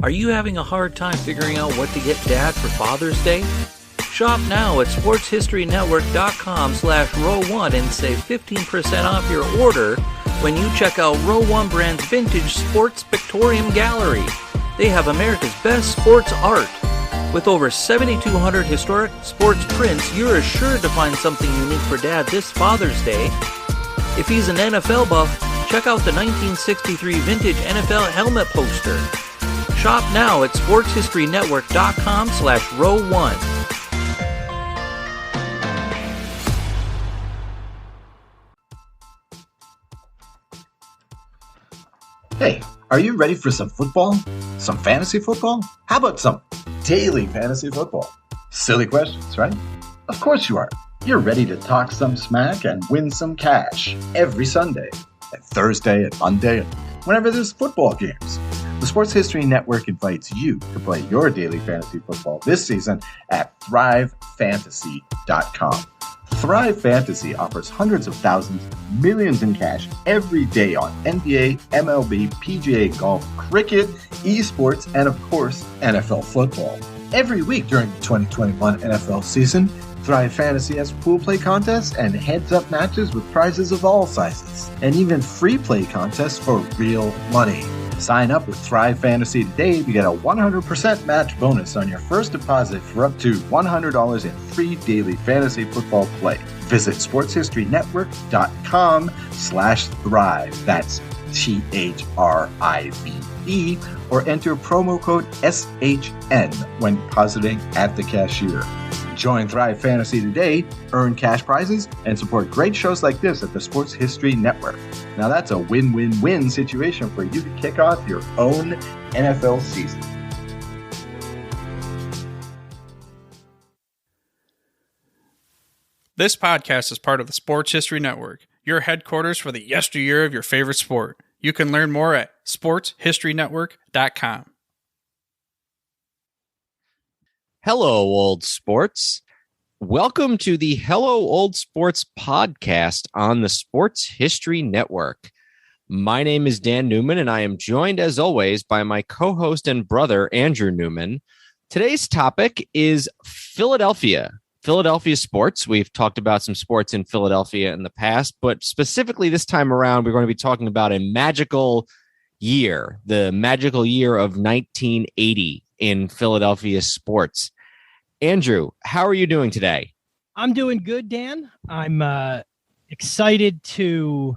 Are you having a hard time figuring out what to get Dad for Father's Day? Shop now at sportshistorynetwork.com/row1 and save 15% off your order when you check out Row 1 Brand's Vintage Sports Pictorium Gallery. They have America's best sports art. With over 7,200 historic sports prints, you're assured to find something unique for Dad this Father's Day. If he's an NFL buff, check out the 1963 vintage NFL helmet poster. Shop now at sportshistorynetwork.com/row1. Hey, are you ready for some football? Some fantasy football? How about some daily fantasy football? Silly questions, right? Of course you are. You're ready to talk some smack and win some cash every Sunday, and Thursday and Monday, and whenever there's football games. The Sports History Network invites you to play your daily fantasy football this season at thrivefantasy.com. Thrive Fantasy offers hundreds of thousands, millions in cash every day on NBA, MLB, PGA golf, cricket, esports, and of course, NFL football. Every week during the 2021 NFL season, Thrive Fantasy has pool play contests and heads-up matches with prizes of all sizes, and even free play contests for real money. Sign up with Thrive Fantasy today to get a 100% match bonus on your first deposit for up to $100 in free daily fantasy football play. Visit sportshistorynetwork.com/thrive. That's THRIVE, or enter promo code SHN when depositing at the cashier. Join Thrive Fantasy today, earn cash prizes, and support great shows like this at the Sports History Network. Now that's a win-win-win situation for you to kick off your own NFL season. This podcast is part of the Sports History Network, your headquarters for the yesteryear of your favorite sport. You can learn more at sportshistorynetwork.com. Hello, old sports. Welcome to the Hello, Old Sports podcast on the Sports History Network. My name is Dan Newman, and I am joined, as always, by my co-host and brother, Andrew Newman. Today's topic is Philadelphia sports. We've talked about some sports in Philadelphia in the past, but specifically this time around, we're going to be talking about a magical year, the magical year of 1980 in Philadelphia sports. Andrew, how are you doing today? I'm doing good, Dan. I'm excited to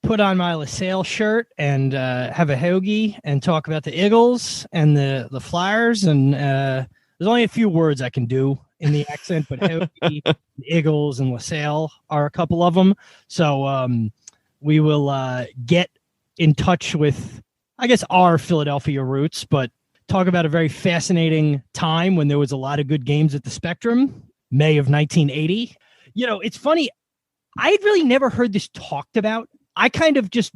put on my LaSalle shirt and have a hoagie and talk about the Eagles and the Flyers. And there's only a few words I can do in the accent, but hoagie, the Eagles, and LaSalle are a couple of them. So we will get in touch with, I guess, our Philadelphia roots, but talk about a very fascinating time when there was a lot of good games at the Spectrum, May of 1980. You know, it's funny. I had really never heard this talked about. I kind of just,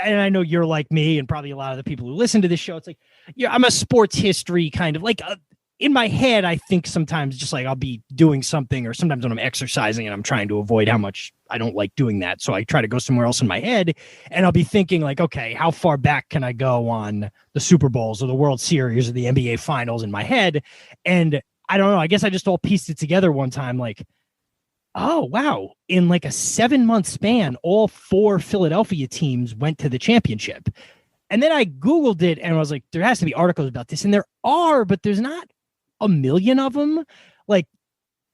and I know you're like me and probably a lot of the people who listen to this show. It's like, yeah, I'm a sports history kind of like in my head. I think sometimes just like I'll be doing something, or sometimes when I'm exercising and I'm trying to avoid how much I don't like doing that. So I try to go somewhere else in my head, and I'll be thinking like, okay, how far back can I go on the Super Bowls or the World Series or the NBA Finals in my head? And I don't know. I guess I just all pieced it together one time. Like, oh, wow. In like a 7-month span, all 4 Philadelphia teams went to the championship. And then I Googled it and I was like, there has to be articles about this. And there are, but there's not a million of them. Like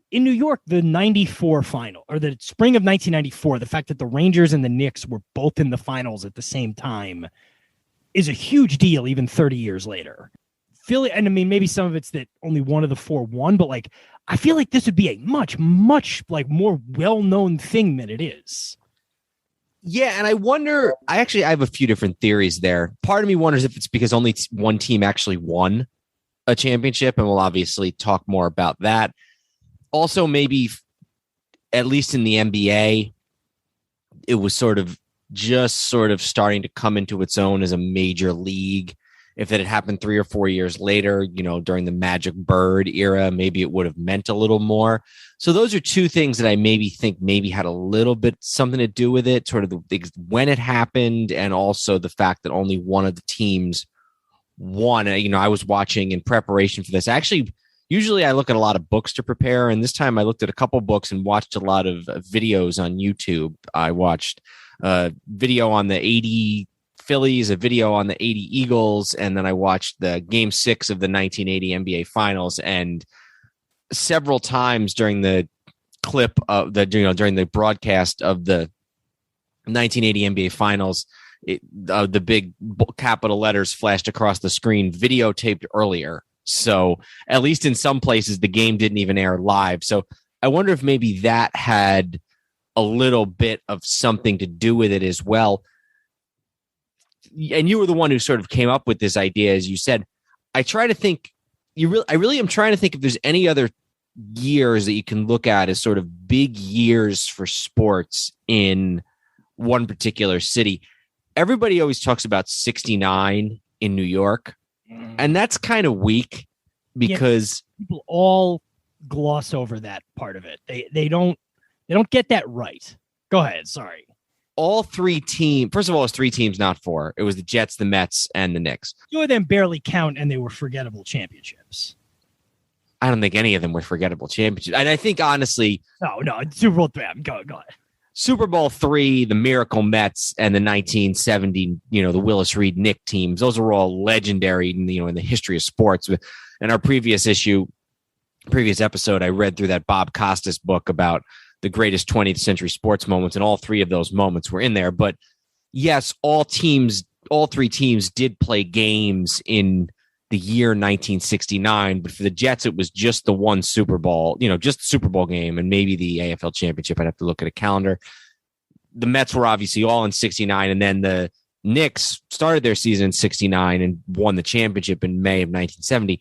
in New York, the 94 final, or the spring of 1994, the fact that the Rangers and the Knicks were both in the finals at the same time is a huge deal, even 30 years later. Philly, and I mean, maybe some of it's that only one of the 4 won, but like, I feel like this would be a much, much like more well-known thing than it is. Yeah, and I wonder, I have a few different theories there. Part of me wonders if it's because only one team actually won a championship, and we'll obviously talk more about that. Also, maybe, at least in the NBA, it was sort of starting to come into its own as a major league. If it had happened 3 or 4 years later, you know, during the Magic Bird era, maybe it would have meant a little more. So those are 2 things that I think had a little bit something to do with it, sort of when it happened, and also the fact that only one of the teams one. I was watching in preparation for this. Actually, usually I look at a lot of books to prepare, and this time I looked at a couple books and watched a lot of videos on YouTube. I watched a video on the 80 Phillies, a video on the 80 Eagles, and then I watched the Game 6 of the 1980 NBA Finals. And several times during the clip of during the broadcast of the 1980 NBA Finals, the big capital letters flashed across the screen, videotaped earlier. So at least in some places, the game didn't even air live. So I wonder if maybe that had a little bit of something to do with it as well. And you were the one who sort of came up with this idea, as you said. I try to think. I really am trying to think if there's any other years that you can look at as sort of big years for sports in one particular city. Everybody always talks about 69 in New York, and that's kind of weak because people all gloss over that part of it. They don't get that right. Go ahead. Sorry. All three teams. First of all, it was three teams, not four. It was the Jets, the Mets, and the Knicks. Two of them barely count, and they were forgettable championships. I don't think any of them were forgettable championships. And I think, honestly... No, Super Bowl III. Go ahead. Super Bowl III, the Miracle Mets, and the 1970, the Willis Reed Knick teams. Those are all legendary, in the history of sports. In our previous episode, I read through that Bob Costas book about the greatest 20th century sports moments, and all three of those moments were in there. But yes, all three teams did play games in the year 1969, but for the Jets, it was just the one Super Bowl, just the Super Bowl game and maybe the AFL championship. I'd have to look at a calendar. The Mets were obviously all in 69, and then the Knicks started their season in 69 and won the championship in May of 1970.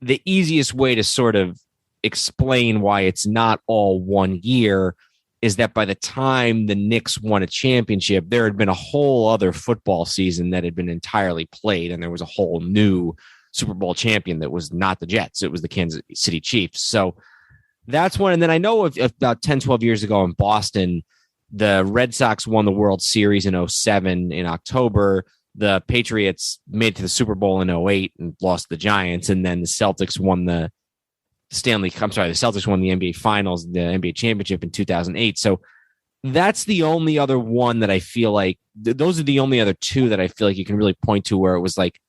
The easiest way to sort of explain why it's not all 1 year is that by the time the Knicks won a championship, there had been a whole other football season that had been entirely played, and there was a whole new Super Bowl champion that was not the Jets. It was the Kansas City Chiefs. So that's one. And then I know of about 10, 12 years ago in Boston, the Red Sox won the World Series in 2007 in October. The Patriots made it to the Super Bowl in 2008 and lost the Giants. And then the Celtics won the Celtics won the NBA Finals, the NBA championship in 2008. So that's the only other one that I feel like, those are the only other two that I feel like you can really point to where it was like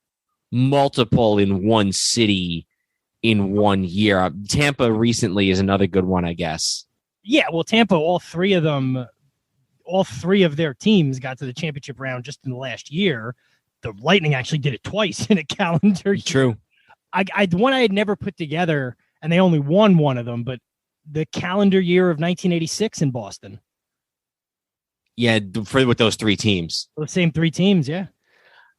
multiple in one city in 1 year. Tampa recently is another good one, I guess. Yeah, well, Tampa, all three of their teams got to the championship round just in the last year. The Lightning actually did it twice in a calendar year. True. The one I had never put together, and they only won one of them, but the calendar year of 1986 in Boston. Yeah, with those three teams. Those same three teams, yeah.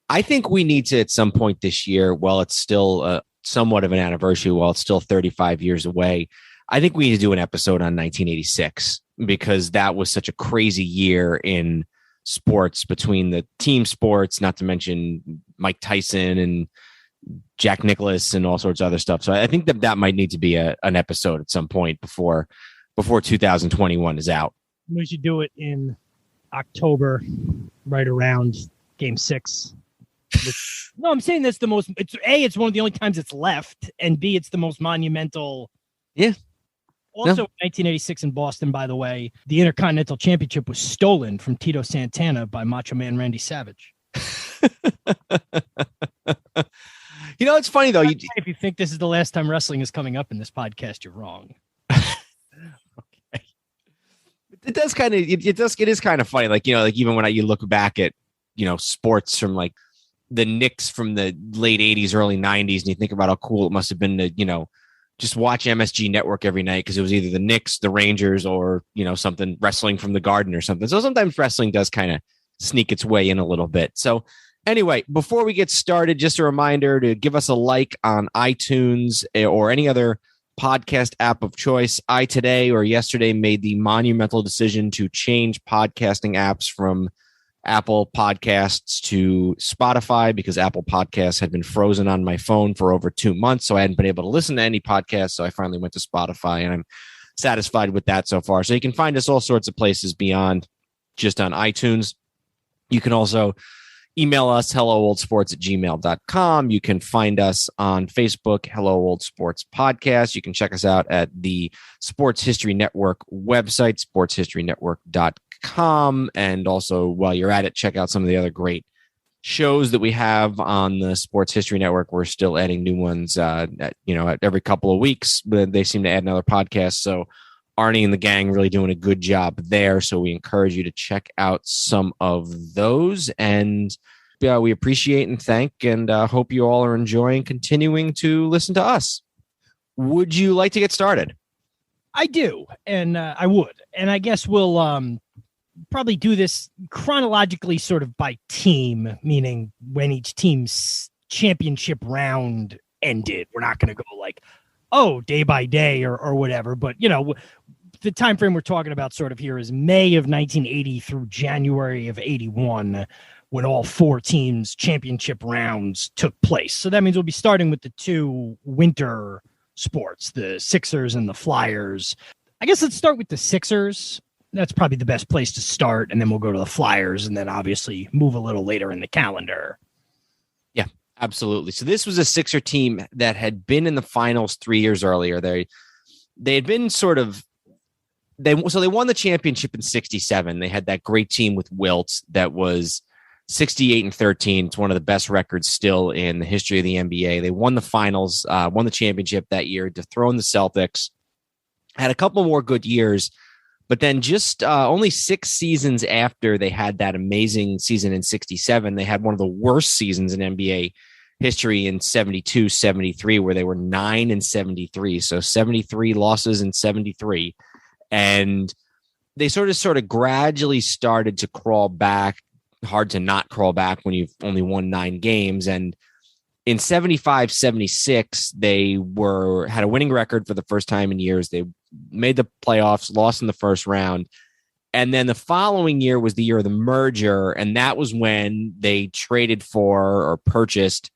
I think we need to, at some point this year, while it's still somewhat of an anniversary, while it's still 35 years away, I think we need to do an episode on 1986 because that was such a crazy year in sports between the team sports, not to mention Mike Tyson and Jack Nicklaus and all sorts of other stuff. So I think that might need to be an episode at some point before 2021 is out. We should do it in October, right around Game 6. No, I'm saying that's the most. It's one of the only times it's left, and B, it's the most monumental. Yeah. Also, 1986 in Boston, by the way, the Intercontinental Championship was stolen from Tito Santana by Macho Man Randy Savage. It's funny though. If you think this is the last time wrestling is coming up in this podcast, you're wrong. Okay. It does kind of. It is kind of funny. Like even when you look back at sports from like the Knicks from the late 80s, early 90s, and you think about how cool it must have been to just watch MSG Network every night because it was either the Knicks, the Rangers, or something wrestling from the Garden or something. So sometimes wrestling does kind of sneak its way in a little bit. So anyway, before we get started, just a reminder to give us a like on iTunes or any other podcast app of choice. I today or yesterday made the monumental decision to change podcasting apps from Apple Podcasts to Spotify because Apple Podcasts had been frozen on my phone for over 2 months. So I hadn't been able to listen to any podcasts. So I finally went to Spotify and I'm satisfied with that so far. So you can find us all sorts of places beyond just on iTunes. You can also email us, hellooldsports@gmail.com. You can find us on Facebook, Hello Old Sports Podcast. You can check us out at the Sports History Network website, sportshistorynetwork.com. And also, while you're at it, check out some of the other great shows that we have on the Sports History Network. We're still adding new ones, at every couple of weeks, but they seem to add another podcast. So Arnie and the gang really doing a good job there. So we encourage you to check out some of those. And we appreciate and thank and hope you all are enjoying continuing to listen to us. Would you like to get started? I do, and I would. And I guess we'll probably do this chronologically sort of by team, meaning when each team's championship round ended. We're not going to go like, day by day or whatever. But, the time frame we're talking about sort of here is May of 1980 through January of 81, when all four teams' championship rounds took place. So that means we'll be starting with the two winter sports, the Sixers and the Flyers. I guess let's start with the Sixers. That's probably the best place to start. And then we'll go to the Flyers and then obviously move a little later in the calendar. Yeah, absolutely. So this was a Sixer team that had been in the finals 3 years earlier. They had been they won the championship in 67. They had that great team with Wilt that was 68-13. It's one of the best records still in the history of the NBA. They won the finals, won the championship that year, dethroned the Celtics, had a couple more good years, but then just only 6 seasons after they had that amazing season in 67, they had one of the worst seasons in NBA history in 72-73, where they were 9-73. So 73 losses in 73. And they sort of gradually started to crawl back. Hard to not crawl back when you've only won 9 games. And in 75-76, they had a winning record for the first time in years. They made the playoffs, lost in the first round. And then the following year was the year of the merger. And that was when they traded for or purchased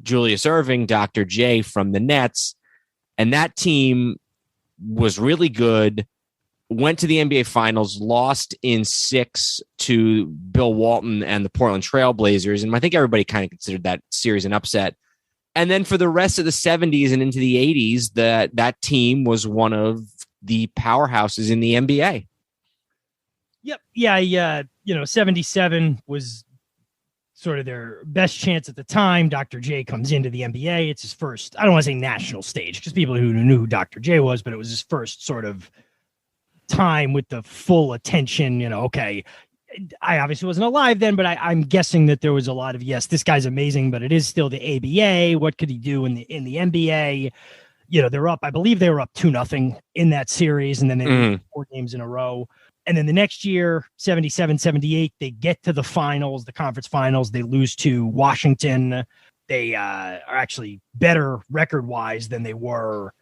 Julius Erving, Dr. J, from the Nets. And that team was really good. Went to the NBA Finals, lost in 6 to Bill Walton and the Portland Trail Blazers. And I think everybody kind of considered that series an upset. And then for the rest of the 70s and into the 80s, that team was one of the powerhouses in the NBA. Yep. Yeah. 77 was sort of their best chance at the time. Dr. J comes into the NBA. It's his first, I don't want to say national stage, because people who knew who Dr. J was, but it was his first sort of time with the full attention. I obviously wasn't alive then, but I'm guessing that there was a lot of, yes, this guy's amazing, but it is still the ABA. What could he do in the NBA? I believe they were up 2-0 in that series, and then they won 4 games in a row. And then the next year, 77-78, they get to the finals, the conference finals. They lose to Washington. They are actually better record-wise than they were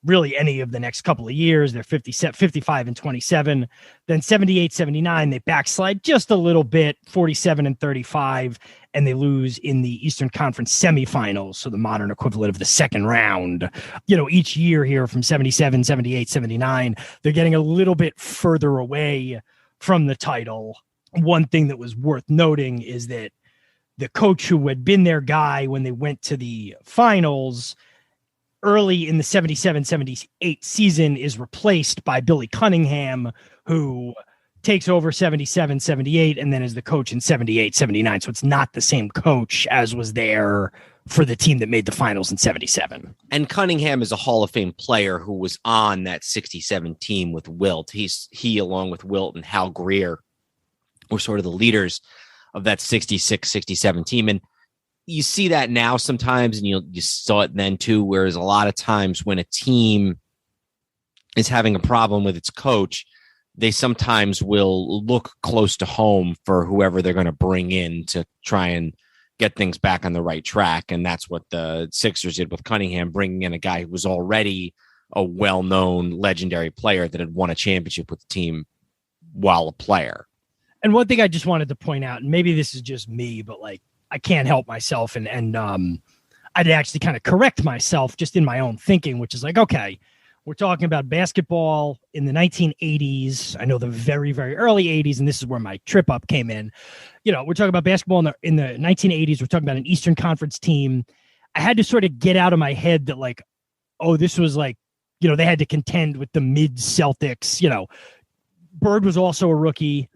really any of the next couple of years. They're 55-27. Then 78-79, they backslide just a little bit, 47-35, and they lose in the Eastern Conference semifinals, so the modern equivalent of the second round. Each year here from 77, 78, 79, they're getting a little bit further away from the title. One thing that was worth noting is that the coach who had been their guy when they went to the finals early in the 77-78 season is replaced by Billy Cunningham, who takes over 77-78 and then is the coach in 78-79. So it's not the same coach as was there for the team that made the finals in 77. And Cunningham is a Hall of Fame player who was on that 67 team with Wilt. He along with Wilt and Hal Greer were sort of the leaders of that 66-67 team. And you see that now sometimes, and you saw it then too, whereas a lot of times when a team is having a problem with its coach, they sometimes will look close to home for whoever they're going to bring in to try and get things back on the right track. And that's what the Sixers did with Cunningham, bringing in a guy who was already a well-known legendary player that had won a championship with the team while a player. And one thing I just wanted to point out, and maybe this is just me, but I can't help myself, and I'd actually kind of correct myself just in my own thinking, which is okay, We're talking about basketball in the 1980s. I know the very, very early 80s, and this is where my trip up came in. We're talking about basketball in the 1980s. We're talking about an Eastern Conference team. I had to sort of get out of my head that, like, oh, this was like, they had to contend with the mid-Celtics. Bird was also a rookie.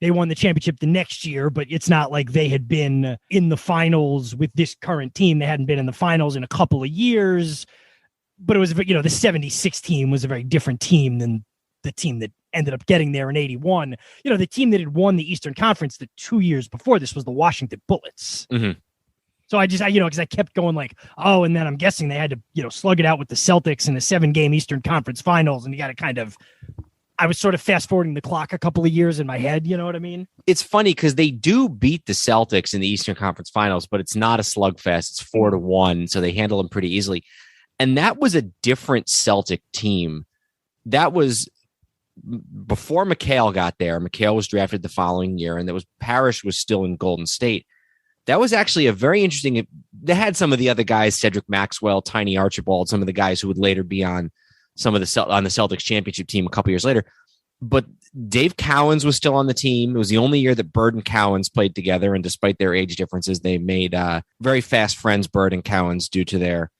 They won the championship the next year, but it's not like they had been in the finals with this current team. They hadn't been in the finals in a couple of years. But it was, the 76 team was a very different team than the team that ended up getting there in 81. The team that had won the Eastern Conference the 2 years before this was the Washington Bullets. Mm-hmm. So because I kept going like, oh, and then I'm guessing they had to, slug it out with the Celtics in the 7-game Eastern Conference Finals. And you got to I was sort of fast forwarding the clock a couple of years in my head. You know what I mean? It's funny because they do beat the Celtics in the Eastern Conference Finals, but it's not a slugfest. It's 4-1. So they handle them pretty easily. And that was a different Celtic team. That was before McHale got there. McHale was drafted the following year, and Parrish was still in Golden State. That was actually a very interesting. They had some of the other guys, Cedric Maxwell, Tiny Archibald, some of the guys who would later be on on the Celtics championship team a couple years later. But Dave Cowens was still on the team. It was the only year that Bird and Cowens played together, and despite their age differences, they made very fast friends, Bird and Cowens, due to their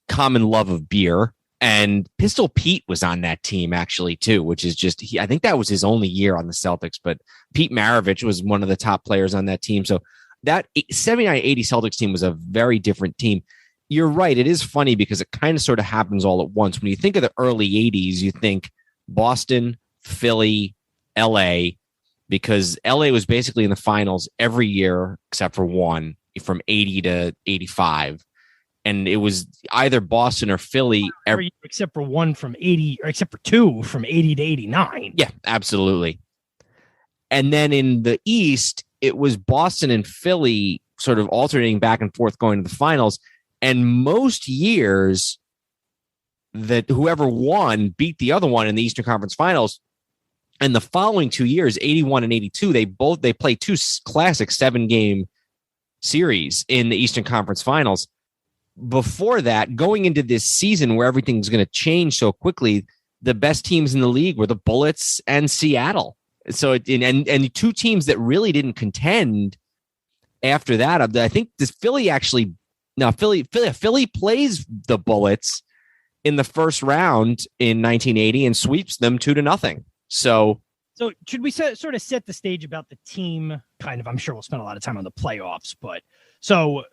common love of beer. And Pistol Pete was on that team actually too, which is just, I think that was his only year on the Celtics, but Pete Maravich was one of the top players on that team. So that 79-80 Celtics team was a very different team. You're right. It is funny because it kind of sort of happens all at once. When you think of the early 80s, you think Boston, Philly, LA, because LA was basically in the finals every year except for one from 80 to 85. And it was either Boston or Philly. Except for one from 80, or except for two from 80 to 89. Yeah, absolutely. And then in the East, it was Boston and Philly sort of alternating back and forth going to the finals. And most years that whoever won beat the other one in the Eastern Conference Finals. And the following 2 years, 81 and 82, they play two classic 7-game series in the Eastern Conference Finals. Before that, going into this season where everything's going to change so quickly, the best teams in the league were the Bullets and Seattle. So and two teams that really didn't contend after that. I think this Philly plays the Bullets in the first round in 1980 and sweeps them 2-0. So should we sort of set the stage about the team? Kind of, I'm sure we'll spend a lot of time on the playoffs, but so.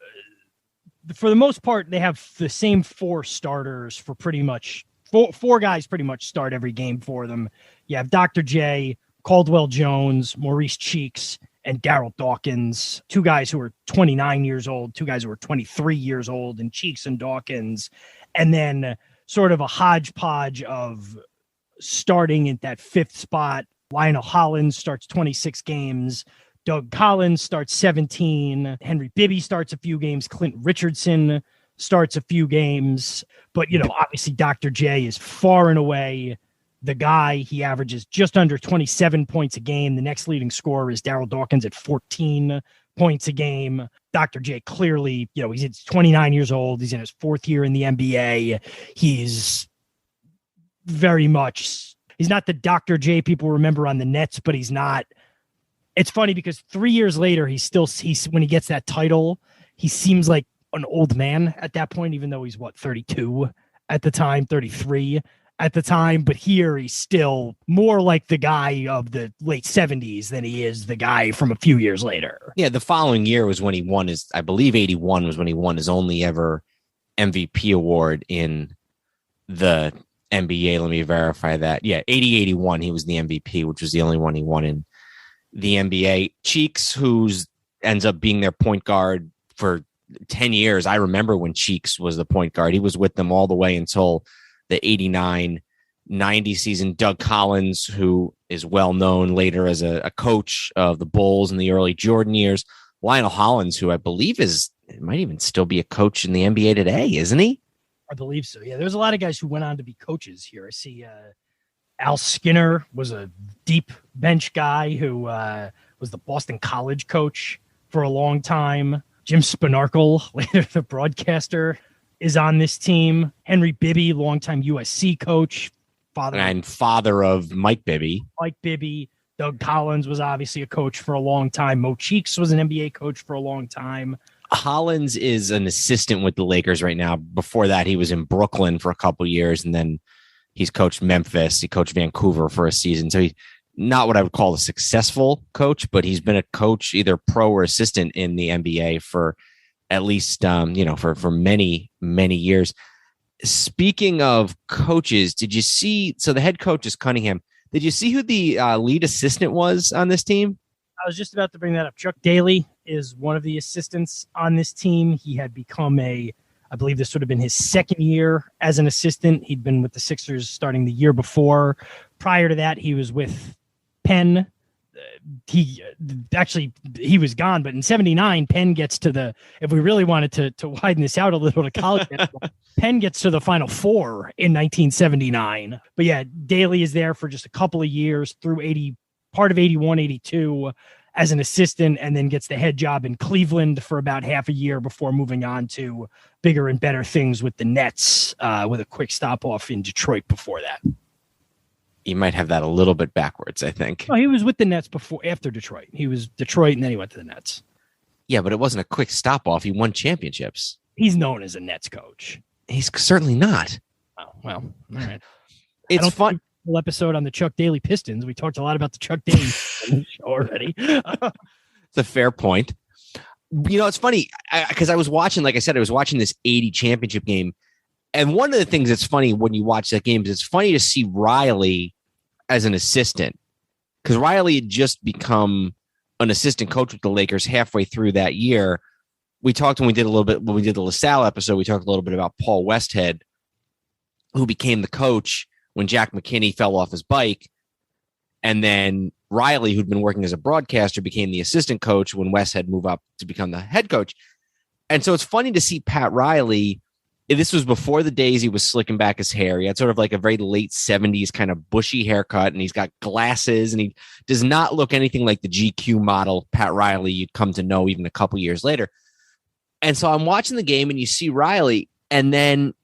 For the most part, they have the same four starters for pretty much four guys pretty much start every game for them. You have Dr. J, Caldwell Jones, Maurice Cheeks, and Daryl Dawkins, two guys who are 29 years old, two guys who are 23 years old, and Cheeks and Dawkins. And then sort of a hodgepodge of starting at that fifth spot. Lionel Hollins starts 26 games. Doug Collins starts 17. Henry Bibby starts a few games. Clint Richardson starts a few games. But, obviously Dr. J is far and away the guy. He averages just under 27 points a game. The next leading scorer is Daryl Dawkins at 14 points a game. Dr. J clearly, he's 29 years old. He's in his fourth year in the NBA. He's very much, he's not the Dr. J people remember on the Nets, but he's not. It's funny because 3 years later, he's when he gets that title, he seems like an old man at that point, even though he's 32 at the time, 33 at the time. But here he's still more like the guy of the late 70s than he is the guy from a few years later. Yeah, the following year was when he won I believe 81 was when he won his only ever MVP award in the NBA. Let me verify that. Yeah, 80-81, he was the MVP, which was the only one he won in the NBA. Cheeks, who ends up being their point guard for 10 years. I remember when Cheeks was the point guard. He was with them all the way until the 89-90 season. Doug Collins, who is well known later as a coach of the Bulls in the early Jordan years. Lionel Hollins, who I believe might even still be a coach in the NBA today, isn't he? I believe so. Yeah, there's a lot of guys who went on to be coaches here. I see Al Skinner was a deep bench guy who was the Boston College coach for a long time. Jim Spinarkle, later the broadcaster is on this team. Henry Bibby, longtime USC coach, father of Mike Bibby. Mike Bibby. Doug Collins was obviously a coach for a long time. Mo Cheeks was an NBA coach for a long time. Hollins is an assistant with the Lakers right now. Before that, he was in Brooklyn for a couple years, and then he's coached Memphis. He coached Vancouver for a season. So he's not what I would call a successful coach, but he's been a coach, either pro or assistant in the NBA for at least, for many, many years. Speaking of coaches, did you see? So the head coach is Cunningham. Did you see who the lead assistant was on this team? I was just about to bring that up. Chuck Daly is one of the assistants on this team. He had become I believe this would have been his second year as an assistant. He'd been with the Sixers starting the year before. Prior to that, he was with Penn. He was gone, but in 79, Penn gets to if we really wanted to widen this out a little to college, Penn gets to the Final Four in 1979. But yeah, Daly is there for just a couple of years through part of 81, 82 as an assistant, and then gets the head job in Cleveland for about half a year before moving on to bigger and better things with the Nets, with a quick stop off in Detroit before that. You might have that a little bit backwards, I think. Oh, he was with the Nets after Detroit. He was Detroit, and then he went to the Nets. Yeah, but it wasn't a quick stop off. He won championships. He's known as a Nets coach. He's certainly not. Oh, well, all right. It's fun. Whole episode on the Chuck Daly Pistons. We talked a lot about the Chuck Daly show already. It's a fair point. It's funny because I was watching, like I said, I was watching this 80 championship game. And one of the things that's funny when you watch that game is it's funny to see Riley as an assistant, because Riley had just become an assistant coach with the Lakers halfway through that year. We talked when we did the LaSalle episode, we talked a little bit about Paul Westhead, who became the coach when Jack McKinney fell off his bike. And then Riley, who'd been working as a broadcaster, became the assistant coach when Westhead moved up to become the head coach. And so it's funny to see Pat Riley. This was before the days he was slicking back his hair. He had sort of like a very late 70s kind of bushy haircut, and he's got glasses, and he does not look anything like the GQ model Pat Riley you'd come to know even a couple years later. And so I'm watching the game, and you see Riley, and then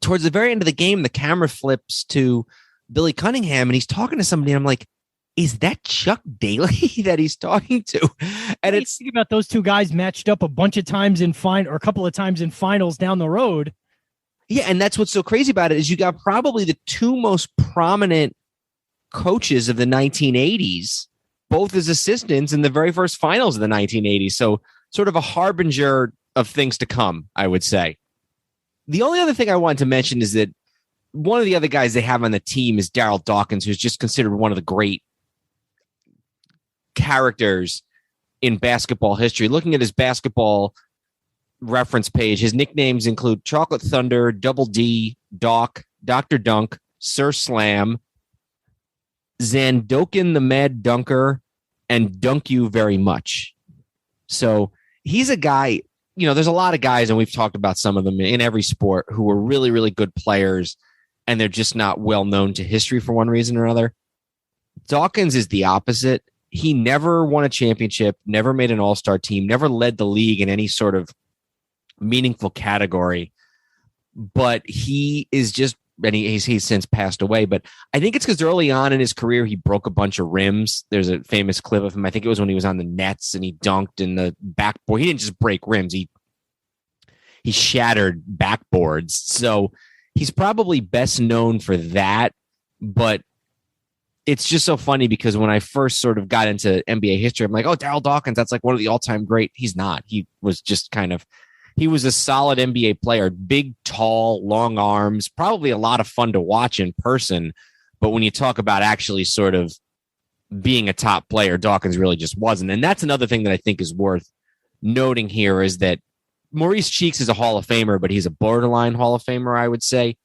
towards the very end of the game, the camera flips to Billy Cunningham, and he's talking to somebody, and I'm like, is that Chuck Daly that he's talking to? And it's think about those two guys matched up a bunch of times or a couple of times in finals down the road. Yeah, and that's what's so crazy about it is you got probably the two most prominent coaches of the 1980s, both as assistants in the very first finals of the 1980s. So sort of a harbinger of things to come, I would say. The only other thing I wanted to mention is that one of the other guys they have on the team is Daryl Dawkins, who's just considered one of the great characters in basketball history. Looking at his basketball reference page, his nicknames include Chocolate Thunder, Double D, Doc, Dr. Dunk, Sir Slam, Zandokin the Mad Dunker, and Dunk You Very Much. So he's a guy, there's a lot of guys, and we've talked about some of them in every sport, who are really, really good players, and they're just not well known to history for one reason or another. Dawkins is the opposite. He never won a championship, never made an all-star team, never led the league in any sort of meaningful category, but he is just, and he's since passed away, but I think it's because early on in his career, he broke a bunch of rims. There's a famous clip of him. I think it was when he was on the Nets and he dunked in the backboard. He didn't just break rims. He shattered backboards. So he's probably best known for that, but it's just so funny because when I first sort of got into NBA history, I'm like, oh, Daryl Dawkins, that's like one of the all-time great. He's not. He was just he was a solid NBA player, big, tall, long arms, probably a lot of fun to watch in person. But when you talk about actually sort of being a top player, Dawkins really just wasn't. And that's another thing that I think is worth noting here is that Maurice Cheeks is a Hall of Famer, but he's a borderline Hall of Famer, I would say.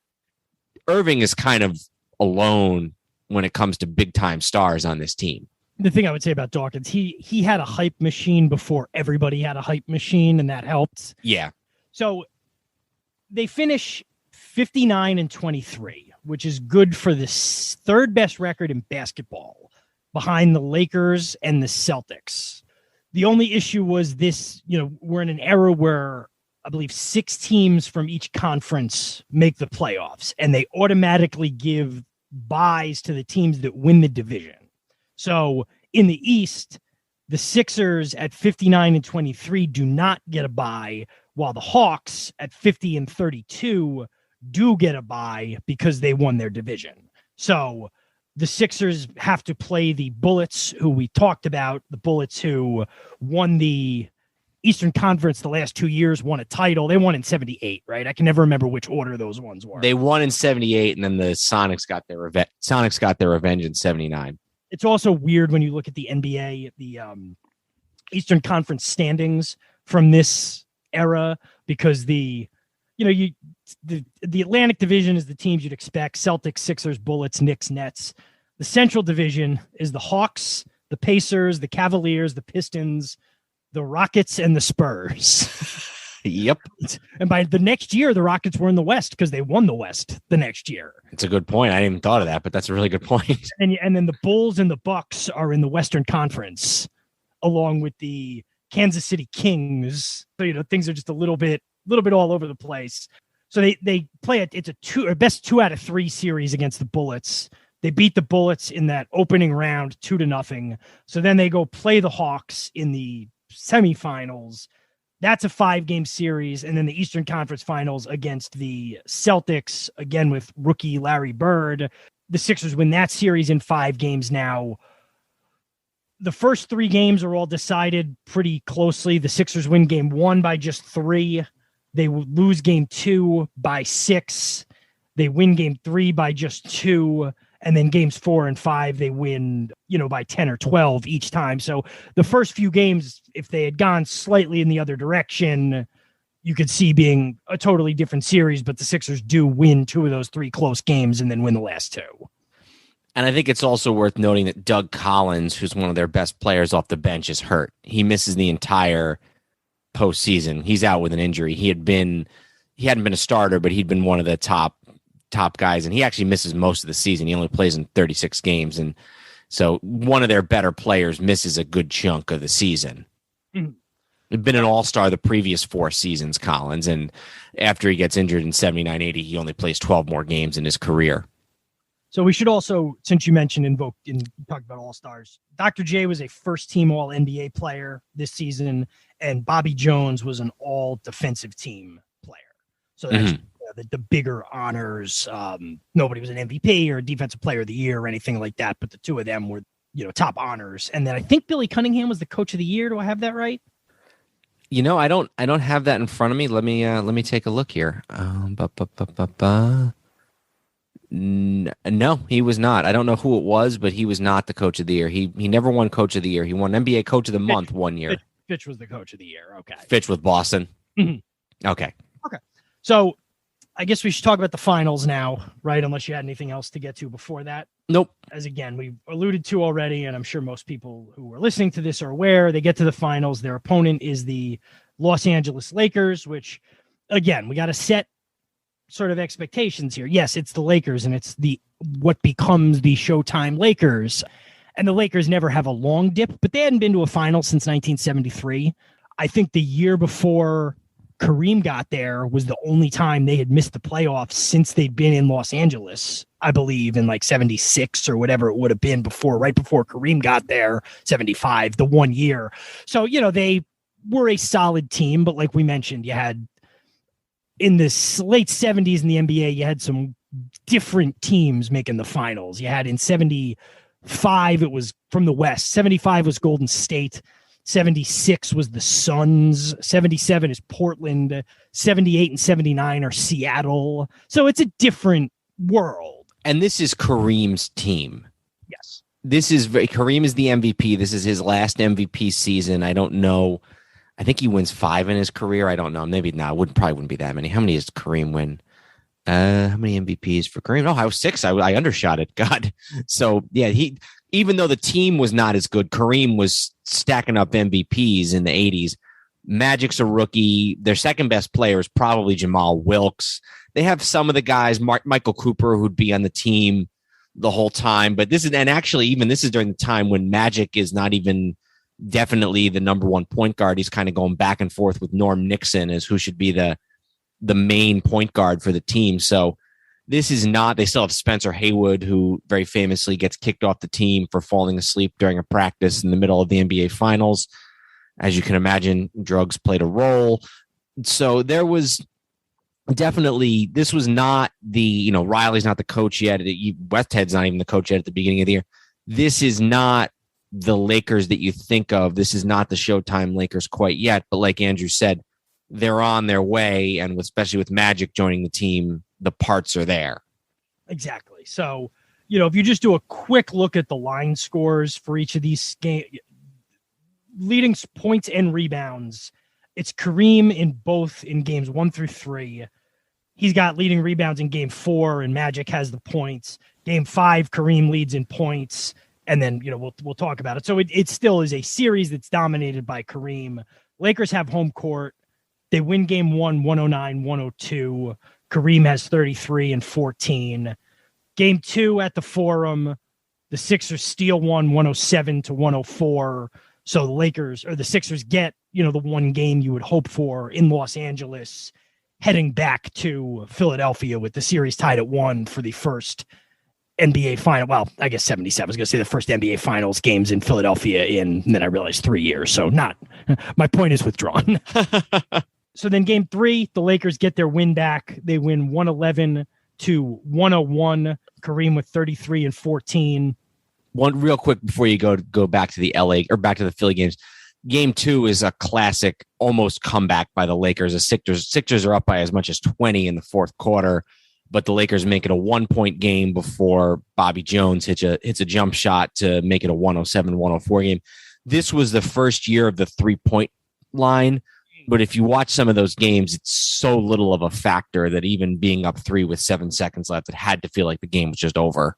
Irving is kind of alone when it comes to big-time stars on this team. The thing I would say about Dawkins, he had a hype machine before everybody had a hype machine, and that helped. Yeah. So they finish 59-23, which is good for the third best record in basketball, behind the Lakers and the Celtics. The only issue was this, we're in an era where I believe 6 teams from each conference make the playoffs, and they automatically give buys to the teams that win the division. So in the East, the Sixers at 59-23 do not get a bye, while the Hawks at 50-32 do get a bye because they won their division. So the Sixers have to play the Bullets, who we talked about, the Bullets who won the Eastern Conference the last 2 years, won a title. They won in 78, right? I can never remember which order those ones were. They won in 78, and then the Sonics got their revenge in 79. It's also weird when you look at the NBA, the Eastern Conference standings from this era, because the Atlantic Division is the teams you'd expect: Celtics, Sixers, Bullets, Knicks, Nets. The Central Division is the Hawks, the Pacers, the Cavaliers, the Pistons, the Rockets, and the Spurs. Yep. And by the next year, the Rockets were in the West because they won the West the next year. It's a good point. I hadn't even thought of that, but that's a really good point. And then the Bulls and the Bucks are in the Western Conference, along with the Kansas City Kings. So, things are just a little bit all over the place. So they play it. It's a best 2 out of 3 series against the Bullets. They beat the Bullets in that opening round 2-0. So then they go play the Hawks in the semifinals. That's a 5-game series. And then the Eastern Conference Finals against the Celtics, again with rookie Larry Bird. The Sixers win that series in 5 games now. The first 3 games are all decided pretty closely. The Sixers win game 1 by just 3. They lose game 2 by 6. They win game 3 by just 2. And then games 4 and 5, they win, by 10 or 12 each time. So the first few games, if they had gone slightly in the other direction, you could see being a totally different series. But the Sixers do win 2 of those 3 close games and then win the last 2. And I think it's also worth noting that Doug Collins, who's one of their best players off the bench, is hurt. He misses the entire postseason. He's out with an injury. He hadn't been a starter, but he'd been one of the top guys, and he actually misses most of the season. He only plays in 36 games, and so one of their better players misses a good chunk of the season. Mm-hmm. He'd been an all-star the previous 4 seasons, Collins, and after he gets injured in 79-80, he only plays 12 more games in his career. So we should also, since you mentioned talked about all-stars, Dr. J was a first-team All-NBA player this season, and Bobby Jones was an all-defensive team player. So that's the bigger honors. Nobody was an MVP or Defensive Player of the Year or anything like that, but the 2 of them were, top honors. And then I think Billy Cunningham was the Coach of the Year. Do I have that right? I don't have that in front of me. Let me take a look here. No, he was not. I don't know who it was, but he was not the Coach of the Year. He never won Coach of the Year. He won NBA Coach of the Month 1 year. Fitch was the Coach of the Year. Okay. Fitch with Boston. Mm-hmm. Okay. So I guess we should talk about the finals now, right? Unless you had anything else to get to before that. Nope. As again, we alluded to already, and I'm sure most people who are listening to this are aware, they get to the finals. Their opponent is the Los Angeles Lakers, which, again, we got to set sort of expectations here. Yes, it's the Lakers, and it's what becomes the Showtime Lakers. And the Lakers never have a long dip, but they hadn't been to a final since 1973. I think the year before Kareem got there was the only time they had missed the playoffs since they'd been in Los Angeles, I believe, in like 76 or whatever it would have been right before Kareem got there, 75, the 1 year. So, they were a solid team, but like we mentioned, you had in the late 70s in the NBA, you had some different teams making the finals. You had in 75, it was from the West. 75 was Golden State. 76 was the Suns. 77 is Portland. 78 and 79 are Seattle. So it's a different world. And this is Kareem's team. Yes. Kareem is the MVP. This is his last MVP season. I don't know. I think he wins 5 in his career. I don't know. Maybe not. Probably wouldn't be that many. How many does Kareem win? How many MVPs for Kareem? Oh, I was 6. I undershot it. God. So yeah, even though the team was not as good, Kareem was stacking up MVPs in the 80s. Magic's a rookie. Their second best player is probably Jamal Wilkes. They have some of the guys, Michael Cooper, who'd be on the team the whole time. But this is during the time when Magic is not even definitely the number one point guard. He's kind of going back and forth with Norm Nixon as who should be the main point guard for the team. So this is not, they still have Spencer Haywood, who very famously gets kicked off the team for falling asleep during a practice in the middle of the NBA Finals. As you can imagine, drugs played a role. So there was definitely, this was not the, Riley's not the coach yet. Westhead's not even the coach yet at the beginning of the year. This is not the Lakers that you think of. This is not the Showtime Lakers quite yet. But like Andrew said, they're on their way. And especially with Magic joining the team, the parts are there. Exactly. So, if you just do a quick look at the line scores for each of these leading points and rebounds, it's Kareem in games 1 through 3. He's got leading rebounds in game 4, and Magic has the points. Game 5, Kareem leads in points, and then we'll talk about it. So it still is a series that's dominated by Kareem. Lakers have home court. They win game 1, 109-102. Kareem has 33 and 14. Game 2 at the Forum, the Sixers steal one, 107-104. So the Sixers get, the one game you would hope for in Los Angeles, heading back to Philadelphia with the series tied at 1 for the first NBA final. Well, I guess 77. I was going to say the first NBA Finals games in Philadelphia and then I realized 3 years. So my point is withdrawn. So then game 3, the Lakers get their win back. They win 111-101. Kareem with 33 and 14. One real quick before you go back to the LA or back to the Philly games. Game 2 is a classic, almost comeback by the Lakers. The Sixers are up by as much as 20 in the fourth quarter, but the Lakers make it a 1-point game before Bobby Jones hits a jump shot to make it a 107-104 game. This was the first year of the 3-point line. But if you watch some of those games, it's so little of a factor that even being up 3 with 7 seconds left, it had to feel like the game was just over.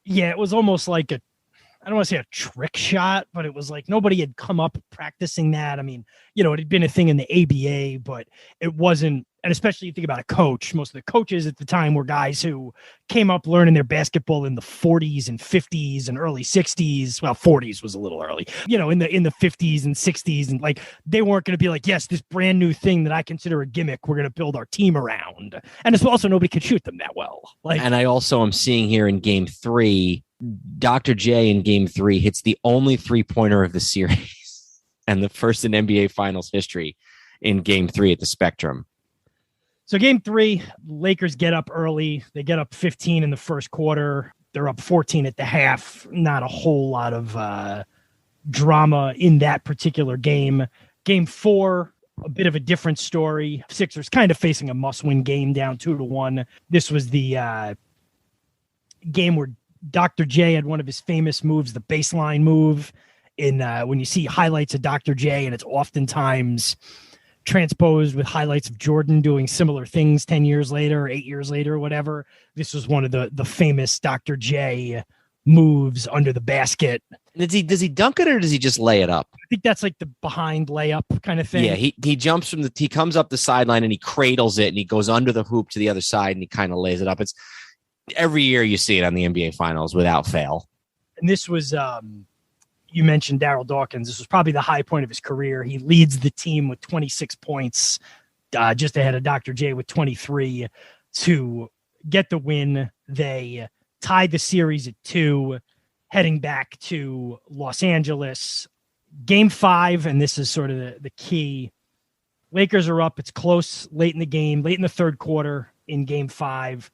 Yeah, it was almost like I don't want to say a trick shot, but it was like nobody had come up practicing that. I mean, it had been a thing in the ABA, but it wasn't. And especially you think about a coach, most of the coaches at the time were guys who came up learning their basketball in the 40s and 50s and early 60s. Well, 40s was a little early, in the 50s and 60s. And like, they weren't going to be like, yes, this brand new thing that I consider a gimmick, we're going to build our team around. And it's also nobody could shoot them that well. And I also am seeing here in game 3, Dr. J in game 3 hits the only 3-pointer of the series and the first in NBA Finals history in game 3 at the Spectrum. So game 3, Lakers get up early. They get up 15 in the first quarter. They're up 14 at the half. Not a whole lot of drama in that particular game. Game 4, a bit of a different story. Sixers kind of facing a must-win game down 2-1. This was the game where Dr. J had one of his famous moves, the baseline move. When you see highlights of Dr. J, and it's oftentimes transposed with highlights of Jordan doing similar things 10 years later, 8 years later, whatever. This was one of the famous Dr. J moves under the basket. Does he dunk it or does he just lay it up? I think that's like the behind layup kind of thing. Yeah, he jumps he comes up the sideline and he cradles it and he goes under the hoop to the other side and he kind of lays it up. It's every year you see it on the NBA Finals without fail. And this was you mentioned Daryl Dawkins. This was probably the high point of his career. He leads the team with 26 points, just ahead of Dr. J with 23 to get the win. They tied the series at 2, heading back to Los Angeles. Game 5, and this is sort of the key. Lakers are up. It's close late in the game, late in the third quarter in Game 5.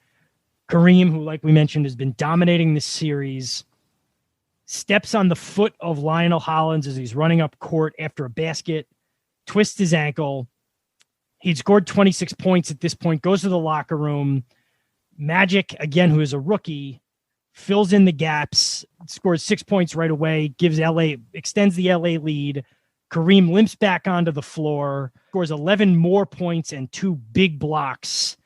Kareem, who, like we mentioned, has been dominating this series, steps on the foot of Lionel Hollins as he's running up court after a basket, twists his ankle. He'd scored 26 points at this point, goes to the locker room. Magic, again, who is a rookie, fills in the gaps, scores 6 points right away, extends the LA lead. Kareem limps back onto the floor, scores 11 more points and 2 big blocks.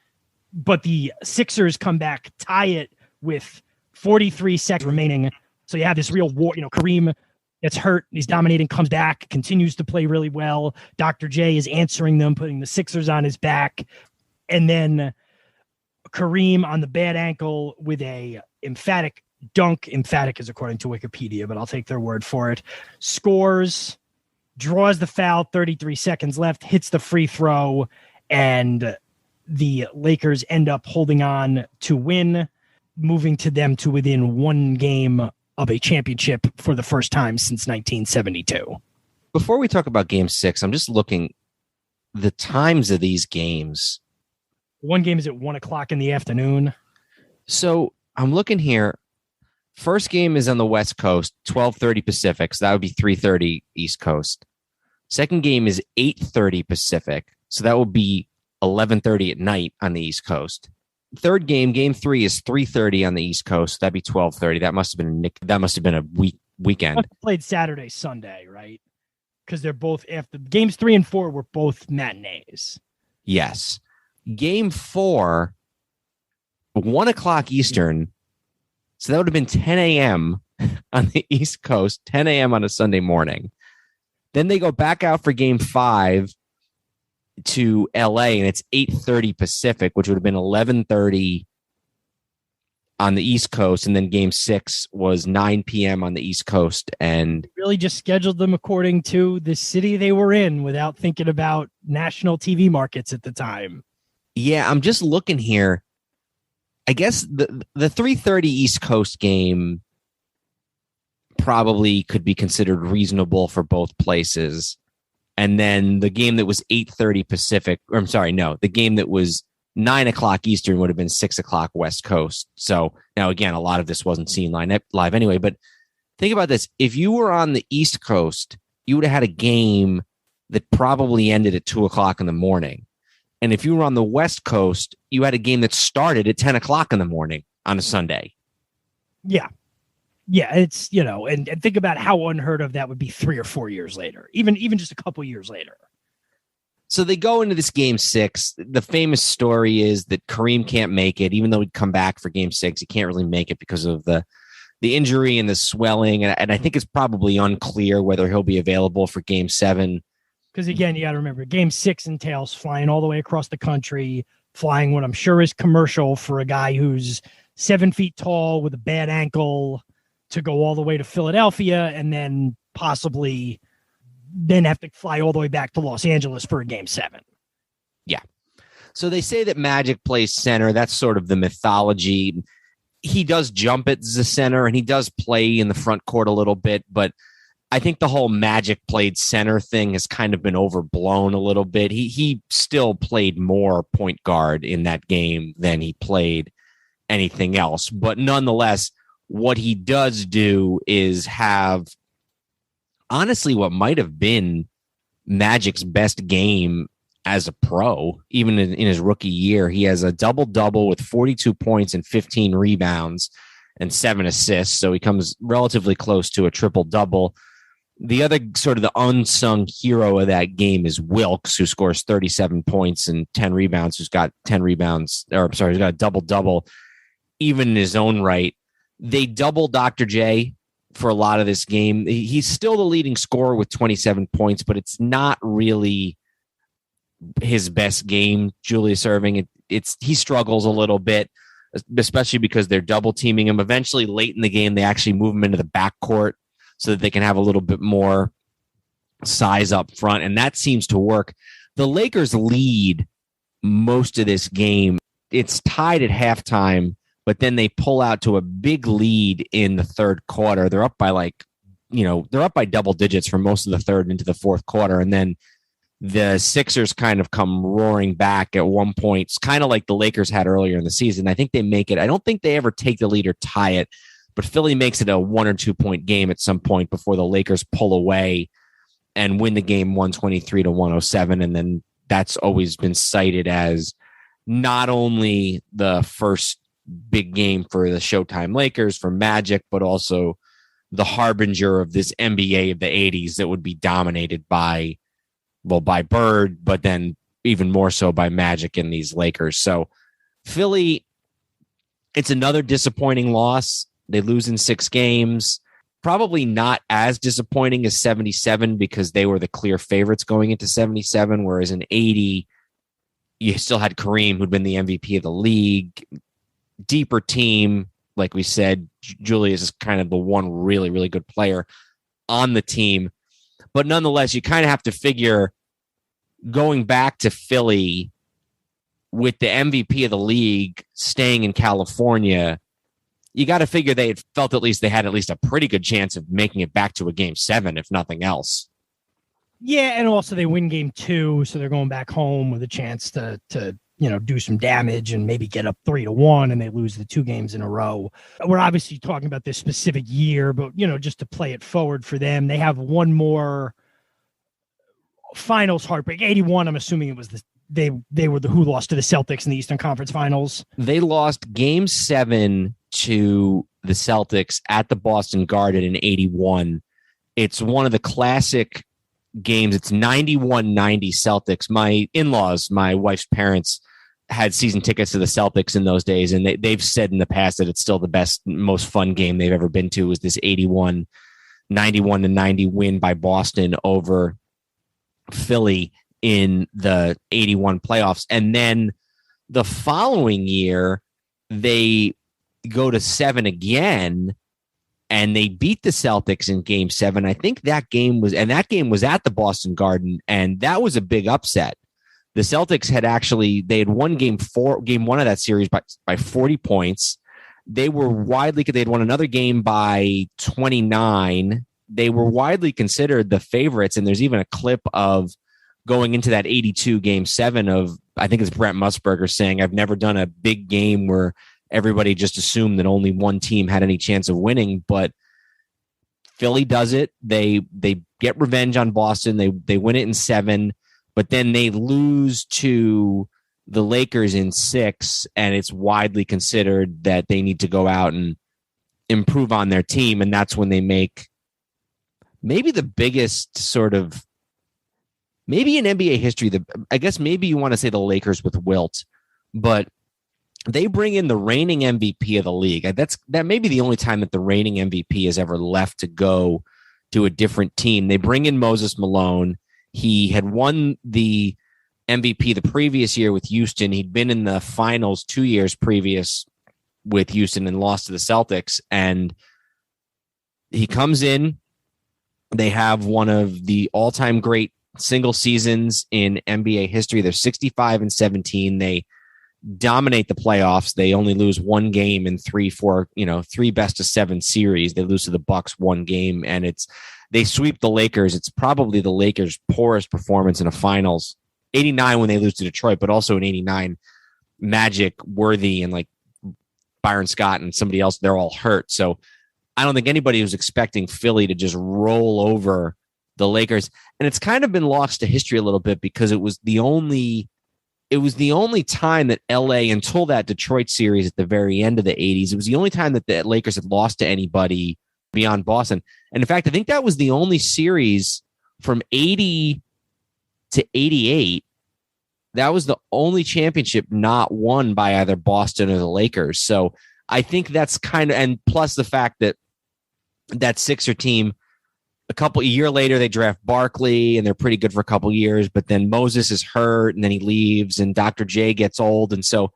But the Sixers come back, tie it with 43 seconds remaining. So you have this real war. Kareem gets hurt. He's dominating, comes back, continues to play really well. Dr. J is answering them, putting the Sixers on his back. And then Kareem on the bad ankle with a emphatic dunk. Emphatic is according to Wikipedia, but I'll take their word for it. Scores, draws the foul, 33 seconds left, hits the free throw, and the Lakers end up holding on to win, moving to them to within one game of a championship for the first time since 1972. Before we talk about Game 6, I'm just looking the times of these games. One game is at 1 o'clock in the afternoon. So I'm looking here. First game is on the West Coast, 12:30 Pacific. So that would be 3:30 East Coast. Second game is 8:30 Pacific. So that will be 11:30 at night on the East Coast. Third game, Game 3 is 3:30 on the East Coast. That'd be 12:30. That must have been a weekend. Played Saturday, Sunday, right? Because they're both after games 3 and 4 were both matinees. Yes. Game 4, 1 o'clock Eastern. So that would have been 10 a.m. on the East Coast, 10 a.m. on a Sunday morning. Then they go back out for Game 5 to LA, and it's 8:30 Pacific, which would have been 11:30 on the East Coast. And then Game 6 was 9 p.m. on the East Coast. And really just scheduled them according to the city they were in without thinking about national TV markets at the time. Yeah, I'm just looking here. I guess the 3:30 East Coast game probably could be considered reasonable for both places. And then the game that was 8:30 Pacific, or I'm sorry, no, the game that was 9 o'clock Eastern would have been 6 o'clock West Coast. So now, again, a lot of this wasn't seen live anyway. But think about this. If you were on the East Coast, you would have had a game that probably ended at 2 o'clock in the morning. And if you were on the West Coast, you had a game that started at 10 o'clock in the morning on a Sunday. Yeah. Yeah, it's, and think about how unheard of that would be 3 or 4 years later, even just a couple years later. So they go into this Game 6. The famous story is that Kareem can't make it, even though he'd come back for Game 6. He can't really make it because of the injury and the swelling. And I think it's probably unclear whether he'll be available for Game 7. Because, again, you got to remember, Game 6 entails flying all the way across the country, flying what I'm sure is commercial for a guy who's 7 feet tall with a bad ankle to go all the way to Philadelphia and then possibly then have to fly all the way back to Los Angeles for a Game 7. Yeah. So they say that Magic plays center. That's sort of the mythology. He does jump at the center and he does play in the front court a little bit, but I think the whole Magic played center thing has kind of been overblown a little bit. He still played more point guard in that game than he played anything else. But nonetheless, what he does do is have, honestly, what might have been Magic's best game as a pro, even in his rookie year. He has a double-double with 42 points and 15 rebounds and 7 assists. So he comes relatively close to a triple-double. The other sort of the unsung hero of that game is Wilkes, who scores 37 points and 10 rebounds, who's got 10 rebounds, or I'm sorry, he's got a double-double, even in his own right. They double Dr. J for a lot of this game. He's still the leading scorer with 27 points, but it's not really his best game, Julius Erving. He struggles a little bit, especially because they're double teaming him. Eventually, late in the game, they actually move him into the backcourt so that they can have a little bit more size up front, and that seems to work. The Lakers lead most of this game. It's tied at halftime, but then they pull out to a big lead in the third quarter. They're up by they're up by double digits for most of the third into the fourth quarter, and then the Sixers kind of come roaring back at one point. It's kind of like the Lakers had earlier in the season. I think they make it. I don't think they ever take the lead or tie it, but Philly makes it a 1 or 2 point game at some point before the Lakers pull away and win the game 123-107. And then that's always been cited as not only the first big game for the Showtime Lakers, for Magic, but also the harbinger of this NBA of the 80s that would be dominated by Bird, but then even more so by Magic and these Lakers. So Philly, it's another disappointing loss. They lose in 6 games. Probably not as disappointing as 77 because they were the clear favorites going into 77, whereas in 80, you still had Kareem, who'd been the MVP of the league. Deeper team, like we said, Julius is kind of the one really, really good player on the team. But nonetheless, you kind of have to figure going back to Philly with the MVP of the league staying in California, you got to figure they had felt at least they had at least a pretty good chance of making it back to a game 7, if nothing else. Yeah, and also they win game 2, so they're going back home with a chance to do some damage and maybe get up 3-1, and they lose the 2 games in a row. We're obviously talking about this specific year, but just to play it forward for them, they have one more finals heartbreak. 81, I'm assuming it was they were the who lost to the Celtics in the Eastern Conference Finals. They lost game 7 to the Celtics at the Boston Garden in 81. It's one of the classic games. It's 91-90 Celtics. My in-laws, my wife's parents, had season tickets to the Celtics in those days, and they've said in the past that it's still the best, most fun game they've ever been to, was this 91-90 win by Boston over Philly in the 81 playoffs. And then the following year, they go to 7 again, and they beat the Celtics in game 7. I think that game was at the Boston Garden, and that was a big upset. The Celtics had won game 1 of that series by 40 points. They had won another game by 29. They were widely considered the favorites, and there's even a clip of going into that 82 game 7 of, I think it's Brent Musburger saying, "I've never done a big game where everybody just assumed that only one team had any chance of winning." But Philly does it. They get revenge on Boston. They win it in 7, but then they lose to the Lakers in 6, and it's widely considered that they need to go out and improve on their team. And that's when they make maybe the biggest sort of, maybe in NBA history, I guess maybe you want to say the Lakers with Wilt, but they bring in the reigning MVP of the league. That may be the only time that the reigning MVP has ever left to go to a different team. They bring in Moses Malone. He had won the MVP the previous year with Houston. He'd been in the finals 2 years previous with Houston and lost to the Celtics. And he comes in. They have one of the all-time great single seasons in NBA history. They're 65-17. They dominate the playoffs. They only lose one game in 3 best of 7 series. They lose to the Bucks 1 game, and they sweep the Lakers. It's probably the Lakers' poorest performance in a finals. 89 when they lose to Detroit, but also in 89, Magic, Worthy, and like Byron Scott and somebody else, they're all hurt. So I don't think anybody was expecting Philly to just roll over the Lakers. And it's kind of been lost to history a little bit because it was the only time that LA, until that Detroit series at the very end of the 80s, it was the only time that the Lakers had lost to anybody beyond Boston. And in fact, I think that was the only series from 80 to 88. That was the only championship not won by either Boston or the Lakers. So I think that's kind of, and plus the fact that Sixer team, a year later, they draft Barkley, and they're pretty good for a couple years. But then Moses is hurt, and then he leaves, and Dr. J gets old, and so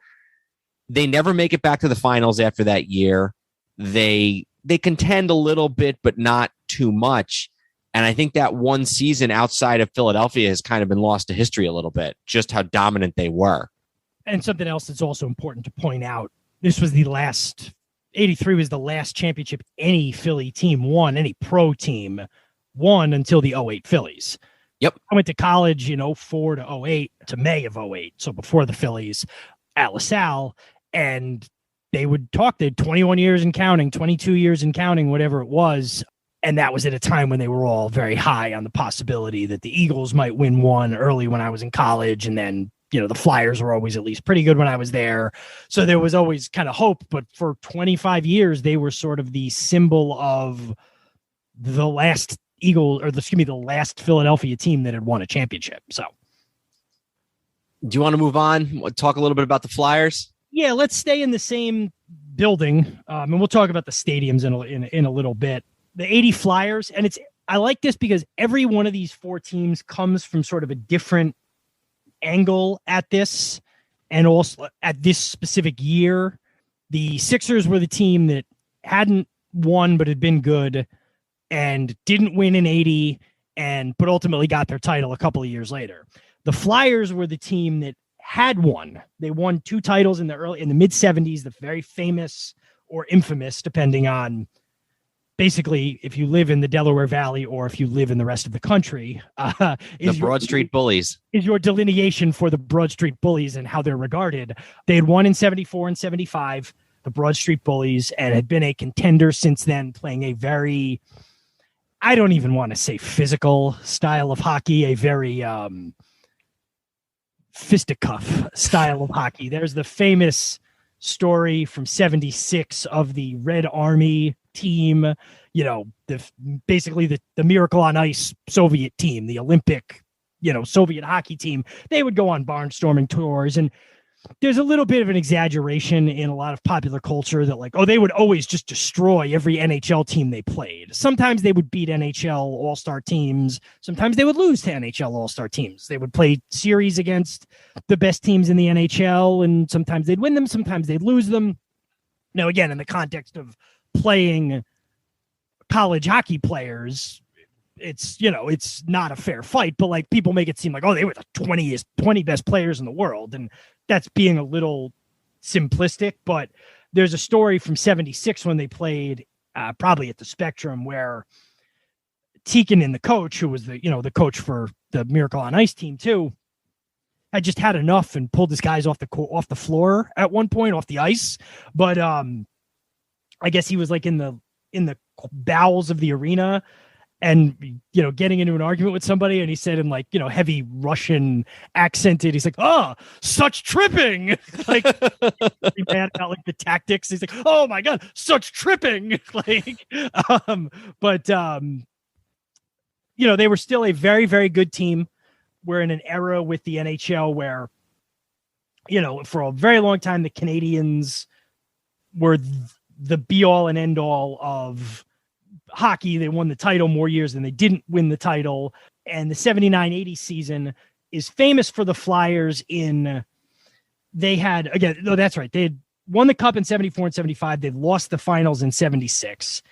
they never make it back to the finals after that year. They contend a little bit, but not too much. And I think that one season outside of Philadelphia has kind of been lost to history a little bit, just how dominant they were. And something else that's also important to point out: this was the last. 83 was the last championship any Philly team won, any pro team won until the 08 Phillies. Yep. I went to college in 04 to 08 to May of 08. So before the Phillies at LaSalle, and they would talk, they'd 21 years and counting, 22 years and counting, whatever it was. And that was at a time when they were all very high on the possibility that the Eagles might win one early when I was in college. And then, the Flyers were always at least pretty good when I was there. So there was always kind of hope, but for 25 years, they were sort of the symbol of the last the last Philadelphia team that had won a championship. So do you want to move on? Talk a little bit about the Flyers? Yeah, let's stay in the same building. And we'll talk about the stadiums in a little bit. The 80 Flyers. And I like this because every one of these 4 teams comes from sort of a different angle at this, and also at this specific year. The Sixers were the team that hadn't won but had been good and didn't win in 80 but ultimately got their title a couple of years later. The Flyers were the team that had won. They won 2 titles in the mid 70s, the very famous or infamous, depending on basically if you live in the Delaware Valley or if you live in the rest of the country. The Broad Street Bullies is your delineation for the Broad Street Bullies and how they're regarded. They had won in 74 and 75, the Broad Street Bullies, and had been a contender since then, playing a very, I don't even want to say physical style of hockey, a very fisticuff style of hockey. There's the famous story from 76 of the Red Army team, basically the Miracle on Ice Soviet team, the Olympic, Soviet hockey team. They would go on barnstorming tours, and there's a little bit of an exaggeration in a lot of popular culture that they would always just destroy every NHL team they played. Sometimes they would beat NHL all-star teams. Sometimes they would lose to NHL all-star teams. They would play series against the best teams in the NHL, and sometimes they'd win them, sometimes they'd lose them. Now, again, in the context of playing college hockey players, it's not a fair fight, but people make it seem like, they were the 20 best players in the world, and that's being a little simplistic. But there's a story from 76 when they played probably at the Spectrum, where Tikkanen, the coach, who was the coach for the Miracle on Ice team too, had just had enough and pulled his guys off the floor at one point, off the ice. But I guess he was in the bowels of the arena and, getting into an argument with somebody. And he said in heavy Russian accented, he's like, "Oh, such tripping." He mad about the tactics. He's like, "Oh my God, such tripping." They were still a very, very good team. We're in an era with the NHL where, for a very long time, the Canadians were the be all and end all of hockey. They won the title more years than they didn't win the title. And the 79-80 season is famous for the Flyers they had won the cup in 74 and 75. They lost the finals in 76.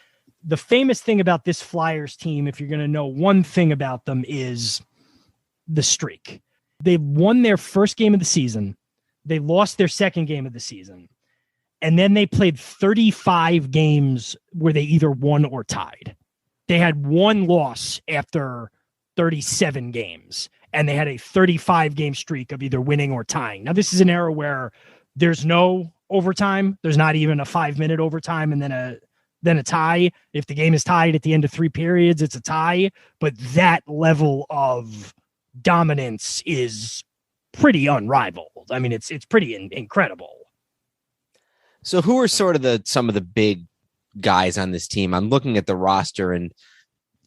The famous thing about this Flyers team, if you're going to know one thing about them, is the streak. They won their first game of the season. They lost their second game of the season. And then they played 35 games where they either won or tied. They had one loss after 37 games, and they had a 35-game streak of either winning or tying. Now, this is an era where there's no overtime. There's not even a 5-minute overtime and then a tie. If the game is tied at the end of 3 periods, it's a tie. But that level of dominance is pretty unrivaled. I mean, it's pretty incredible. So who are sort of some of the big guys on this team? I'm looking at the roster, and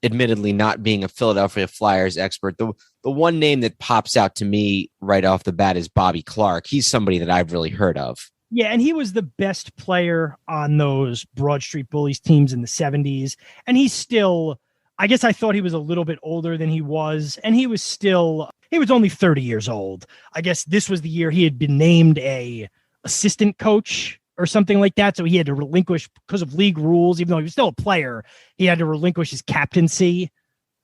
admittedly not being a Philadelphia Flyers expert, the one name that pops out to me right off the bat is Bobby Clarke. He's somebody that I've really heard of. Yeah, and he was the best player on those Broad Street Bullies teams in the 70s. And he's still, I guess I thought he was a little bit older than he was. And he was only 30 years old. I guess this was the year he had been named a assistant coach or something like that. So he had to relinquish, because of league rules, even though he was still a player, he had to relinquish his captaincy.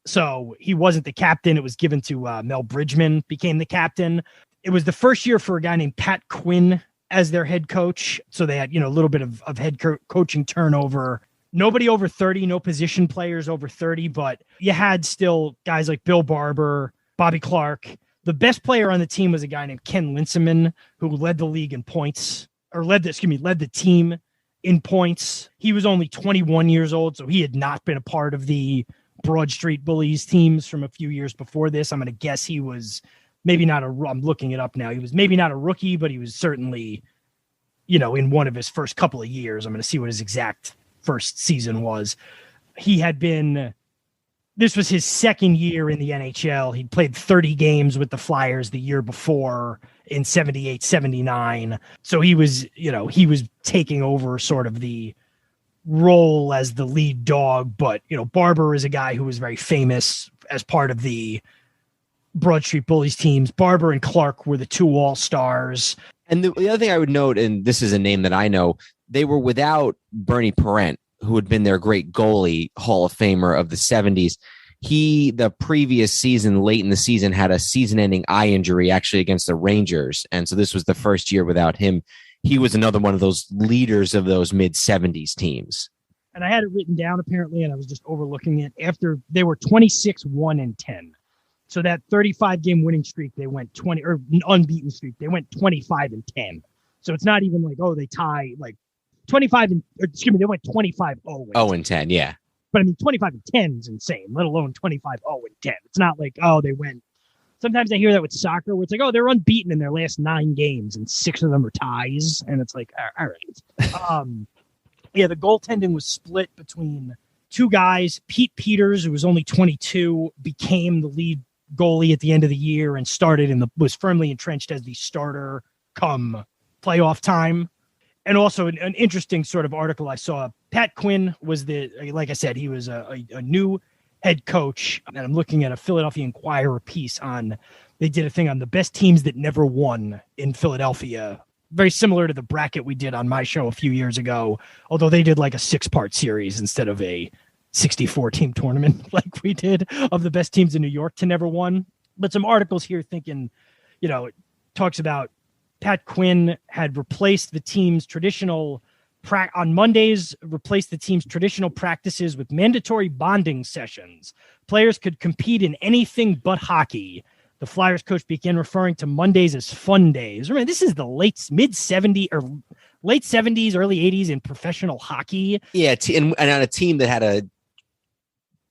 So he wasn't the captain. It was given to Mel Bridgman, became the captain. It was the first year for a guy named Pat Quinn as their head coach. So they had, a little bit of head coaching turnover. Nobody over 30, no position players over 30, but you had still guys like Bill Barber, Bobby Clarke. The best player on the team was a guy named Ken Linseman, who led the league in points, or led the team in points. He was only 21 years old, so he had not been a part of the Broad Street Bullies teams from a few years before this. I'm going to guess he was maybe not I'm looking it up now. He was maybe not a rookie, but he was certainly, in one of his first couple of years. I'm going to see what his exact first season was. This was his second year in the NHL. He'd played 30 games with the Flyers the year before in 78, 79. So he was taking over sort of the role as the lead dog. But, Barber is a guy who was very famous as part of the Broad Street Bullies teams. Barber and Clarke were the 2 all-stars. And the other thing I would note, and this is a name that I know, they were without Bernie Parent, who had been their great goalie, Hall of Famer of the 70s. He, the previous season, late in the season, had a season-ending eye injury actually against the Rangers. And so this was the first year without him. He was another one of those leaders of those mid-70s teams. And I had it written down, apparently, and I was just overlooking it. After they were 26-1-10. So that 35-game winning streak, they went 20, or unbeaten streak, they went 25-10. So it's not even like, oh, they tie like 25 and, or, excuse me, they went 25-0. 0-10, yeah. But I mean, 25-10 is insane, let alone 25-0-10. It's not like, oh, they went. Sometimes I hear that with soccer where it's like, oh, they're unbeaten in their last 9 games and 6 of them are ties. And it's like, all right. Yeah, the goaltending was split between 2 guys. Pete Peters, who was only 22, became the lead goalie at the end of the year and was firmly entrenched as the starter come playoff time. And also an interesting sort of article I saw. Pat Quinn was like I said, he was a new head coach. And I'm looking at a Philadelphia Inquirer piece they did a thing on the best teams that never won in Philadelphia. Very similar to the bracket we did on my show a few years ago, although they did like a 6-part series instead of a 64-team tournament like we did of the best teams in New York to never won. But some articles here thinking, it talks about Pat Quinn had replaced the team's traditional on Mondays, replaced the team's traditional practices with mandatory bonding sessions. Players could compete in anything but hockey. The Flyers coach began referring to Mondays as fun days. Remember, this is the late 70s, early 80s in professional hockey. Yeah, and on a team that had a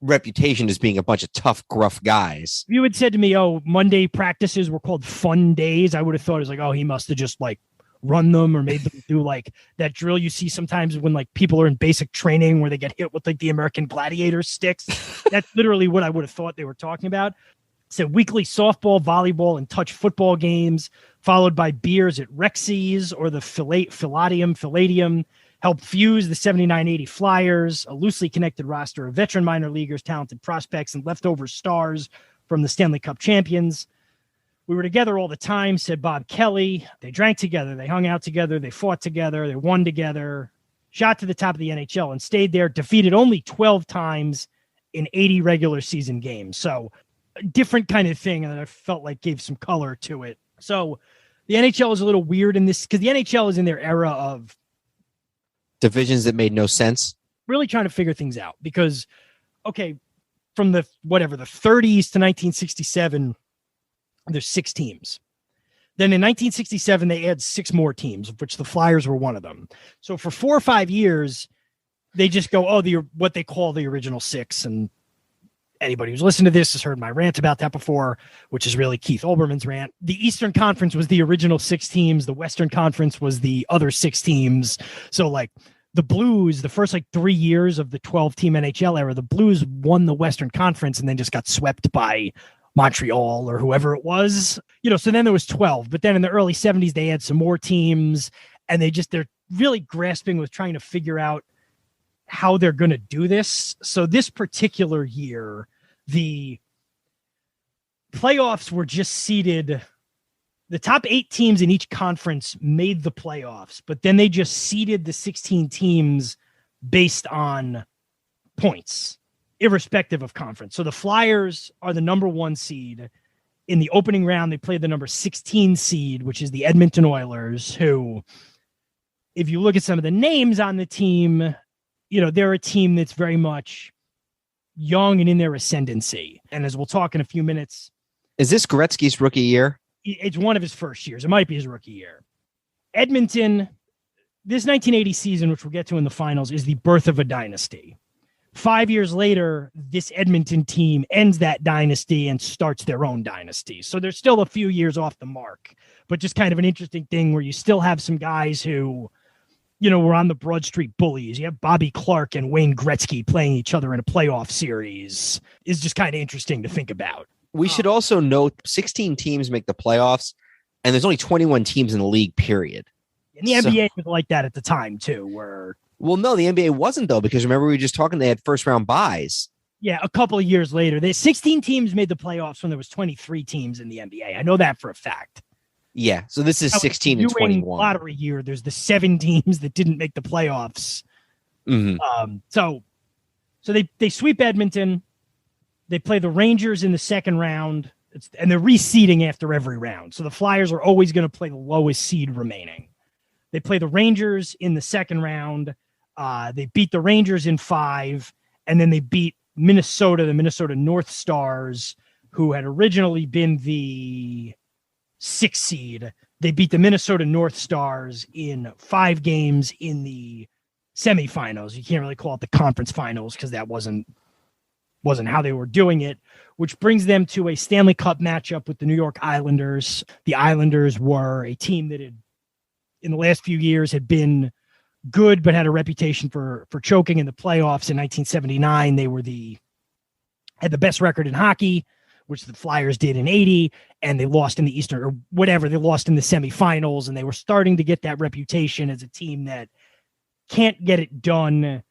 reputation as being a bunch of tough, gruff guys. If you had said to me, oh, Monday practices were called fun days, I would have thought it was like, oh, he must have just like run them or made them do like that drill you see sometimes when like people are in basic training where they get hit with like the American Gladiator sticks. That's literally what I would have thought they were talking about. So weekly softball, volleyball, and touch football games, followed by beers at Rexy's or the Palladium, helped fuse the 79-80 Flyers, a loosely connected roster of veteran minor leaguers, talented prospects, and leftover stars from the Stanley Cup champions. We were together all the time, said Bob Kelly. They drank together. They hung out together. They fought together. They won together. Shot to the top of the NHL and stayed there, defeated only 12 times in 80 regular season games. So a different kind of thing that I felt like gave some color to it. So the NHL is a little weird in this because the NHL is in their era of divisions that made no sense. Really trying to figure things out because, okay, from the 30s to 1967, there's 6 teams. Then in 1967, they add 6 more teams, of which the Flyers were one of them. So for 4 or 5 years, they just go, oh, what they call the original 6. And anybody who's listened to this has heard my rant about that before, which is really Keith Olbermann's rant. The Eastern Conference was the original 6 teams. The Western Conference was the other 6 teams. So like the Blues, the first 3 years of the 12-team NHL era, the Blues won the Western Conference and then just got swept by Montreal or whoever it was. So then there was 12. But then in the early 70s, they had some more teams and they're really grasping with trying to figure out how they're going to do this. So this particular year, the playoffs were just seeded. The top 8 teams in each conference made the playoffs, but then they just seeded the 16 teams based on points, irrespective of conference. So the Flyers are the number 1 seed. In the opening round, they played the number 16 seed, which is the Edmonton Oilers, who, if you look at some of the names on the team, they're a team that's very much young and in their ascendancy. And as we'll talk in a few minutes. Is this Gretzky's rookie year? It's one of his first years. It might be his rookie year. Edmonton, this 1980 season, which we'll get to in the finals, is the birth of a dynasty. 5 years later, this Edmonton team ends that dynasty and starts their own dynasty. So they're still a few years off the mark, but just kind of an interesting thing where you still have some guys who, were on the Broad Street Bullies. You have Bobby Clark and Wayne Gretzky playing each other in a playoff series. Is just kind of interesting to think about. We should also note 16 teams make the playoffs, and there's only 21 teams in the league, period. And the NBA was like that at the time, too, where... Well, no, the NBA wasn't, though, because remember we were just talking, they had first-round buys. Yeah, a couple of years later. 16 teams made the playoffs when there was 23 teams in the NBA. I know that for a fact. Yeah. So this is 16 and 21. Lottery year, there's the 7 teams that didn't make the playoffs. Mm-hmm. So they sweep Edmonton. They play the Rangers in the second round, and they're reseeding after every round. So the Flyers are always going to play the lowest seed remaining. They play the Rangers in the second round. They beat the Rangers in 5, and then they beat Minnesota, the Minnesota North Stars, who had originally been the 6th seed. They beat the Minnesota North Stars in 5 games in the semifinals. You can't really call it the conference finals because that wasn't how they were doing it, which brings them to a Stanley Cup matchup with the New York Islanders. The Islanders were a team that had, in the last few years, had been good, but had a reputation for choking in the playoffs. In 1979, they had the best record in hockey, which the Flyers did in 80, and they lost in the Eastern, or whatever, they lost in the semifinals, and they were starting to get that reputation as a team that can't get it done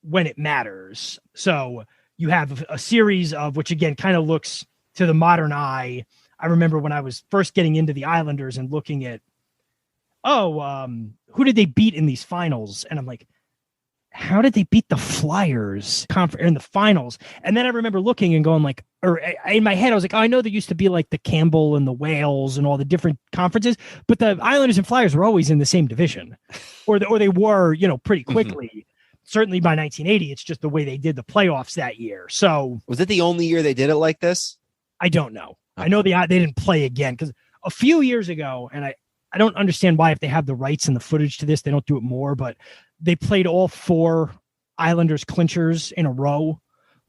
when it matters. So you have a series of, which again kind of looks to the modern eye. I remember when I was first getting into the Islanders and looking at, who did they beat in these finals? And I'm like, how did they beat the Flyers in the finals? And then I remember looking and going like, or in my head, I was like, I know there used to be like the Campbell and the Wales and all the different conferences, but the Islanders and Flyers were always in the same division, or they were, pretty quickly. Mm-hmm. Certainly by 1980, it's just the way they did the playoffs that year. So was it the only year they did it like this? I don't know. Okay. I know they didn't play again because a few years ago, and I don't understand why, if they have the rights and the footage to this, they don't do it more, but they played all 4 Islanders clinchers in a row.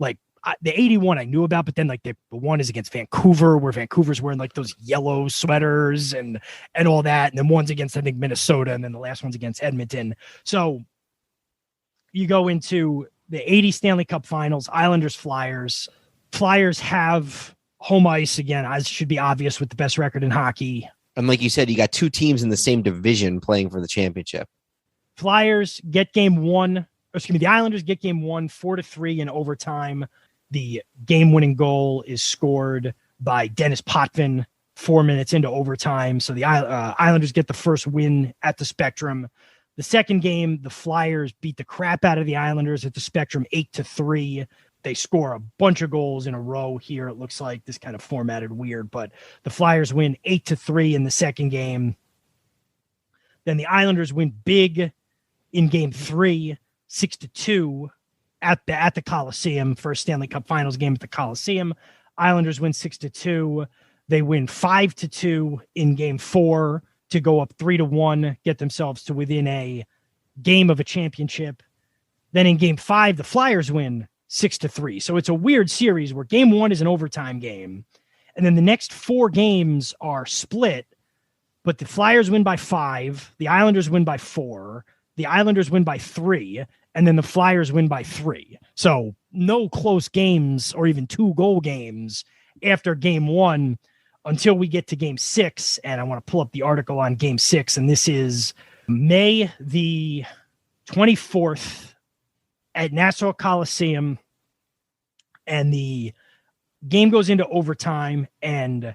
Like the 81 I knew about, but then like the one is against Vancouver, where Vancouver's wearing like those yellow sweaters and all that. And then one's against, I think, Minnesota. And then the last one's against Edmonton. So you go into the 80 Stanley Cup Finals, Islanders, Flyers. Flyers have home ice again, as should be obvious, with the best record in hockey. And like you said, you got 2 teams in the same division playing for the championship. Flyers get game 1. The Islanders get game 1, 4-3 in overtime. The game-winning goal is scored by Dennis Potvin 4 minutes into overtime. So the Islanders get the first win at the Spectrum. The second game, the Flyers beat the crap out of the Islanders at the Spectrum 8-3. They score a bunch of goals in a row here. It looks like this kind of formatted weird, but the Flyers win 8-3 in the second game. Then the Islanders win big in game 3, 6-2 at the Coliseum. First Stanley Cup Finals game at the Coliseum. Islanders win 6-2. They win 5-2 in game 4 to go up 3-1, get themselves to within a game of a championship. Then in game 5, the Flyers win 6-3. So it's a weird series where game 1 is an overtime game. And then the next 4 games are split, but the Flyers win by 5. The Islanders win by 4. The Islanders win by 3. And then the Flyers win by 3. So no close games or even 2-goal games after game 1 until we get to game 6. And I want to pull up the article on game 6. And this is May the 24th at Nassau Coliseum. And the game goes into overtime, and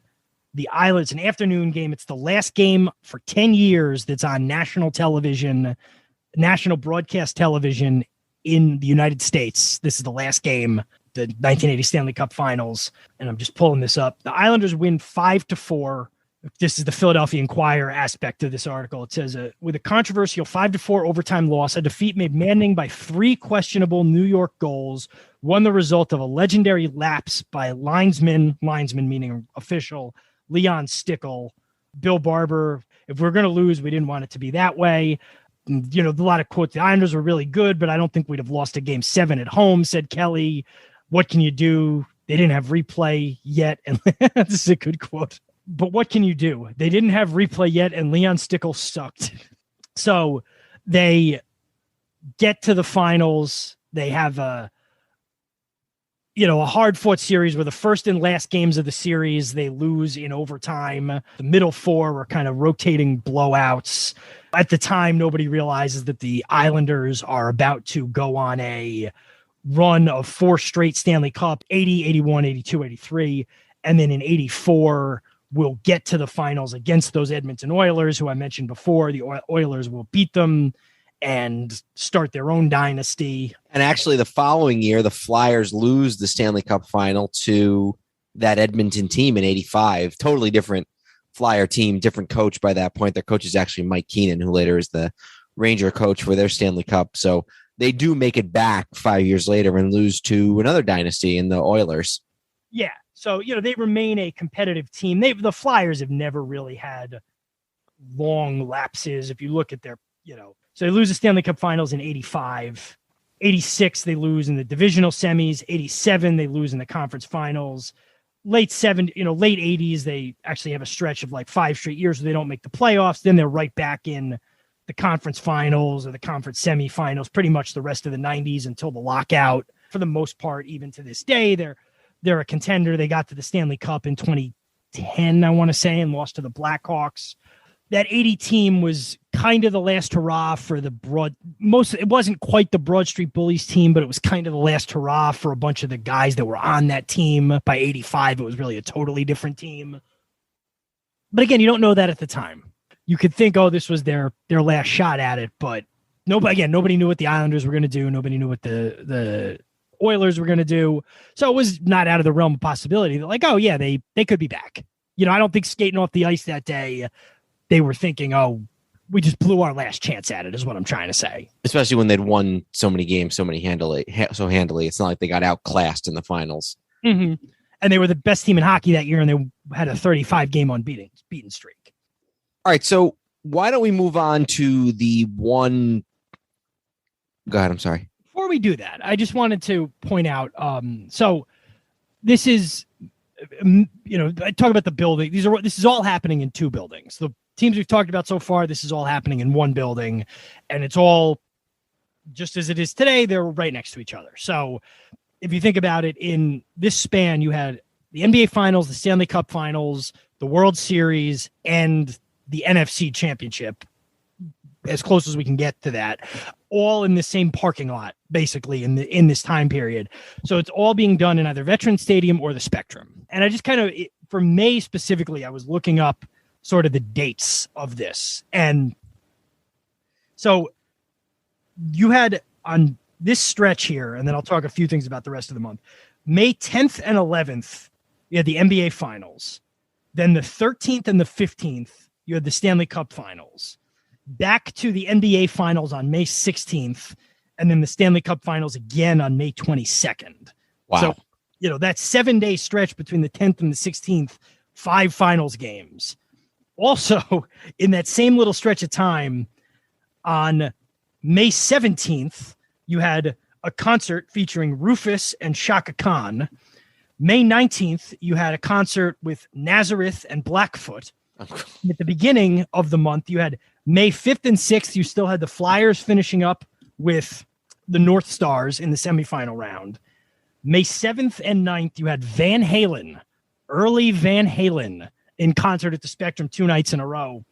it's an afternoon game. It's the last game for 10 years that's on national television, national broadcast television in the United States. This is the last game, the 1980 Stanley Cup Finals. And I'm just pulling this up. The Islanders win 5-4. This is the Philadelphia Inquirer aspect of this article. It says, with a controversial 5-4 overtime loss, a defeat made maddening by 3 questionable New York goals, won the result of a legendary lapse by linesman meaning official, Leon Stickle. Bill Barber, if we're going to lose, we didn't want it to be that way. A lot of quotes, the Islanders were really good, but I don't think we'd have lost a game 7 at home, said Kelly. What can you do? They didn't have replay yet. And this is a good quote. But what can you do? They didn't have replay yet, and Leon Stickle sucked. So they get to the finals. They have a hard-fought series where the first and last games of the series, they lose in overtime. The middle 4 were kind of rotating blowouts. At the time, nobody realizes that the Islanders are about to go on a run of 4 straight Stanley Cup, 80, 81, 82, 83. And then in 84, will get to the finals against those Edmonton Oilers, who I mentioned before. The Oilers will beat them and start their own dynasty. And actually, the following year, the Flyers lose the Stanley Cup final to that Edmonton team in '85. Totally different Flyer team, different coach by that point. Their coach is actually Mike Keenan, who later is the Ranger coach for their Stanley Cup. So they do make it back 5 years later and lose to another dynasty in the Oilers. Yeah. So, they remain a competitive team. The Flyers have never really had long lapses. If you look at their, so they lose the Stanley Cup Finals in '85. '86, they lose in the divisional semis. '87, they lose in the conference finals. Late 80s, they actually have a stretch of like 5 straight years where they don't make the playoffs. Then they're right back in the conference finals or the conference semifinals pretty much the rest of the 90s until the lockout. For the most part, even to this day, they're a contender. They got to the Stanley Cup in 2010, I want to say, and lost to the Blackhawks. That 80 team was kind of the last hurrah for it wasn't quite the Broad Street Bullies team, but it was kind of the last hurrah for a bunch of the guys that were on that team. By '85, it was really a totally different team. But again, you don't know that at the time. You could think, this was their last shot at it, but nobody knew what the Islanders were going to do. Nobody knew what the Oilers were going to do. So it was not out of the realm of possibility. They're like, they could be back. I don't think skating off the ice that day, they were thinking, we just blew our last chance at it, is what I'm trying to say. Especially when they'd won so many games, so handily. It's not like they got outclassed in the finals. Mm-hmm. And they were the best team in hockey that year, and they had a 35-game unbeaten streak. All right, so why don't we move on to the one? Go ahead. I'm sorry. Before we do that, I just wanted to point out. So this is, I talk about the building. This is all happening in 2 buildings. The teams we've talked about so far, this is all happening in 1 building, and it's all just as it is today. They're right next to each other. So if you think about it, in this span, you had the NBA Finals, the Stanley Cup Finals, the World Series, and the NFC Championship, as close as we can get to that, all in the same parking lot, basically, in this time period. So it's all being done in either Veterans Stadium or the Spectrum. And I just for May specifically, I was looking up sort of the dates of this. And so you had on this stretch here, and then I'll talk a few things about the rest of the month. May 10th and 11th, you had the NBA Finals. Then the 13th and the 15th, you had the Stanley Cup Finals. Back to the NBA Finals on May 16th, and then the Stanley Cup Finals again on May 22nd. Wow. So, that 7-day stretch between the 10th and the 16th, 5 finals games. Also, in that same little stretch of time, on May 17th, you had a concert featuring Rufus and Shaka Khan. May 19th, you had a concert with Nazareth and Blackfoot. At the beginning of the month, you had May 5th and 6th, you still had the Flyers finishing up with the North Stars in the semifinal round. May 7th and 9th, you had Van Halen, early Van Halen, in concert at the Spectrum 2 nights in a row.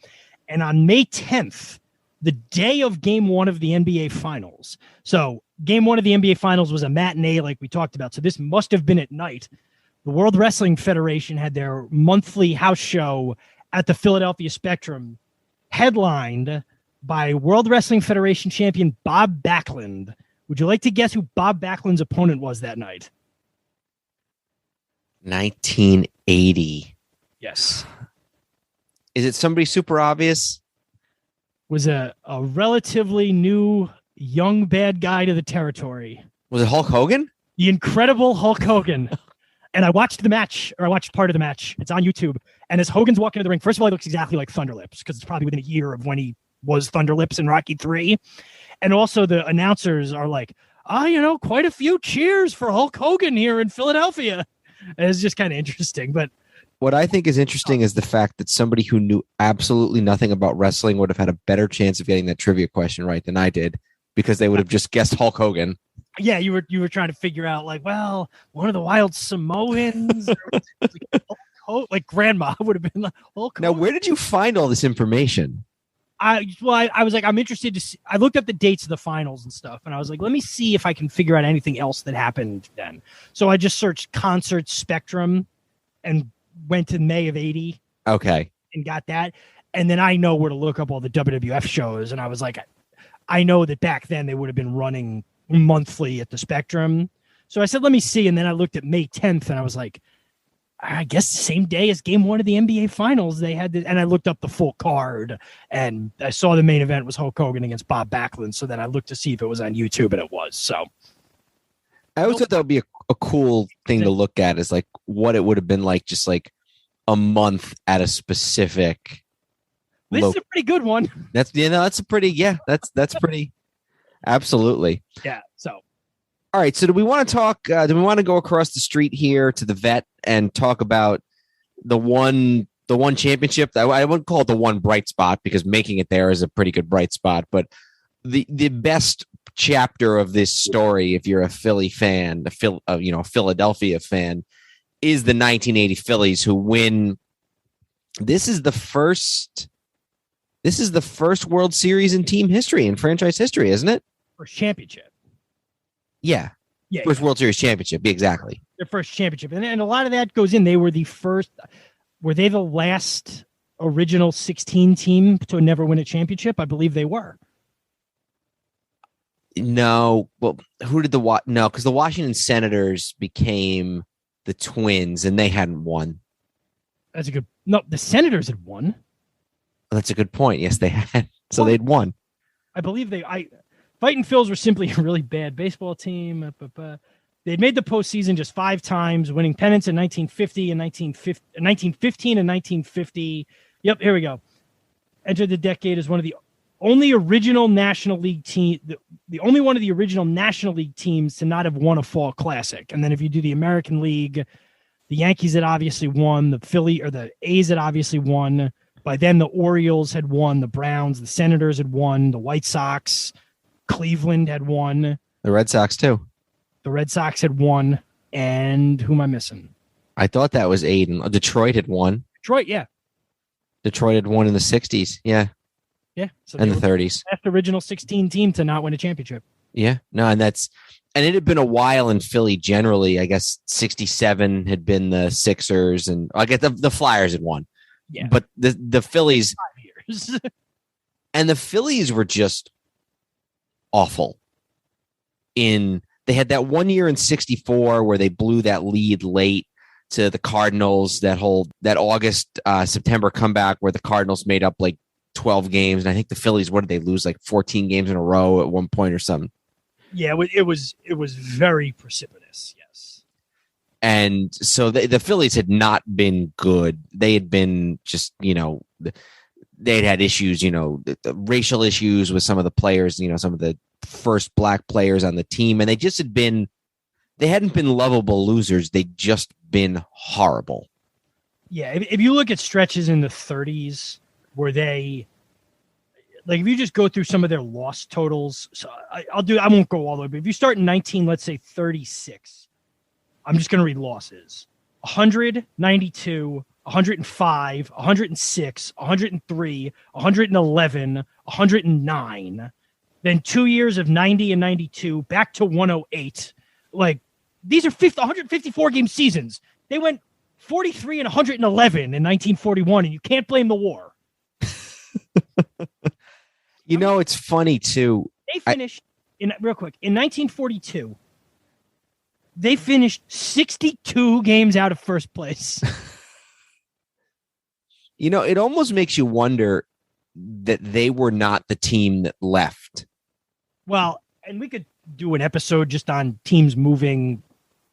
And on May 10th, the day of Game 1 of the NBA Finals. So Game 1 of the NBA Finals was a matinee like we talked about. So this must have been at night. The World Wrestling Federation had their monthly house show at the Philadelphia Spectrum, headlined by World Wrestling Federation champion Bob Backlund. Would you like to guess who Bob Backlund's opponent was that night? 1980. Yes. Is it somebody super obvious? Was a relatively new young bad guy to the territory. Was it Hulk Hogan? The incredible Hulk Hogan. And I watched the match, or I watched part of the match. It's on YouTube. And as Hogan's walking into the ring, first of all, he looks exactly like Thunderlips, because it's probably within a year of when he was Thunderlips in Rocky III. And also the announcers are like, quite a few cheers for Hulk Hogan here in Philadelphia. And it's just kind of interesting. But what I think is interesting is the fact that somebody who knew absolutely nothing about wrestling would have had a better chance of getting that trivia question right than I did, because they would have just guessed Hulk Hogan. Yeah, you were trying to figure out, like, well, one of the Wild Samoans, like Grandma would have been like Hulk Hogan. Now, where did you find all this information? I was like, I'm interested to see. I looked up the dates of the finals and stuff, and I was like, let me see if I can figure out anything else that happened then. So I just searched concert Spectrum and went to May of '80 Okay. And got that. And then I know where to look up all the WWF shows. And I was like, I know that back then they would have been running monthly at the Spectrum. So I said, let me see. And then I looked at May 10th and I was like, I guess the same day as game 1 of the NBA Finals, they had and I looked up the full card and I saw the main event was Hulk Hogan against Bob Backlund. So then I looked to see if it was on YouTube, and it was. So I always thought that would be a cool thing to look at, is like what it would have been like just like a month at a specific. This is a pretty good one. That's pretty. Absolutely. Yeah. So. All right. So do we want to talk? Do we want to go across the street here to the vet and talk about the one championship? I wouldn't call it the one bright spot, because making it there is a pretty good bright spot. But the best chapter of this story, if you're a Philly fan, a Philadelphia fan, is the 1980 Phillies, who win. This is the first World Series in team history, in franchise history, isn't it? First championship. Yeah. First World Series championship. Exactly. Their first championship. And a lot of that goes in. They were the first. Were they the last original 16 team to never win a championship? I believe they were. No. Well, who did no, because the Washington Senators became the Twins and they hadn't won. That's a good. No, the Senators had won. That's a good point. Yes, they had. So they'd won. I believe Fighting Phils were simply a really bad baseball team. They'd made the postseason just 5 times, winning pennants in 1950 and 1915 and 1950. Yep, here we go. Entered the decade as one of the only original National League team, the only one of the original National League teams to not have won a fall classic. And then if you do the American League, the Yankees had obviously won, the A's had obviously won. By then, the Orioles had won, the Browns, the Senators had won, the White Sox, Cleveland had won. The Red Sox, too. The Red Sox had won. And who am I missing? I thought that was Aiden. Detroit had won. Detroit, yeah. Detroit had won in the 60s. Yeah. Yeah. So and the 30s. That's the original 16 team to not win a championship. Yeah. No, and it had been a while in Philly generally. I guess 67 had been the Sixers, and I guess the Flyers had won. Yeah. But the Phillies 5 years. and the Phillies were just awful. They had that 1 year in 64 where they blew that lead late to the Cardinals, that August, September comeback where the Cardinals made up like 12 games. And I think the Phillies, what did they lose? Like 14 games in a row at one point or something. Yeah, it was very precipitous. Yes. And so the Phillies had not been good. They had been just, they'd had issues, the racial issues with some of the players, some of the first black players on the team. And they hadn't been lovable losers. They'd just been horrible. Yeah. If you look at stretches in the 30s where they, like, if you just go through some of their loss totals, so I won't go all the way, but if you start in 36, I'm just going to read losses: 100, 92, 105, 106, 103, 111, 109. Then 2 years of 90 and 92, back to 108. Like, these are 154 game seasons. They went 43 and 111 in 1941, and you can't blame the war. It's funny too. They finished real quick in 1942. They finished 62 games out of first place. It almost makes you wonder that they were not the team that left. Well, and we could do an episode just on teams moving.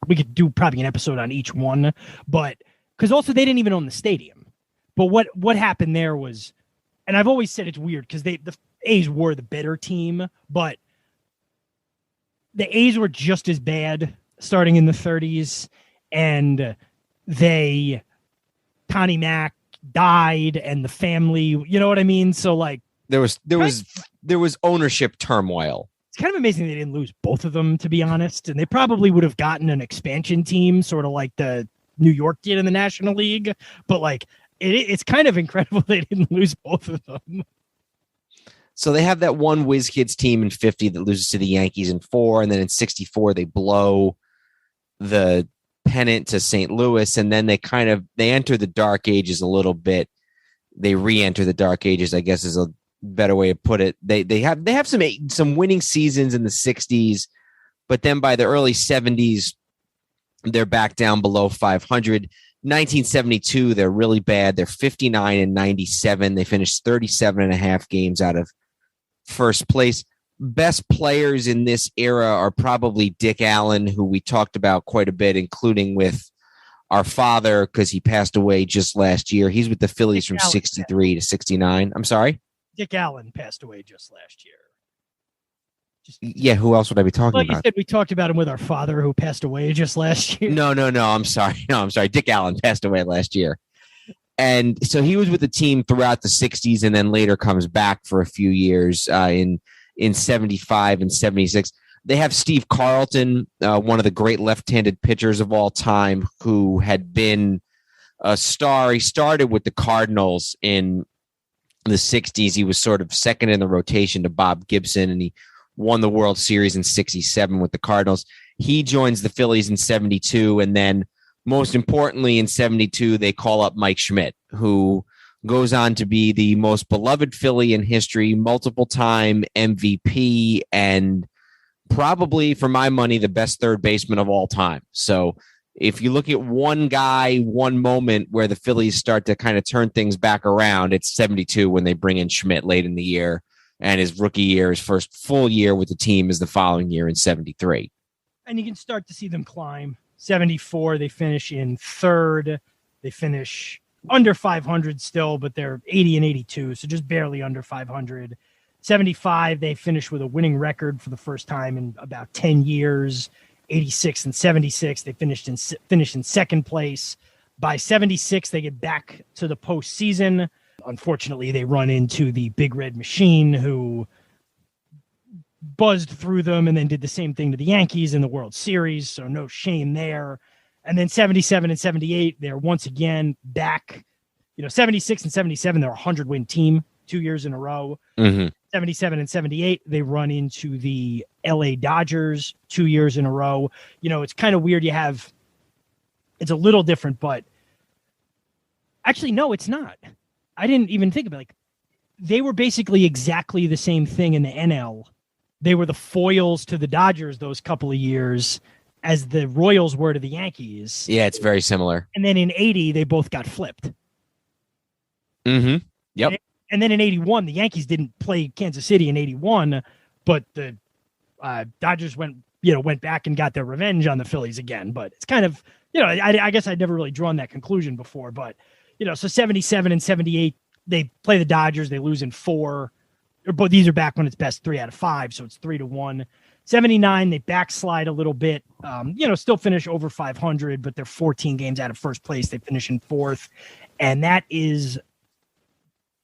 We could do probably an episode on each one, but because also they didn't even own the stadium. But what happened there was, and I've always said it's weird because the A's were the better team, but the A's were just as bad starting in the 30s, and Connie Mack died, and the family, you know what I mean? So like there was ownership turmoil. It's kind of amazing they didn't lose both of them, to be honest. And they probably would have gotten an expansion team, sort of like the New York did in the National League. But like it's kind of incredible they didn't lose both of them. So they have that one Whiz Kids team in 50 that loses to the Yankees in 4, and then in 64 they blow the pennant to St. Louis, and then they enter the dark ages a little bit. They re-enter the dark ages, I guess is a better way to put it. They have some winning seasons in the 60s, but then by the early 70s, they're back down below 500. 1972, they're really bad. They're 59-97. They finished 37 and a half games out of first place. Best players in this era are probably Dick Allen, who we talked about quite a bit, including with our father, because he passed away just last year. He's with the Phillies from 63 to 69. I'm sorry? Dick Allen passed away just last year. Yeah, who else would I be talking about? You said we talked about him with our father who passed away just last year. No, I'm sorry. Dick Allen passed away last year. And so he was with the team throughout the 60s and then later comes back for a few years in 75 and 76. They have Steve Carlton, one of the great left-handed pitchers of all time, who had been a star. He started with the Cardinals in the 60s. He was sort of second in the rotation to Bob Gibson, and he won the World Series in 67 with the Cardinals. He joins the Phillies in 72, and then most importantly in 72, they call up Mike Schmidt, who goes on to be the most beloved Philly in history, multiple-time MVP, and probably, for my money, the best third baseman of all time. So if you look at one guy, one moment where the Phillies start to kind of turn things back around, it's 72 when they bring in Schmidt late in the year. And his rookie year, his first full year with the team, is the following year in 73. And you can start to see them climb. 74, they finish in third. They finish under 500 still, but they're 80 and 82, so just barely under 500. 75, they finish with a winning record for the first time in about 10 years. 86 and 76, they finished in second place. By 76, they get back to the postseason. Unfortunately, they run into the Big Red Machine, who buzzed through them and then did the same thing to the Yankees in the World Series, so no shame there. And then 77 and 78, they're once again back. 76 and 77, they're a 100-win team 2 years in a row. Mm-hmm. 77 and 78, they run into the LA Dodgers 2 years in a row. It's kind of weird. It's a little different, but actually, no, it's not. I didn't even think about it. They were basically exactly the same thing in the NL. They were the foils to the Dodgers those couple of years as the Royals were to the Yankees. Yeah, it's very similar. And then in 80, they both got flipped. Mm-hmm. Yep. And then in 81, the Yankees didn't play Kansas City in 81, but the Dodgers went back and got their revenge on the Phillies again. But it's kind of, I guess I'd never really drawn that conclusion before, but so 77 and 78, they play the Dodgers. They lose in 4. But these are back when it's best 3 out of 5, so it's 3-1. 79, they backslide a little bit. Still finish over 500, but they're 14 games out of first place. They finish in 4th, and that is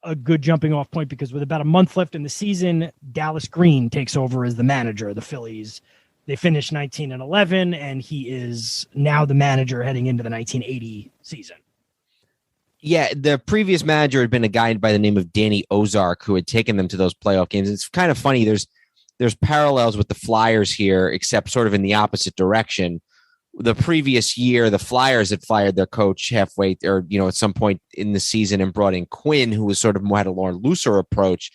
a good jumping off point because with about a month left in the season, Dallas Green takes over as the manager of the Phillies. They finish 19 and 11, and he is now the manager heading into the 1980 season. Yeah, the previous manager had been a guy by the name of Danny Ozark who had taken them to those playoff games. It's kind of funny. There's parallels with the Flyers here, except sort of in the opposite direction. The previous year, the Flyers had fired their coach halfway, or at some point in the season, and brought in Quinn, who was sort of had a more looser approach.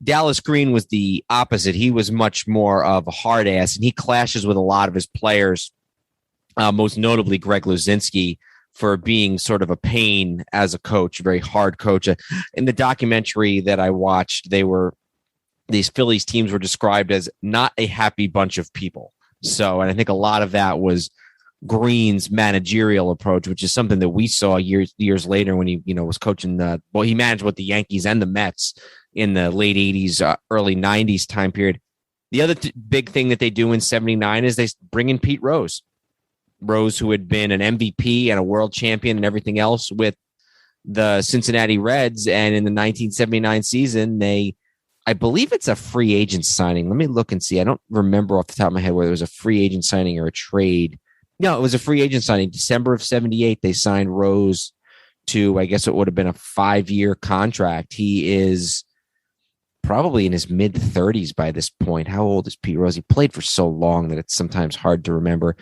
Dallas Green was the opposite. He was much more of a hard ass, and he clashes with a lot of his players, most notably Greg Luzinski, for being sort of a pain as a coach, a very hard coach. In the documentary that I watched, these Phillies teams were described as not a happy bunch of people. So, and I think a lot of that was Green's managerial approach, which is something that we saw years later when he, was coaching he managed with the Yankees and the Mets in the late 80s, early 90s time period. The other big thing that they do in 79 is they bring in Pete Rose, who had been an MVP and a world champion and everything else with the Cincinnati Reds. And in the 1979 season, I believe it's a free agent signing. Let me look and see. I don't remember off the top of my head whether it was a free agent signing or a trade. No, it was a free agent signing. December of 78, they signed Rose to, I guess it would have been a 5-year contract. He is probably in his mid-30s by this point. How old is Pete Rose? He played for so long that it's sometimes hard to remember.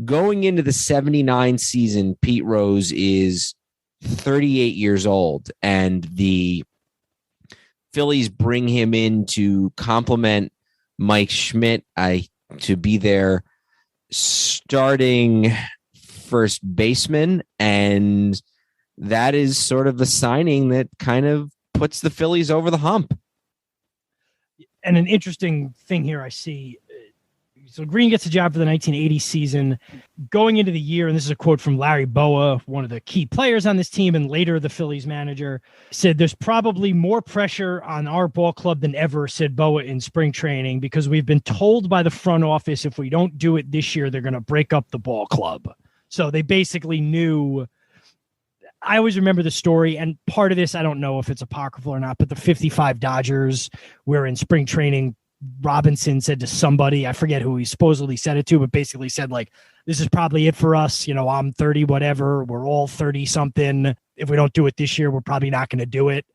Going into the 79 season, Pete Rose is 38 years old, and the Phillies bring him in to complement Mike Schmidt to be their starting first baseman, and that is sort of the signing that kind of puts the Phillies over the hump. And an interesting thing here I see, so Green gets a job for the 1980 season. Going into the year, and this is a quote from Larry Bowa, one of the key players on this team and later the Phillies manager, said, "There's probably more pressure on our ball club than ever," said Bowa in spring training, "because we've been told by the front office if we don't do it this year, they're going to break up the ball club." So they basically knew. I always remember the story, and part of this, I don't know if it's apocryphal or not, but the 55 Dodgers were in spring training. Robinson said to somebody, I forget who he supposedly said it to, but basically said, like, this is probably it for us. You know, I'm 30, whatever. We're all 30 something. If we don't do it this year, we're probably not going to do it.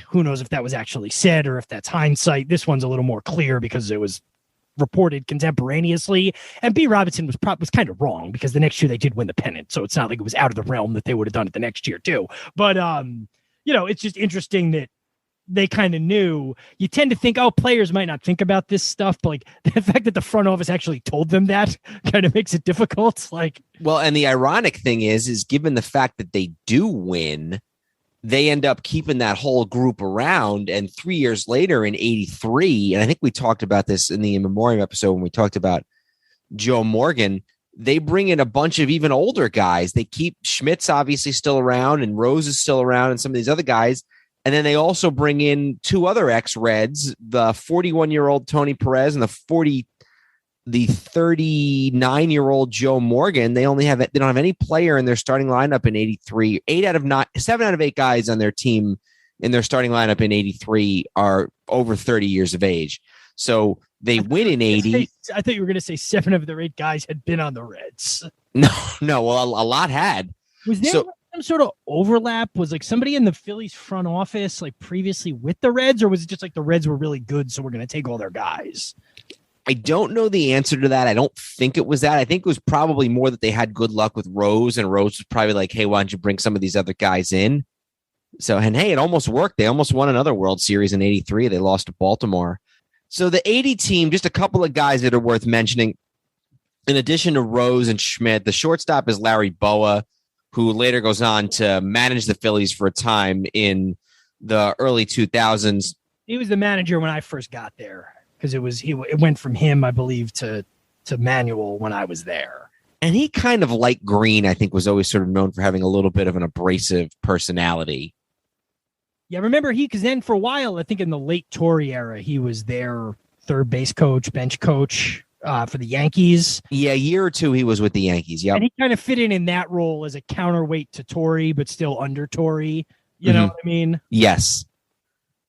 Who knows if that was actually said or if that's hindsight. This one's a little more clear because it was reported contemporaneously. And B. Robinson was kind of wrong because the next year they did win the pennant. So it's not like it was out of the realm that they would have done it the next year too. But, it's just interesting that they kind of knew. You tend to think, players might not think about this stuff, but like the fact that the front office actually told them that kind of makes it difficult. Well, and the ironic thing is given the fact that they do win, they end up keeping that whole group around. And 3 years later in 83, and I think we talked about this in the In Memoriam episode when we talked about Joe Morgan, they bring in a bunch of even older guys. They keep Schmidt's obviously still around and Rose is still around and some of these other guys. And then they also bring in two other ex-Reds, the 41-year-old Tony Perez and the 39-year-old Joe Morgan. They don't have any player in their starting lineup in 83. 7 out of 8 guys on their team in their starting lineup in 83 are over 30 years of age. So they win in 80. I thought you were going to say 7 of their 8 guys had been on the Reds. No. Well, a lot had. Was there some sort of overlap? Was like somebody in the Phillies front office like previously with the Reds, or was it just like the Reds were really good, so we're going to take all their guys? I don't know the answer to that. I don't think it was that. I think it was probably more that they had good luck with Rose, and Rose was probably like, hey, why don't you bring some of these other guys in? So, and hey, it almost worked. They almost won another World Series in 83. They lost to Baltimore. So the 80 team, just a couple of guys that are worth mentioning. In addition to Rose and Schmidt, the shortstop is Larry Bowa, who later goes on to manage the Phillies for a time in the early 2000s. He was the manager when I first got there because it went from him, I believe, to Manuel when I was there. And he kind of, like Green, I think, was always sort of known for having a little bit of an abrasive personality. Yeah, remember because then for a while, I think in the late Torrey era, he was their third base coach, bench coach for the Yankees. Yeah, a year or two he was with the Yankees. Yeah, and he kind of fit in that role as a counterweight to Torrey, but still under Torrey. You know what I mean? Yes,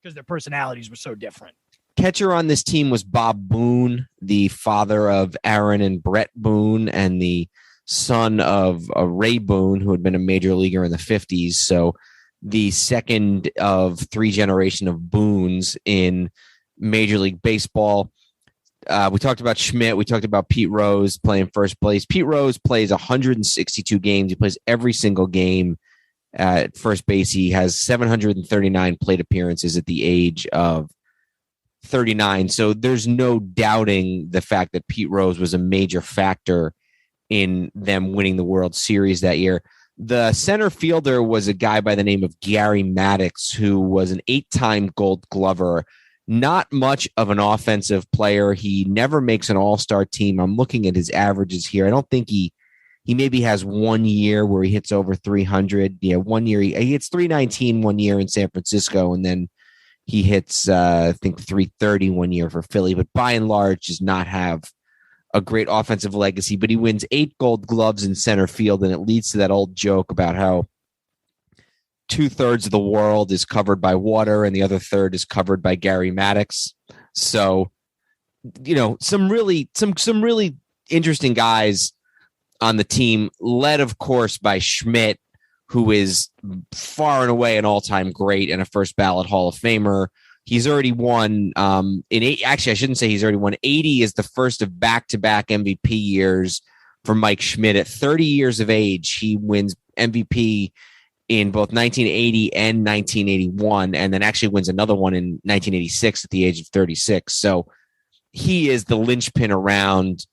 because their personalities were so different. Catcher on this team was Bob Boone, the father of Aaron and Brett Boone, and the son of Ray Boone, who had been a major leaguer in the 50s. So the second of 3 generation of Boones in Major League Baseball. We talked about Schmidt. We talked about Pete Rose playing first place. Pete Rose plays 162 games. He plays every single game at first base. He has 739 plate appearances at the age of 39. So there's no doubting the fact that Pete Rose was a major factor in them winning the World Series that year. The center fielder was a guy by the name of Gary Maddox, who was an 8-time Gold Glover. Not much of an offensive player. He never makes an all-star team. I'm looking at his averages here. I don't think he maybe has 1 year where he hits over 300. Yeah, 1 year. He hits 319 1 year in San Francisco, and then he hits, I think, 330 1 year for Philly. But by and large, does not have a great offensive legacy. But he wins 8 Gold Gloves in center field, and it leads to that old joke about how 2/3 of the world is covered by water and the other third is covered by Gary Maddox. So, some really interesting guys on the team, led, of course, by Schmidt, who is far and away an all-time great and a first ballot Hall of Famer. He's already won actually, I shouldn't say he's already won. 80 is the first of back-to-back MVP years for Mike Schmidt. At 30 years of age, he wins MVP in both 1980 and 1981, and then actually wins another one in 1986 at the age of 36. So he is the linchpin around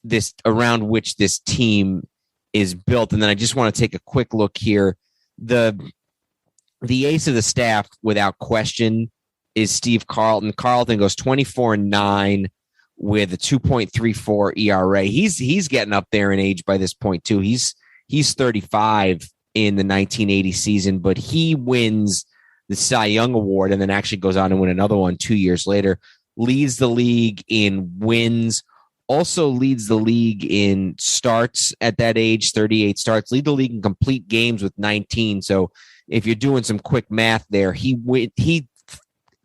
which this team is built. And then I just want to take a quick look here. The ace of the staff, without question, is Steve Carlton. Carlton goes 24-9 with a 2.34 ERA. He's getting up there in age by this point too. He's 35 in the 1980 season, but he wins the Cy Young Award and then actually goes on to win another one 2 years later. Leads the league in wins, also leads the league in starts at that age, 38 starts, lead the league in complete games with 19. So if you're doing some quick math there, he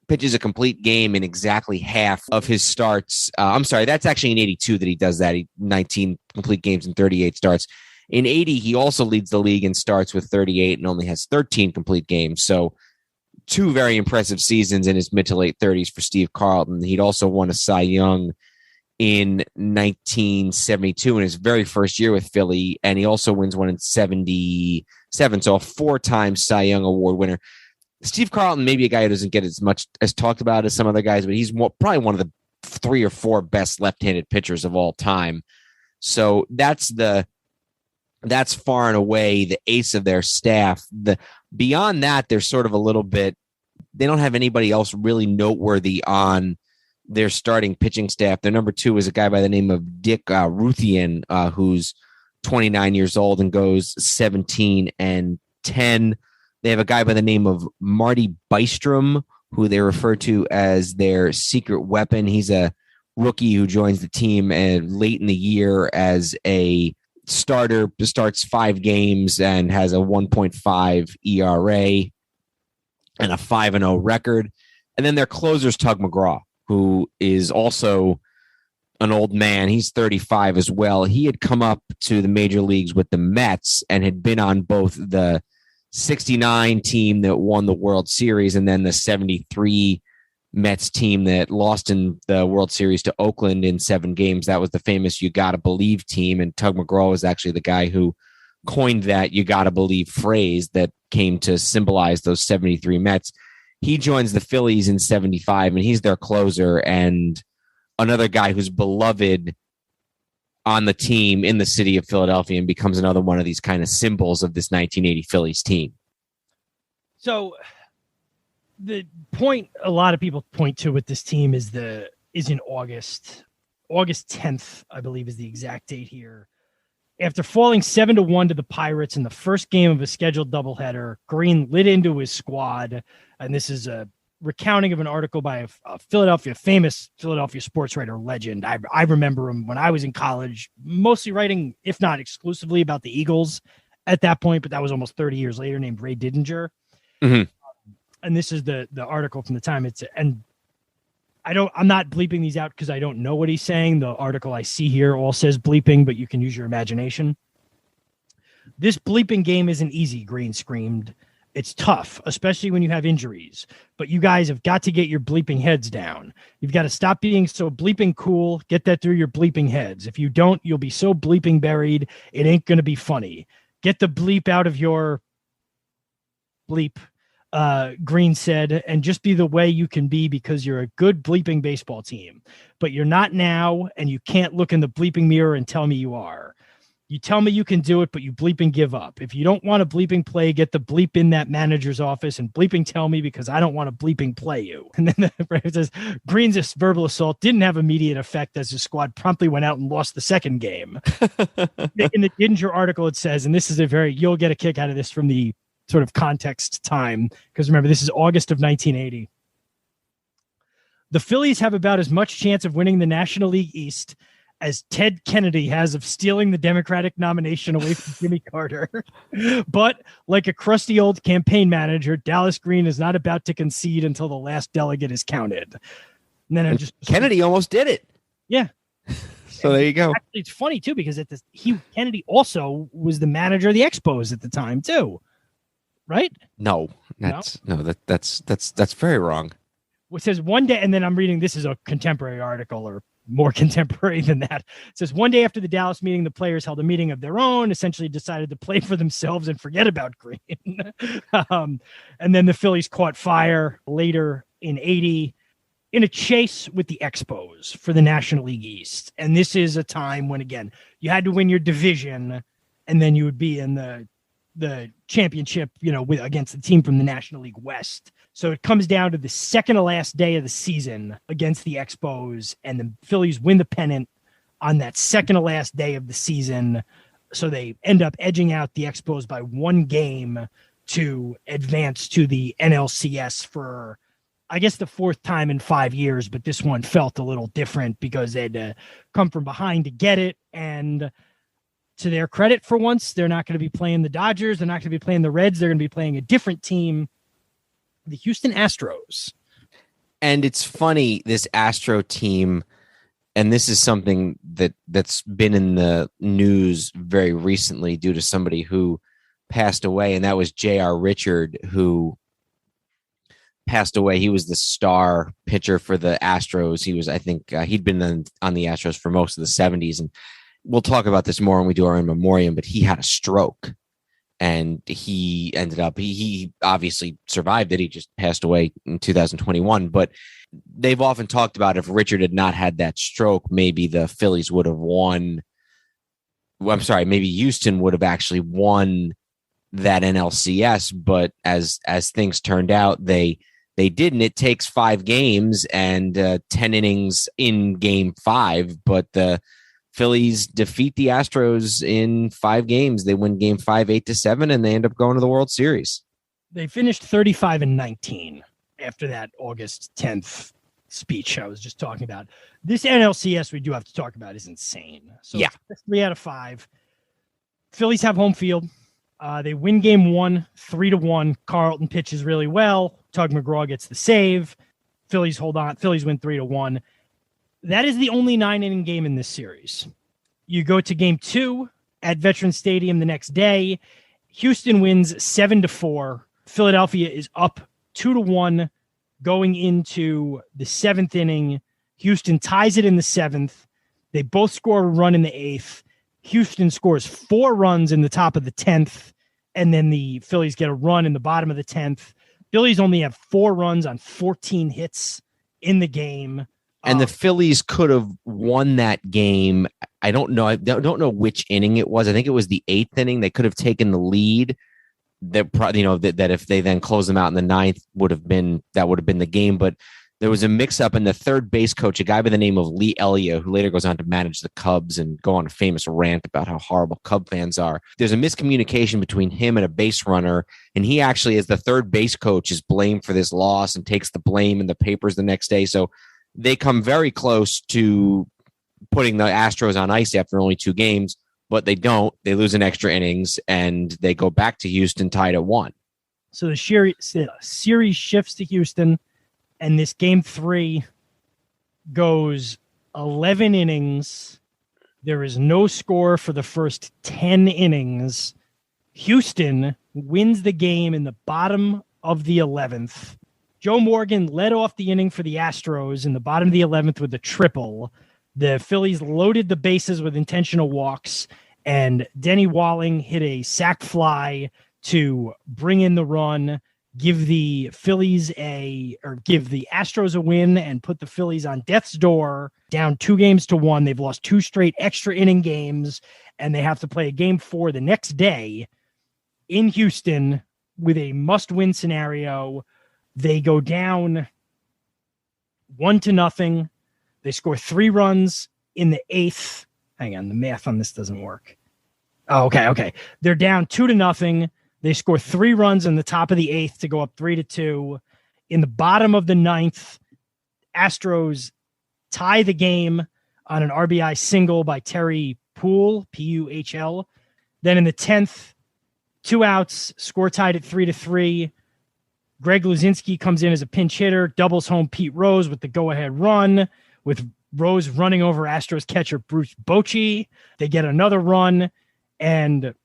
pitches a complete game in exactly half of his starts. I'm sorry, that's actually in 82 that he does that. 19 complete games and 38 starts. In 80, he also leads the league in starts with 38 and only has 13 complete games. So 2 very impressive seasons in his mid to late 30s for Steve Carlton. He'd also won a Cy Young in 1972 in his very first year with Philly, and he also wins one in 77. So a 4-time Cy Young Award winner. Steve Carlton, maybe a guy who doesn't get as much as talked about as some other guys, but he's probably one of the 3 or 4 best left-handed pitchers of all time. So that's far and away the ace of their staff. Beyond that, they're sort of a little bit, they don't have anybody else really noteworthy on their starting pitching staff. Their number 2 is a guy by the name of Dick Ruthian, who's 29 years old and goes 17-10. They have a guy by the name of Marty Bystrom, who they refer to as their secret weapon. He's a rookie who joins the team late in the year as a starter, starts 5 games and has a 1.5 ERA and a 5-0 record. And then their closer's Tug McGraw, who is also an old man. He's 35 as well. He had come up to the major leagues with the Mets and had been on both the 69 team that won the World Series and then the 73 Mets team that lost in the World Series to Oakland in 7 games. That was the famous You Gotta Believe team. And Tug McGraw was actually the guy who coined that You Gotta Believe phrase that came to symbolize those 73 Mets. He joins the Phillies in 75, and he's their closer and another guy who's beloved on the team in the city of Philadelphia and becomes another one of these kind of symbols of this 1980 Phillies team. So the point a lot of people point to with this team is in August 10th, I believe is the exact date here. After falling 7-1 to the Pirates in the first game of a scheduled doubleheader, Green lit into his squad. And this is a recounting of an article by a famous Philadelphia sports writer legend. I remember him when I was in college, mostly writing, if not exclusively, about the Eagles at that point, but that was almost 30 years later, named Ray Didinger. Mm-hmm. And this is the article from the time. I'm not bleeping these out because I don't know what he's saying. The article I see here all says bleeping, but you can use your imagination. This bleeping game isn't easy, Green screamed. It's tough, especially when you have injuries. But you guys have got to get your bleeping heads down. You've got to stop being so bleeping cool. Get that through your bleeping heads. If you don't, you'll be so bleeping buried, it ain't going to be funny. Get the bleep out of your bleep, Green said, and just be the way you can be because you're a good bleeping baseball team. But you're not now, and you can't look in the bleeping mirror and tell me you are. You tell me you can do it, but you bleeping give up. If you don't want to bleeping play, get the bleep in that manager's office and bleeping tell me because I don't want to bleeping play you. And then it says Green's verbal assault didn't have immediate effect as the squad promptly went out and lost the second game. In the Didinger article, it says, and this is you'll get a kick out of this from the sort of context time, because remember, this is August of 1980. The Phillies have about as much chance of winning the National League East as Ted Kennedy has of stealing the Democratic nomination away from Jimmy Carter. But like a crusty old campaign manager, Dallas Green is not about to concede until the last delegate is counted. And then Kennedy almost did it. Yeah. So there you go. Actually, it's funny too, because Kennedy also was the manager of the Expos at the time too. Right? No, that's very wrong. It says one day, and then I'm reading, this is a contemporary article or more contemporary than that. It says, one day after the Dallas meeting, the players held a meeting of their own, essentially decided to play for themselves and forget about Green. And then the Phillies caught fire later in 80 in a chase with the Expos for the National League East. And this is a time when, again, you had to win your division and then you would be in the championship, against the team from the National League West. So it comes down to the second to last day of the season against the Expos, and the Phillies win the pennant on that second to last day of the season. So they end up edging out the Expos by one game to advance to the NLCS for, I guess, the fourth time in 5 years, but this one felt a little different because they had to come from behind to get it. And to their credit, for once, they're not going to be playing the Dodgers. They're not going to be playing the Reds. They're going to be playing a different team, the Houston Astros. And it's funny, this Astro team, and this is something that's been in the news very recently due to somebody who passed away, and that was J.R. Richard, who passed away. He was the star pitcher for the Astros. He was, I think, he'd been on the Astros for most of the 70s, and we'll talk about this more when we do our in memoriam, but he had a stroke. And he ended up, he obviously survived it. He just passed away in 2021. But they've often talked about if Richard had not had that stroke, maybe the Phillies would have won. Well, I'm sorry, maybe Houston would have actually won that NLCS. But as things turned out, they didn't. It takes 5 games and 10 innings in game 5. But the Phillies defeat the Astros in 5 games. They win game 5, 8-7, and they end up going to the World Series. They finished 35-19 after that August 10th speech I was just talking about. This NLCS we do have to talk about is insane. So yeah, 3 out of 5. Phillies have home field. They win game 1, 3-1. Carlton pitches really well. Tug McGraw gets the save. Phillies hold on. Phillies win 3-1. That is the only 9-inning game in this series. You go to game 2 at Veterans Stadium the next day. Houston wins 7-4. Philadelphia is up 2-1 going into the 7th inning. Houston ties it in the 7th. They both score a run in the 8th. Houston scores 4 runs in the top of the 10th, and then the Phillies get a run in the bottom of the 10th. Phillies only have 4 runs on 14 hits in the game. And the Phillies could have won that game. I don't know. I don't know which inning it was. I think it was the 8th inning. They could have taken the lead. That if they then closed them out in the 9th would have been the game. But there was a mix-up, and the third base coach, a guy by the name of Lee Elliott, who later goes on to manage the Cubs and go on a famous rant about how horrible Cub fans are. There's a miscommunication between him and a base runner, and he actually, as the third base coach, is blamed for this loss and takes the blame in the papers the next day. So they come very close to putting the Astros on ice after only 2 games, but they don't. They lose in extra innings, and they go back to Houston tied at 1. So the series shifts to Houston, and this game 3 goes 11 innings. There is no score for the first 10 innings. Houston wins the game in the bottom of the 11th. Joe Morgan led off the inning for the Astros in the bottom of the 11th with a triple. The Phillies loaded the bases with intentional walks, and Denny Walling hit a sac fly to bring in the run, give the Astros a win, and put the Phillies on death's door, down 2-1. They've lost 2 straight extra inning games, and they have to play a game 4 the next day in Houston with a must-win scenario. They go down 1-0. They score 3 runs in the 8th. Hang on, the math on this doesn't work. Oh, okay. They're down 2-0. They score 3 runs in the top of the 8th to go up 3-2. In the bottom of the 9th, Astros tie the game on an RBI single by Terry Puhl, P-U-H-L. Then in the 10th, 2 outs, score tied at 3-3. Greg Luzinski comes in as a pinch hitter, doubles home Pete Rose with the go-ahead run, with Rose running over Astros catcher Bruce Bochy. They get another run, and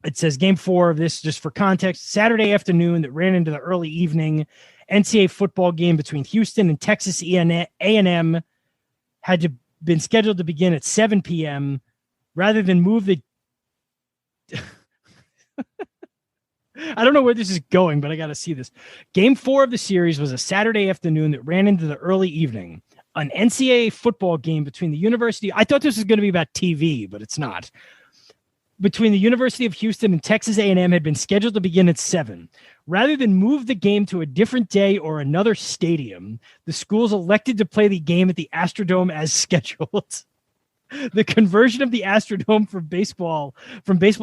it says game 4 of this, just for context, Saturday afternoon that ran into the early evening NCAA football game between Houston and Texas A&M. had been scheduled to begin at 7 p.m. rather than move the I don't know where this is going, but I got to see this. Game 4 of the series was a Saturday afternoon that ran into the early evening. An NCAA football game between the University. I thought this was going to be about TV, but it's not. Between the University of Houston and Texas A&M had been scheduled to begin at 7. Rather than move the game to a different day or another stadium, the schools elected to play the game at the Astrodome as scheduled. The conversion of the Astrodome from baseball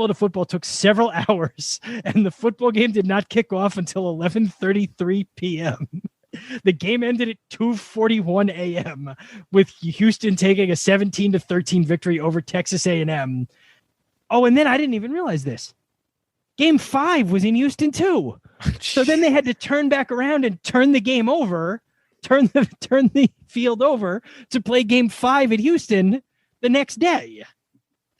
to football took several hours, and the football game did not kick off until 11:33 p.m. The game ended at 2:41 a.m. with Houston taking a 17-13 victory over Texas A&M. Oh, and then I didn't even realize this. Game 5 was in Houston too. So then they had to turn back around and turn the game over, turn the field over to play Game 5 at Houston the next day.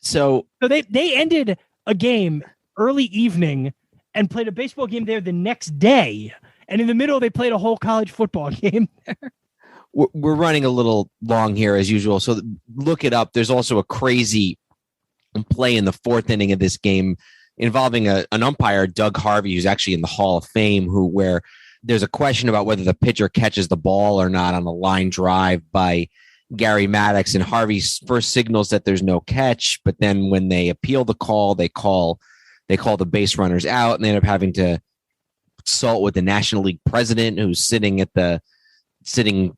So they ended a game early evening and played a baseball game there the next day. And in the middle, they played a whole college football game there. We're running a little long here as usual. So look it up. There's also a crazy play in the 4th inning of this game involving an umpire, Doug Harvey, who's actually in the Hall of Fame, where there's a question about whether the pitcher catches the ball or not on a line drive by Gary Maddox, and Harvey first signals that there's no catch, but then when they appeal the call, they call the base runners out, and they end up having to consult with the National League president, who's sitting up the baseline,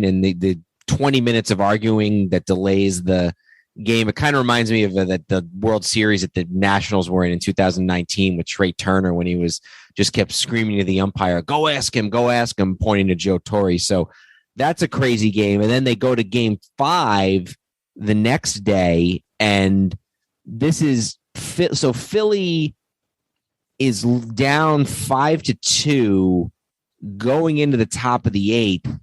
and the 20 minutes of arguing that delays the game. It kind of reminds me of the World Series that the Nationals were in 2019 with Trey Turner, when he was just kept screaming to the umpire, go ask him, pointing to Joe Torre. So that's a crazy game. And then they go to Game 5 the next day, and this is so Philly is down 5-2 going into the top of the 8th,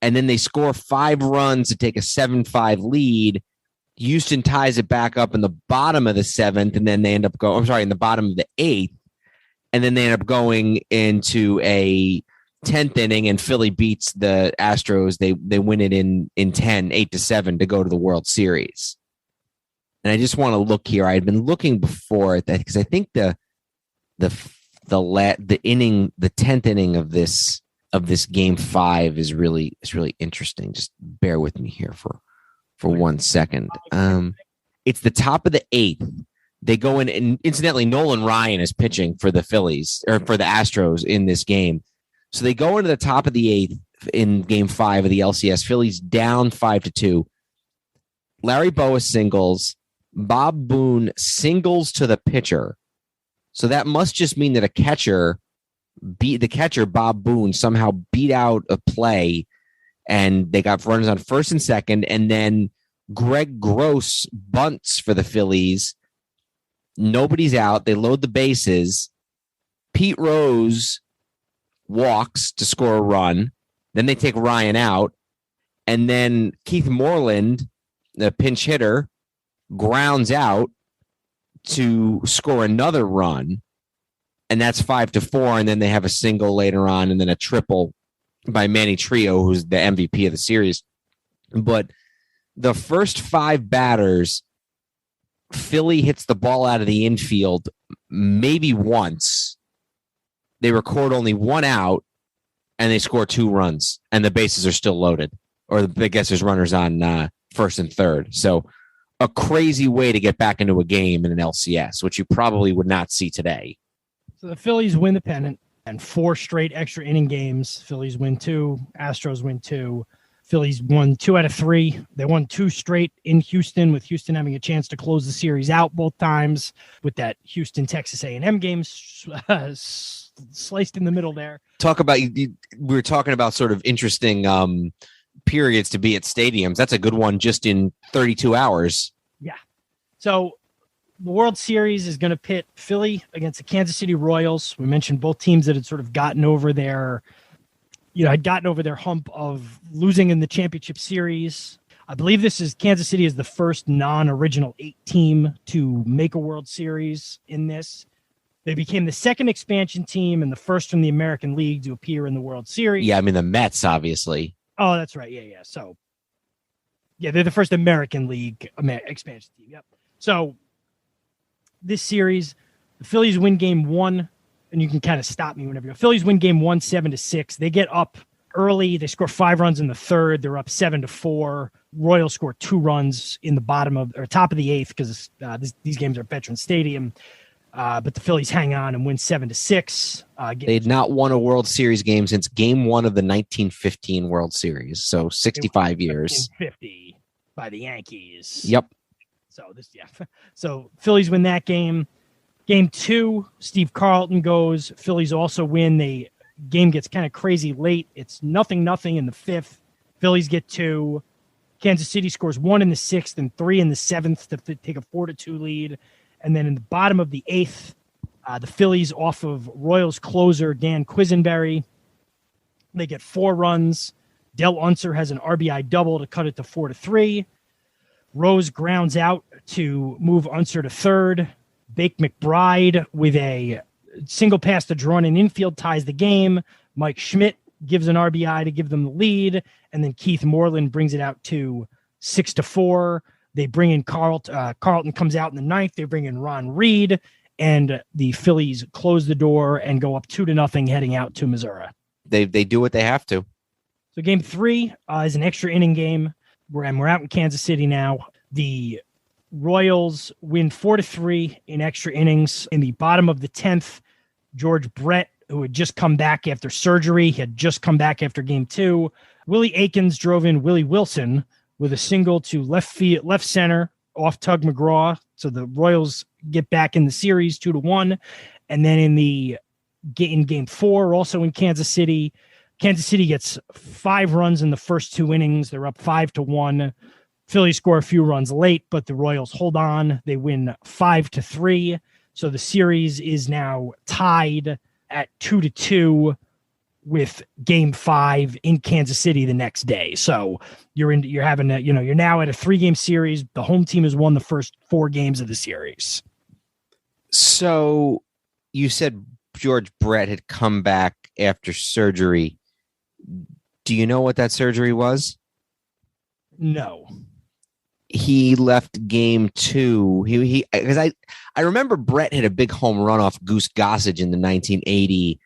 and then they score 5 runs to take a 7-5 lead. Houston ties it back up in the bottom of the 7th, and then they end up in the bottom of the 8th, and then they end up going into a 10th inning, and Philly beats the Astros. They win it in 10, 8-7 to go to the World Series. And I just want to look here. I had been looking before at that because I think the 10th inning of this Game 5 is really interesting. Just bear with me here for 1 second. It's the top of the 8th. They go in, and incidentally, Nolan Ryan is pitching for the Phillies, or for the Astros, in this game. So they go into the top of the 8th in Game 5 of the LCS. Phillies down 5-2. Larry Bowa singles. Bob Boone singles to the pitcher. So that must just mean that the catcher, Bob Boone, somehow beat out a play, and they got runners on first and second, and then Greg Gross bunts for the Phillies. Nobody's out. They load the bases. Pete Rose walks to score a run. Then they take Ryan out. And then Keith Moreland, the pinch hitter, grounds out to score another run. And that's 5-4. And then they have a single later on, and then a triple by Manny Trio, who's the MVP of the series. But the first 5 batters, Philly hits the ball out of the infield maybe once. They record only 1 out, and they score 2 runs, and the bases are still loaded. Or I guess there's runners on first and third. So a crazy way to get back into a game in an LCS, which you probably would not see today. So the Phillies win the pennant, and 4 straight extra inning games. Phillies win 2, Astros win 2. Phillies won 2 out of 3. They won 2 straight in Houston, with Houston having a chance to close the series out both times with that Houston-Texas A&M game sliced in the middle there. Talk about, we were talking about sort of interesting periods to be at stadiums. That's a good one just in 32 hours. Yeah. So the World Series is going to pit Philly against the Kansas City Royals. We mentioned both teams that had sort of gotten over their hump of losing in the championship series. I believe Kansas City is the first non-original 8 team to make a World Series in this. They became the second expansion team and the first from the American League to appear in the World Series. Yeah, I mean, the Mets, obviously. Oh, that's right. Yeah. So, yeah, they're the first American League expansion team. Yep. So, this series, the Phillies win game 1, and you can kind of stop me whenever you go. Phillies win game 1, 7-6. They get up early. They score 5 runs in the third. They're up 7-4. Royals score 2 runs in the top of the 8th because these games are Veteran Stadium. But the Phillies hang on and win 7-6. They had not won a World Series game since Game 1 of the 1915 World Series, so 65 years. 50 by the Yankees. Yep. So Phillies win that game. Game 2, Steve Carlton goes. Phillies also win. Game gets kind of crazy late. It's 0-0 in the 5th. Phillies get 2. Kansas City scores 1 in the 6th and 3 in the 7th to take a 4-2 lead. And then in the bottom of the 8th, the Phillies off of Royals closer Dan Quisenberry, they get 4 runs. Del Unser has an RBI double to cut it to 4-3. Rose grounds out to move Unser to third. Bake McBride with a single pass to drawn in infield ties the game. Mike Schmidt gives an RBI to give them the lead. And then Keith Moreland brings it out to 6-4. They bring in Carlton. Carlton comes out in the 9th. They bring in Ron Reed. And the Phillies close the door and go up 2-0 heading out to Missouri. They do what they have to. So game 3 is an extra inning game. We're out in Kansas City now. The Royals win 4-3 in extra innings. In the bottom of the 10th, George Brett, who had just come back after surgery, had just come back after game 2. Willie Aikens drove in Willie Wilson with a single to left center off Tug McGraw. So the Royals get back in the series 2-1. And then in game 4, also in Kansas City gets 5 runs in the first 2 innings. They're up 5-1. Phillies score a few runs late, but the Royals hold on. They win 5-3. So the series is now tied at 2-2 with game 5 in Kansas City the next day. So you're now at a 3-game series. The home team has won the first 4 games of the series. So you said George Brett had come back after surgery. Do you know what that surgery was? No. He left game 2. Because I remember Brett had a big home run off Goose Gossage in the 1980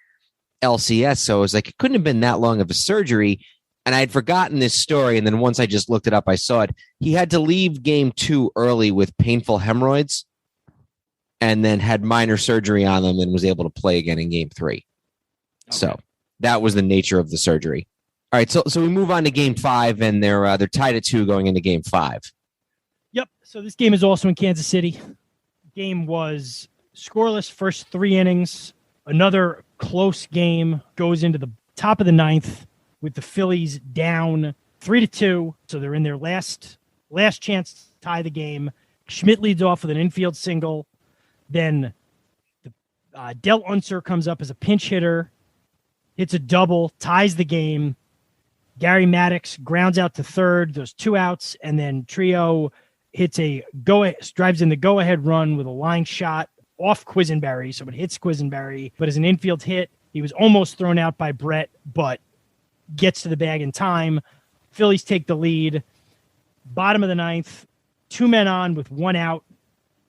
LCS. So it was like, it couldn't have been that long of a surgery. And I had forgotten this story. And then once I just looked it up, I saw it. He had to leave game 2 early with painful hemorrhoids and then had minor surgery on them and was able to play again in game 3. Okay. So that was the nature of the surgery. All right. So we move on to game 5 and they're tied at 2 going into game 5. Yep. So this game is also in Kansas City. Game was scoreless first 3 innings. Another close game goes into the top of the 9th with the Phillies down 3-2. So they're in their last chance to tie the game. Schmidt leads off with an infield single. Then Del Unser comes up as a pinch hitter, hits a double, ties the game. Gary Maddox grounds out to third. There's 2 outs, and then Trio drives in the go-ahead run with a line shot off Quisenberry, so it hits Quisenberry, but as an infield hit, he was almost thrown out by Brett, but gets to the bag in time. Phillies take the lead. Bottom of the 9th, 2 men on with 1 out.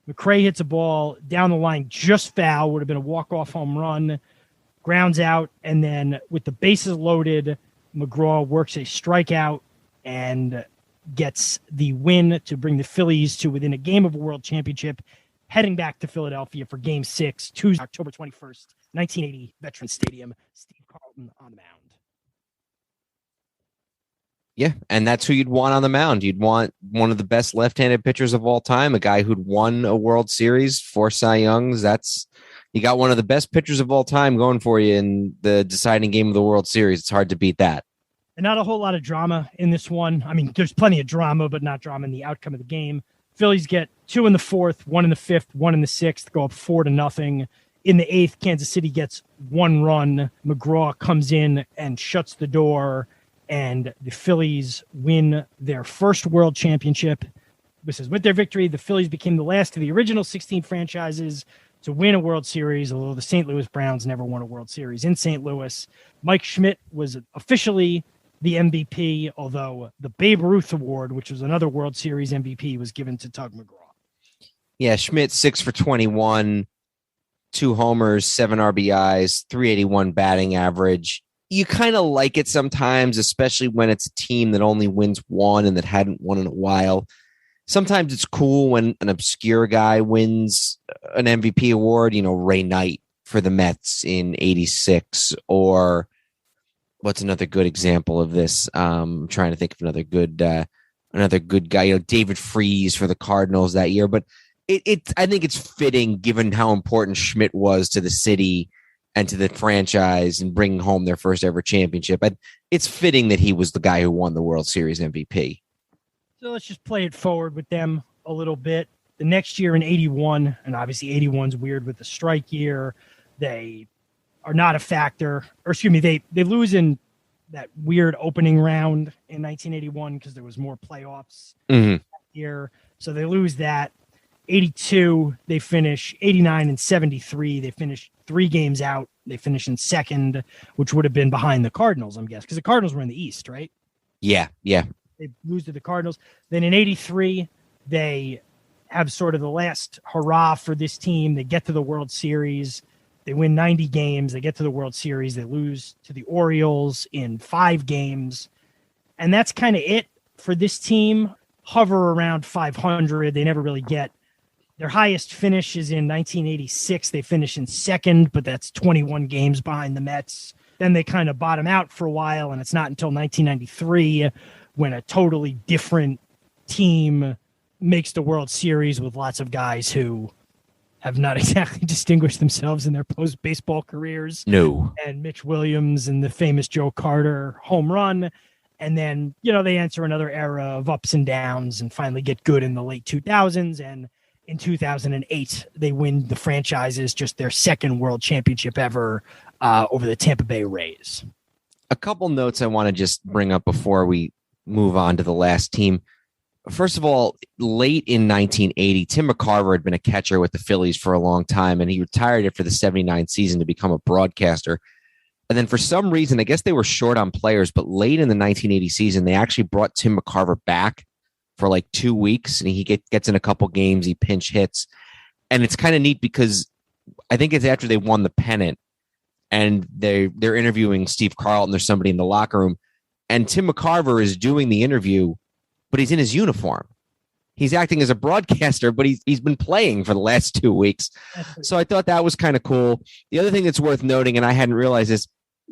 McRae hits a ball down the line, just foul, would have been a walk-off home run. Grounds out, and then with the bases loaded, McGraw works a strikeout and gets the win to bring the Phillies to within a game of a world championship, heading back to Philadelphia for game 6, Tuesday, October 21st, 1980, Veteran Stadium. Steve Carlton on the mound. Yeah, and that's who you'd want on the mound. You'd want one of the best left-handed pitchers of all time, a guy who'd won a World Series, 4 Cy Youngs. You got one of the best pitchers of all time going for you in the deciding game of the World Series. It's hard to beat that. And not a whole lot of drama in this one. I mean, there's plenty of drama, but not drama in the outcome of the game. Phillies get 2 in the 4th, 1 in the 5th, 1 in the 6th, go up 4-0. In the 8th, Kansas City gets 1 run. McGraw comes in and shuts the door, and the Phillies win their first world championship. This is with their victory, the Phillies became the last of the original 16 franchises to win a World Series, although the St. Louis Browns never won a World Series in St. Louis. Mike Schmidt was officially the MVP, although the Babe Ruth Award, which was another World Series MVP, was given to Tug McGraw. Yeah, Schmidt 6 for 21, 2 homers, 7 RBIs, 381 batting average. You kind of like it sometimes, especially when it's a team that only wins one and that hadn't won in a while. Sometimes it's cool when an obscure guy wins an MVP award, Ray Knight for the Mets in 86, or what's another good example of this? I'm trying to think of another good guy, David Freese for the Cardinals that year. But I think it's fitting given how important Schmidt was to the city and to the franchise and bringing home their first ever championship. It's fitting that he was the guy who won the World Series MVP. So let's just play it forward with them a little bit. The next year in 81, and obviously 81's weird with the strike year, they are not a factor. Or excuse me, they lose in that weird opening round in 1981 because there was more playoffs that year. So they lose that. 82, they finish 89 and 73. They finish 3 games out. They finish in second, which would have been behind the Cardinals, I'm guessing, because the Cardinals were in the East, right? Yeah. They lose to the Cardinals. Then in 83, they have sort of the last hurrah for this team. They get to the World Series. They win 90 games. They get to the World Series. They lose to the Orioles in 5 games. And that's kind of it for this team. Hover around 500. They never really get. Their highest finish is in 1986. They finish in second, but that's 21 games behind the Mets. Then they kind of bottom out for a while, and it's not until 1993 when a totally different team makes the World Series with lots of guys who have not exactly distinguished themselves in their post-baseball careers. No. And Mitch Williams and the famous Joe Carter home run. And then, they enter another era of ups and downs and finally get good in the late 2000s. And in 2008, they win the franchise's just their second world championship ever over the Tampa Bay Rays. A couple notes I want to just bring up before we move on to the last team. First of all, late in 1980, Tim McCarver had been a catcher with the Phillies for a long time, and he retired after the 79 season to become a broadcaster. And then for some reason, I guess they were short on players, but late in the 1980 season, they actually brought Tim McCarver back for like 2 weeks, and he gets in a couple games, he pinch hits. And it's kind of neat because I think it's after they won the pennant, and they're interviewing Steve Carlton. There's somebody in the locker room, and Tim McCarver is doing the interview, but he's in his uniform. He's acting as a broadcaster, but he's been playing for the last 2 weeks. So I thought that was kind of cool. The other thing that's worth noting, and I hadn't realized this,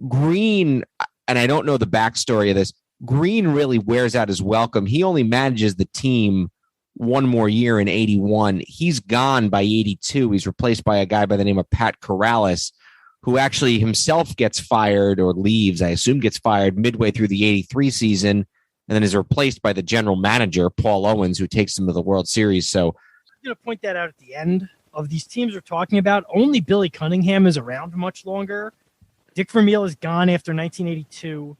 Green, and I don't know the backstory of this, Green really wears out his welcome. He only manages the team one more year in 81. He's gone by 82. He's replaced by a guy by the name of Pat Corrales, who actually himself gets fired or leaves. I assume gets fired midway through the 83 season, and then is replaced by the general manager, Paul Owens, who takes them to the World Series. So I'm going to point that out at the end of these teams we're talking about. Only Billy Cunningham is around much longer. Dick Vermeil is gone after 1982.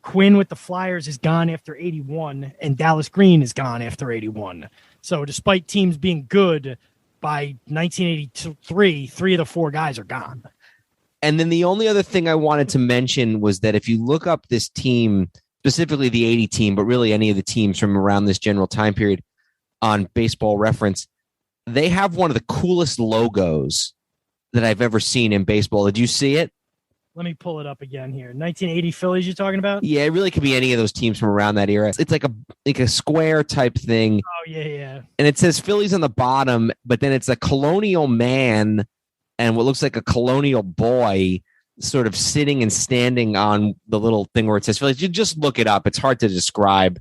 Quinn with the Flyers is gone after 81, and Dallas Green is gone after 81. So despite teams being good, by 1983, 3 of the 4 guys are gone. And then the only other thing I wanted to mention was that if you look up this team, specifically the 80 team, but really any of the teams from around this general time period on Baseball Reference, they have one of the coolest logos that I've ever seen in baseball. Did you see it? Let me pull it up again here. 1980 Phillies you're talking about? Yeah, it really could be any of those teams from around that era. It's like a square type thing. Oh, yeah. And it says Phillies on the bottom, but then it's a colonial man and what looks like a colonial boy sort of sitting and standing on the little thing where it says Phillies. You just look it up. It's hard to describe.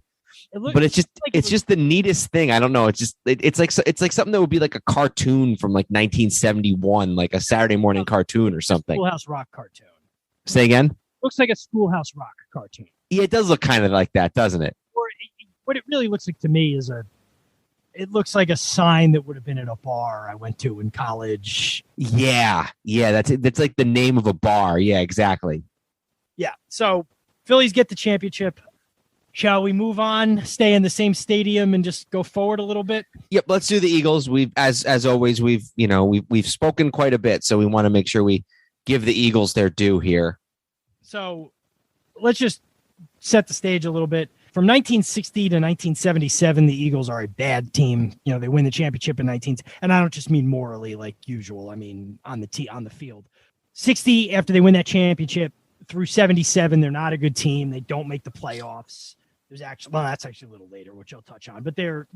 But it's just the neatest thing. I don't know. It's like something that would be like a cartoon from like 1971, like a Saturday morning cartoon or something. Schoolhouse Rock cartoon. Say again? Looks like a Schoolhouse Rock cartoon. Yeah, it does look kind of like that, doesn't it? Or what it really looks like to me is it looks like a sign that would have been at a bar I went to in college. Yeah, that's like the name of a bar. Yeah, exactly. Yeah, so Phillies get the championship. Shall we move on, stay in the same stadium, and just go forward a little bit? Yep, let's do the Eagles. We've, as always, we've spoken quite a bit, so we want to make sure we give the Eagles their due here. So let's just set the stage a little bit. From 1960 to 1977, the Eagles are a bad team. They win the championship in 19, and I don't just mean morally like usual. I mean on the field. 60, after they win that championship, through 77, they're not a good team. They don't make the playoffs. That's actually a little later, which I'll touch on. But they're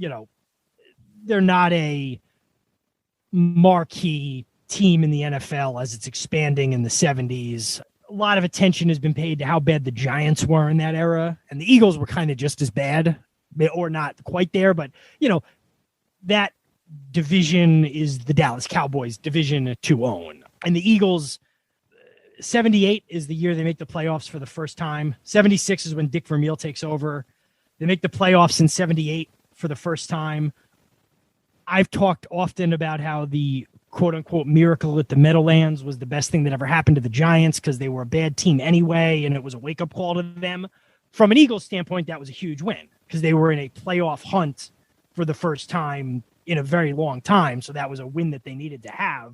not a marquee team in the NFL as it's expanding in the 70s. A lot of attention has been paid to how bad the Giants were in that era, and the Eagles were kind of just as bad, or not quite there. But that division is the Dallas Cowboys division to own, and the Eagles. 78 is the year they make the playoffs for the first time. 76 is when Dick Vermeil takes over. They make the playoffs in 78 for the first time. I've talked often about how the quote-unquote miracle at the Meadowlands was the best thing that ever happened to the Giants because they were a bad team anyway, and it was a wake-up call to them. From an Eagles standpoint, that was a huge win because they were in a playoff hunt for the first time in a very long time, so that was a win that they needed to have.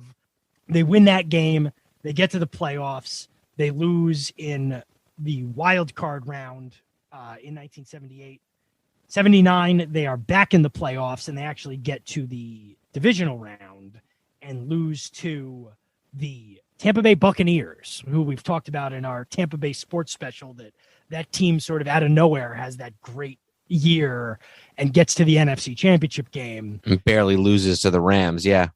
They win that game. They get to the playoffs. They lose in the wild card round in 1978. 79, they are back in the playoffs, and they actually get to the divisional round and lose to the Tampa Bay Buccaneers, who we've talked about in our Tampa Bay sports special, that team sort of out of nowhere has that great year and gets to the NFC Championship game. And barely loses to the Rams, yeah.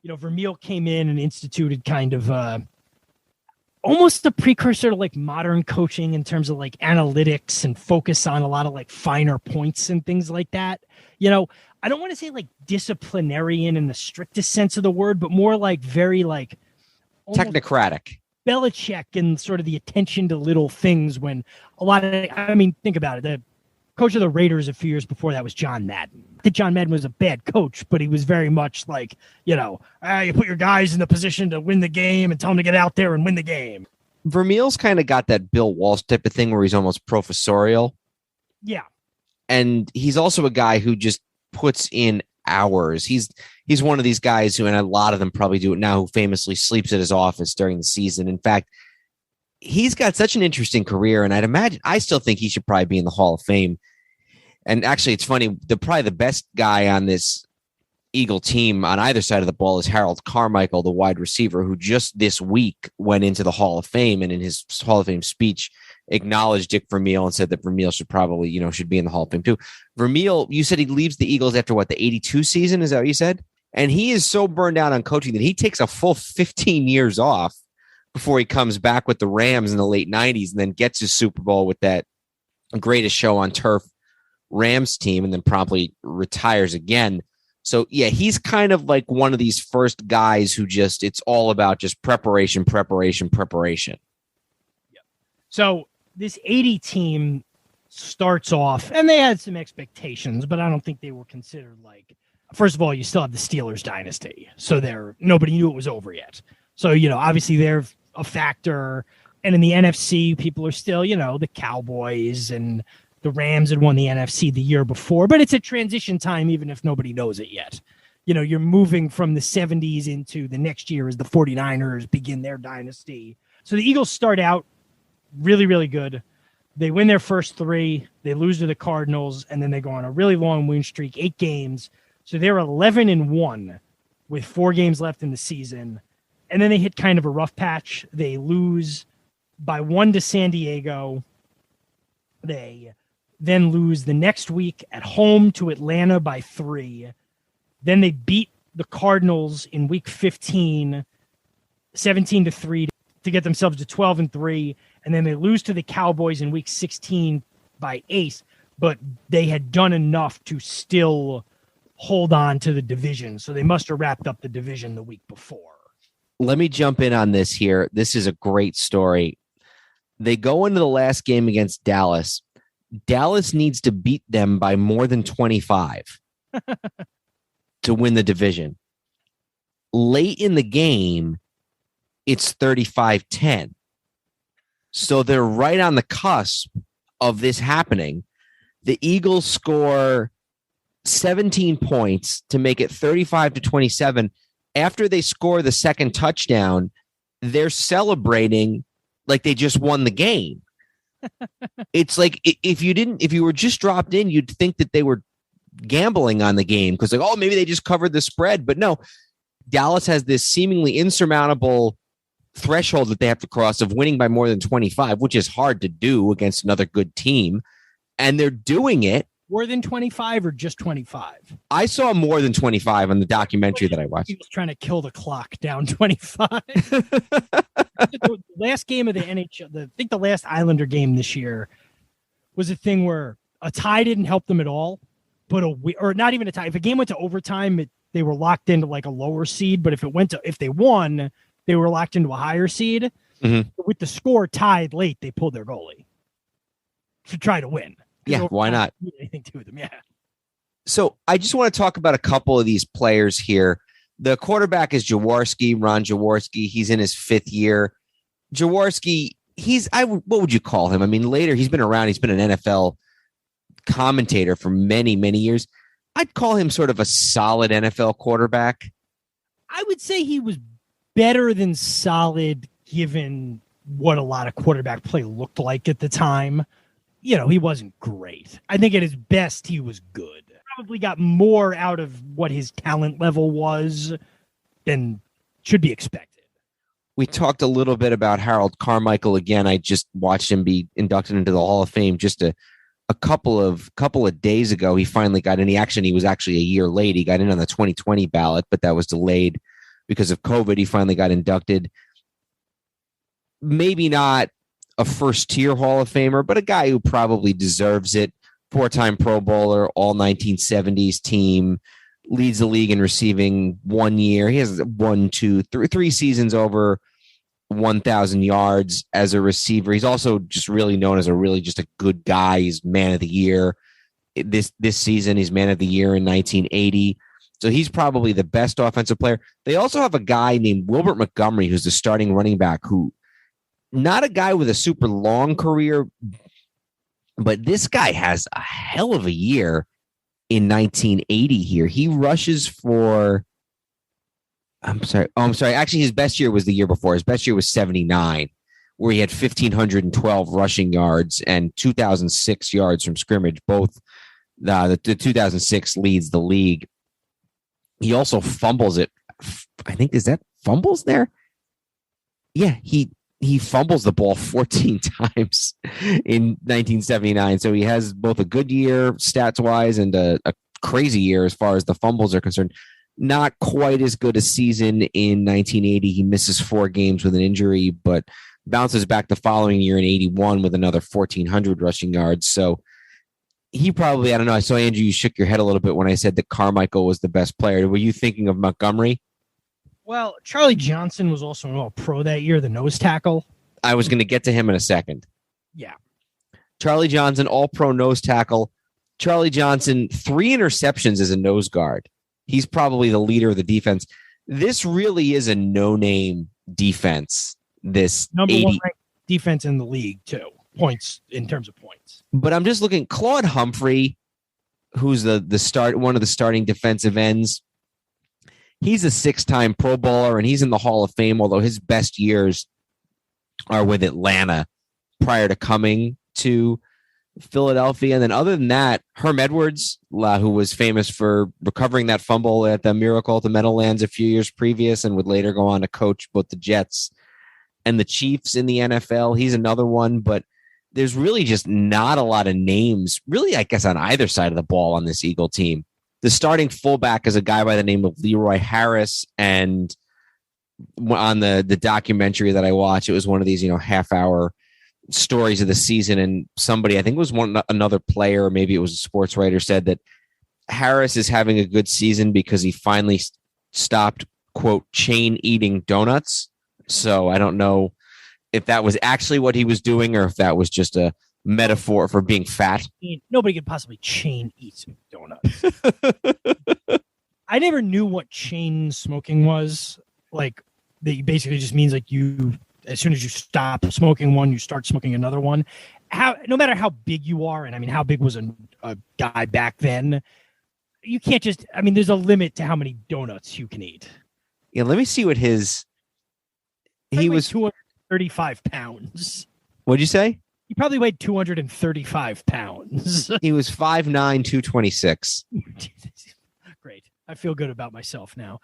Vermeil came in and instituted kind of almost a precursor to like modern coaching in terms of like analytics and focus on a lot of like finer points and things like that. I don't want to say like disciplinarian in the strictest sense of the word, but more like very like technocratic. Belichick and sort of the attention to little things when think about it. The coach of the Raiders a few years before that was John Madden. I think John Madden was a bad coach, but he was very much like, you put your guys in the position to win the game and tell them to get out there and win the game. Vermeil's kind of got that Bill Walsh type of thing where he's almost professorial. Yeah. And he's also a guy who just puts in hours. He's one of these guys who, and a lot of them probably do it now, who famously sleeps at his office during the season. In fact, he's got such an interesting career, and I still think he should probably be in the Hall of Fame. And actually, it's funny, probably the best guy on this Eagle team on either side of the ball is Harold Carmichael, the wide receiver, who just this week went into the Hall of Fame, and in his Hall of Fame speech acknowledged Dick Vermeil and said that Vermeil should probably, should be in the Hall of Fame too. Vermeil, you said he leaves the Eagles after the 82 season? Is that what you said? And he is so burned out on coaching that he takes a full 15 years off before he comes back with the Rams in the late 90s and then gets his Super Bowl with that greatest show on turf Rams team and then promptly retires again. So, yeah, he's kind of like one of these first guys who it's all about just preparation. Yeah. So this 80 team starts off, and they had some expectations, but I don't think they were considered like, first of all, you still have the Steelers dynasty. So nobody knew it was over yet. So, obviously they're a factor. And in the NFC, people are still, the Cowboys and the Rams had won the NFC the year before, but it's a transition time, even if nobody knows it yet. You're moving from the 70s into the next year as the 49ers begin their dynasty. So the Eagles start out really, really good. They win their first 3. They lose to the Cardinals, and then they go on a really long win streak, 8 games. So they're 11-1 with 4 games left in the season. And then they hit kind of a rough patch. They lose by 1 to San Diego. They then lose the next week at home to Atlanta by 3. Then they beat the Cardinals in week 15, 17-3 to get themselves to 12-3. And then they lose to the Cowboys in week 16 by 8. But they had done enough to still hold on to the division. So they must have wrapped up the division the week before. Let me jump in on this here. This is a great story. They go into the last game against Dallas. Dallas needs to beat them by more than 25 to win the division. Late in the game, it's 35-10. So they're right on the cusp of this happening. The Eagles score 17 points to make it 35-27. After they score the second touchdown, they're celebrating like they just won the game. It's like if you were just dropped in, you'd think that they were gambling on the game because like, oh, maybe they just covered the spread. But no, Dallas has this seemingly insurmountable threshold that they have to cross of winning by more than 25, which is hard to do against another good team. And they're doing it. More than 25 or just 25? I saw more than 25 on the documentary that I watched. He was trying to kill the clock down 25. The last game of the NHL, I think the last Islander game this year was a thing where a tie didn't help them at all, but or not even a tie. If a game went to overtime, they were locked into like a lower seed. But if they won, they were locked into a higher seed. Mm-hmm. With the score tied late, they pulled their goalie to try to win. Yeah, why not? Anything to them, yeah. So I just want to talk about a couple of these players here. The quarterback is Jaworski, Ron Jaworski. He's in his 5th year. Jaworski, what would you call him? I mean, later he's been around. He's been an NFL commentator for many, many years. I'd call him sort of a solid NFL quarterback. I would say he was better than solid given what a lot of quarterback play looked like at the time. You know, he wasn't great. I think at his best, he was good. Probably got more out of what his talent level was than should be expected. We talked a little bit about Harold Carmichael again. I just watched him be inducted into the Hall of Fame just a couple of days ago. He finally got in. He was actually a year late. He got in on the 2020 ballot, but that was delayed because of COVID. He finally got inducted. Maybe not a first-tier Hall of Famer, but a guy who probably deserves it. 4-time Pro Bowler, all 1970s team, leads the league in receiving 1 year. He has 3 seasons over 1,000 yards as a receiver. He's also just really known as just a good guy. He's man of the year. This season, he's man of the year in 1980. So he's probably the best offensive player. They also have a guy named Wilbert Montgomery, who's the starting running back, who not a guy with a super long career, but this guy has a hell of a year in 1980 here. He rushes for, I'm sorry. Actually, his best year was the year before. His best year was 79, where he had 1,512 rushing yards and 2,006 yards from scrimmage. Both the 2006 leads the league. He also fumbles it. I think, is that fumbles there? Yeah, he fumbles the ball 14 times in 1979. So he has both a good year stats-wise and a crazy year as far as the fumbles are concerned. Not quite as good a season in 1980. He misses 4 games with an injury, but bounces back the following year in 81 with another 1,400 rushing yards. So he probably, I don't know, I saw, Andrew, you shook your head a little bit when I said that Carmichael was the best player. Were you thinking of Montgomery? Well, Charlie Johnson was also an all-pro that year, the nose tackle. I was going to get to him in a second. Yeah. Charlie Johnson, all-pro nose tackle. Charlie Johnson, 3 interceptions as a nose guard. He's probably the leader of the defense. This really is a no-name defense. This number 1 ranked defense in the league, too. Points in terms of points. But I'm just looking. Claude Humphrey, who's one of the starting defensive ends. He's a 6-time Pro Bowler, and he's in the Hall of Fame, although his best years are with Atlanta prior to coming to Philadelphia. And then other than that, Herm Edwards, who was famous for recovering that fumble at the Miracle at the Meadowlands a few years previous and would later go on to coach both the Jets and the Chiefs in the NFL. He's another one, but there's really just not a lot of names, really, I guess, on either side of the ball on this Eagle team. The starting fullback is a guy by the name of Leroy Harris, and on the documentary that I watched, it was one of these, half-hour stories of the season, and somebody, I think it was another player, or maybe it was a sports writer, said that Harris is having a good season because he finally stopped, quote, chain eating donuts. So I don't know if that was actually what he was doing or if that was just a metaphor for being fat. Nobody could possibly chain eat donuts. I never knew what chain smoking was. Like, that basically just means like you, as soon as you stop smoking one, you start smoking another one. No matter how big you are, and I mean, how big was a guy back then? You can't just. I mean, there's a limit to how many donuts you can eat. Yeah, let me see what his. He was 235 pounds. What'd you say? He probably weighed 235 pounds. He was 5'9", 226. Great. I feel good about myself now.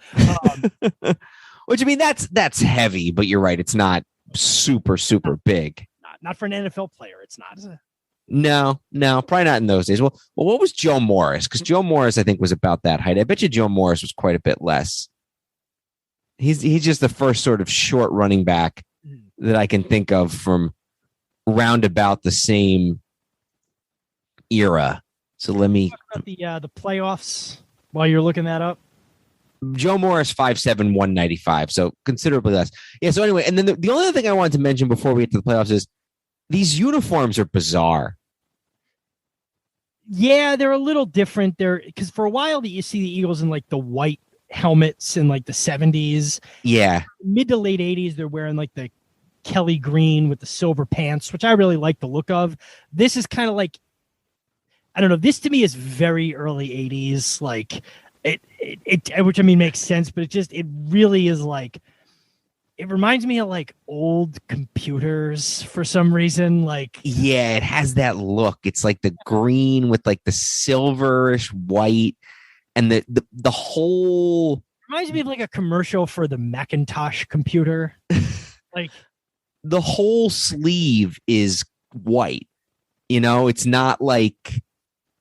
Which, I mean, that's heavy, but you're right. It's not super, super big. Not for an NFL player. It's not. No, probably not in those days. Well, what was Joe Morris? Because Joe Morris, I think, was about that height. I bet you Joe Morris was quite a bit less. He's just the first sort of short running back that I can think of from roundabout the same era. So let me talk about the playoffs while you're looking that up. Joe Morris, 5'7", 195, so considerably less. Yeah, so anyway, and then the only other thing I wanted to mention before we get to the playoffs is these uniforms are bizarre. Yeah, they're a little different. They're because for a while you see the Eagles in like the white helmets in like the 70s. Yeah. Mid to late 80s, they're wearing like the Kelly green with the silver pants, which I really like the look of. This is kind of like, I don't know, this to me is very early 80s. Like it which I mean makes sense, but it really is like, it reminds me of like old computers for some reason. Like, yeah, it has that look. It's like the green with like the silverish white, and the whole reminds me of like a commercial for the Macintosh computer. Like the whole sleeve is white. You know, it's not like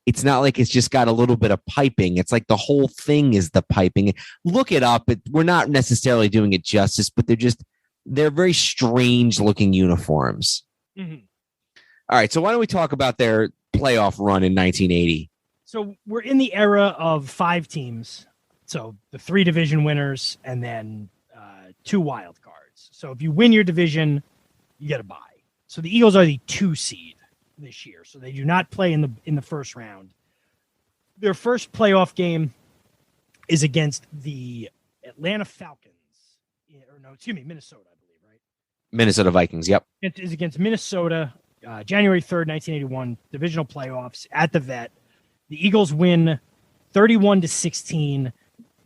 it's just got a little bit of piping. It's like the whole thing is the piping. Look it up. We're not necessarily doing it justice, but they're very strange looking uniforms. Mm-hmm. All right. So why don't we talk about their playoff run in 1980? So we're in the era of 5 teams. So the 3 division winners and then 2 wild cards. So if you win your division, you get a bye. So the Eagles are the 2 seed this year, so they do not play in the first round. Their first playoff game is against the Atlanta Falcons, Minnesota, I believe, right? Minnesota Vikings, yep. It is against Minnesota, January 3rd, 1981, divisional playoffs at the Vet. The Eagles win 31-16.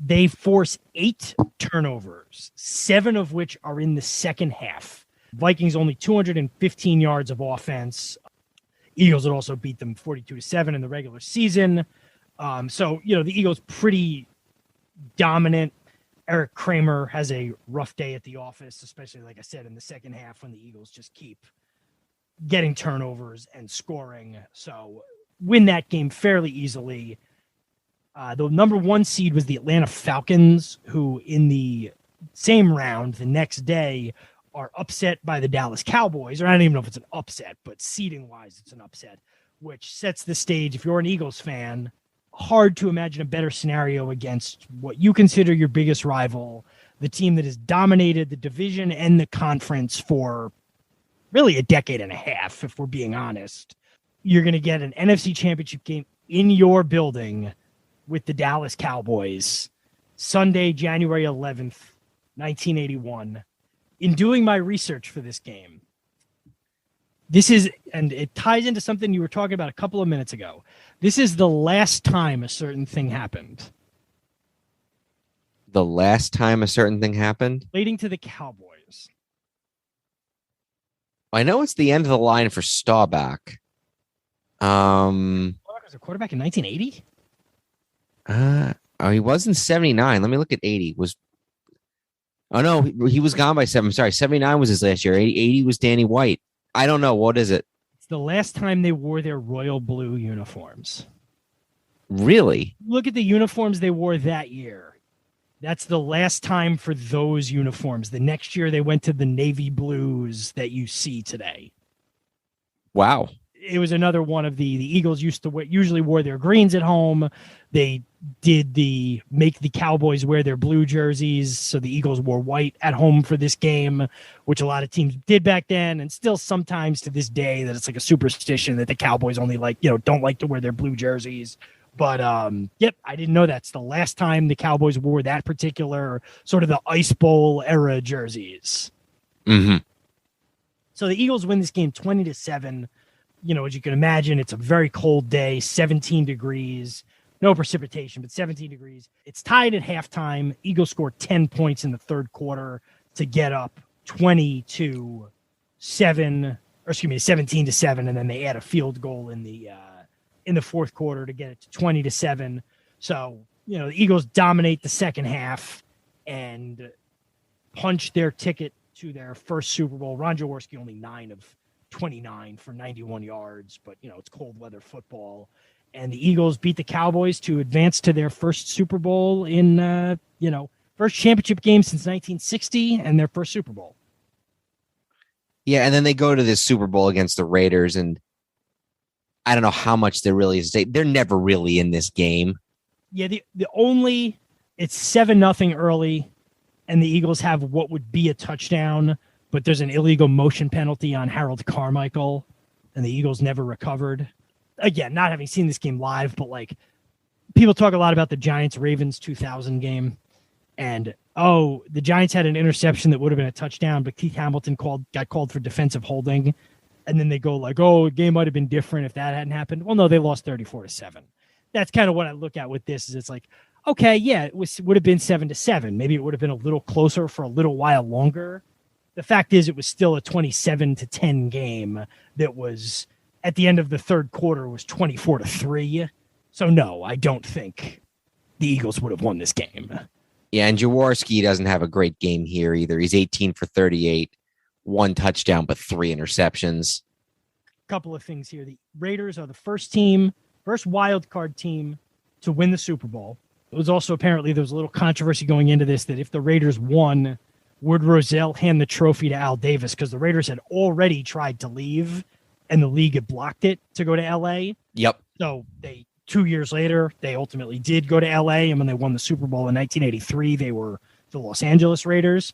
They force 8 turnovers, 7 of which are in the second half. Vikings only 215 yards of offense. Eagles would also beat them 42-7 in the regular season. So, the Eagles pretty dominant. Eric Kramer has a rough day at the office, especially, like I said, in the second half when the Eagles just keep getting turnovers and scoring. So win that game fairly easily. The number 1 seed was the Atlanta Falcons, who in the same round the next day are upset by the Dallas Cowboys, or I don't even know if it's an upset, but seeding-wise, it's an upset, which sets the stage. If you're an Eagles fan, hard to imagine a better scenario against what you consider your biggest rival, the team that has dominated the division and the conference for really a decade and a half, if we're being honest. You're going to get an NFC Championship game in your building with the Dallas Cowboys, Sunday, January 11th, 1981. In doing my research for this game, and it ties into something you were talking about a couple of minutes ago. This is the last time a certain thing happened. The last time a certain thing happened? Relating to the Cowboys. I know it's the end of the line for Staubach. Was a quarterback in 1980? He was in 79. Let me look at 80. Oh, no, he was gone by 7. Sorry, 79 was his last year. 80 was Danny White. I don't know. What is it? It's the last time they wore their royal blue uniforms. Really? Look at the uniforms they wore that year. That's the last time for those uniforms. The next year they went to the navy blues that you see today. Wow. It was another one of the Eagles usually wore their greens at home. They did make the Cowboys wear their blue jerseys. So the Eagles wore white at home for this game, which a lot of teams did back then. And still sometimes to this day that it's like a superstition that the Cowboys only don't like to wear their blue jerseys. But yep, I didn't know that's the last time the Cowboys wore that particular sort of the Ice Bowl era jerseys. Mm-hmm. So the Eagles win this game 20-7. As you can imagine, it's a very cold day, 17 degrees, no precipitation, but 17 degrees. It's tied at halftime. Eagles score 10 points in the third quarter to get up 20-7 17-7, and then they add a field goal in the fourth quarter to get it to 20-7. So, the Eagles dominate the second half and punch their ticket to their first Super Bowl. Ron Jaworski only 9 of 29 for 91 yards, but it's cold weather football. And the Eagles beat the Cowboys to advance to their first Super Bowl in, first championship game since 1960 and their first Super Bowl. Yeah, and then they go to this Super Bowl against the Raiders, and I don't know how much there really is. They're never really in this game. Yeah, it's 7-0 early, and the Eagles have what would be a touchdown, but there's an illegal motion penalty on Harold Carmichael, and the Eagles never recovered. Again, not having seen this game live, but people talk a lot about the Giants-Ravens 2000 game, and the Giants had an interception that would have been a touchdown, but Keith Hamilton got called for defensive holding, and then they go the game might have been different if that hadn't happened. Well, no, they lost 34-7. That's kind of what I look at with this. Is it's okay, yeah, it would have been 7-7. Maybe it would have been a little closer for a little while longer. The fact is, it was still a 27-10 game that was at the end of the third quarter was 24-3. So no, I don't think the Eagles would have won this game. Yeah, and Jaworski doesn't have a great game here either. He's 18 for 38, 1 touchdown, but 3 interceptions. Couple of things here. The Raiders are the first wild card team to win the Super Bowl. It was also apparently there was a little controversy going into this that if the Raiders won, would Rozelle hand the trophy to Al Davis? Because the Raiders had already tried to leave and the league had blocked it to go to L.A. Yep. So 2 years later, they ultimately did go to L.A. And when they won the Super Bowl in 1983, they were the Los Angeles Raiders.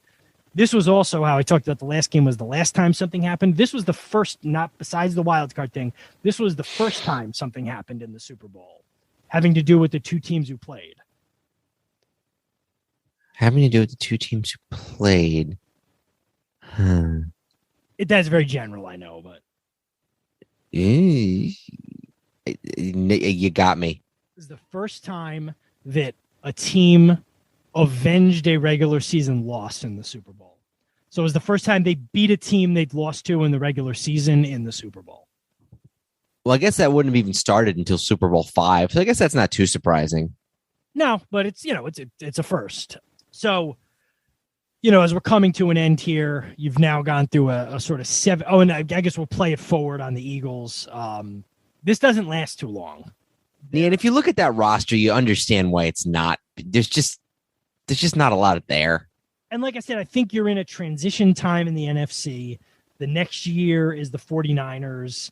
This was also how I talked about the last game was the last time something happened. This was the first, not besides the wild card thing, this was the first time something happened in the Super Bowl, having to do with the two teams who played. Having to do with the two teams who played. That's very general, I know, but. You got me. This is the first time that a team avenged a regular season loss in the Super Bowl. So it was the first time they beat a team they'd lost to in the regular season in the Super Bowl. Well, I guess that wouldn't have even started until Super Bowl 5. So I guess that's not too surprising. No, but it's a first. So, as we're coming to an end here, you've now gone through a sort of 7. Oh, and I guess we'll play it forward on the Eagles. This doesn't last too long. Yeah, and if you look at that roster, you understand why it's not. There's just not a lot there. And like I said, I think you're in a transition time in the NFC. The next year is the 49ers.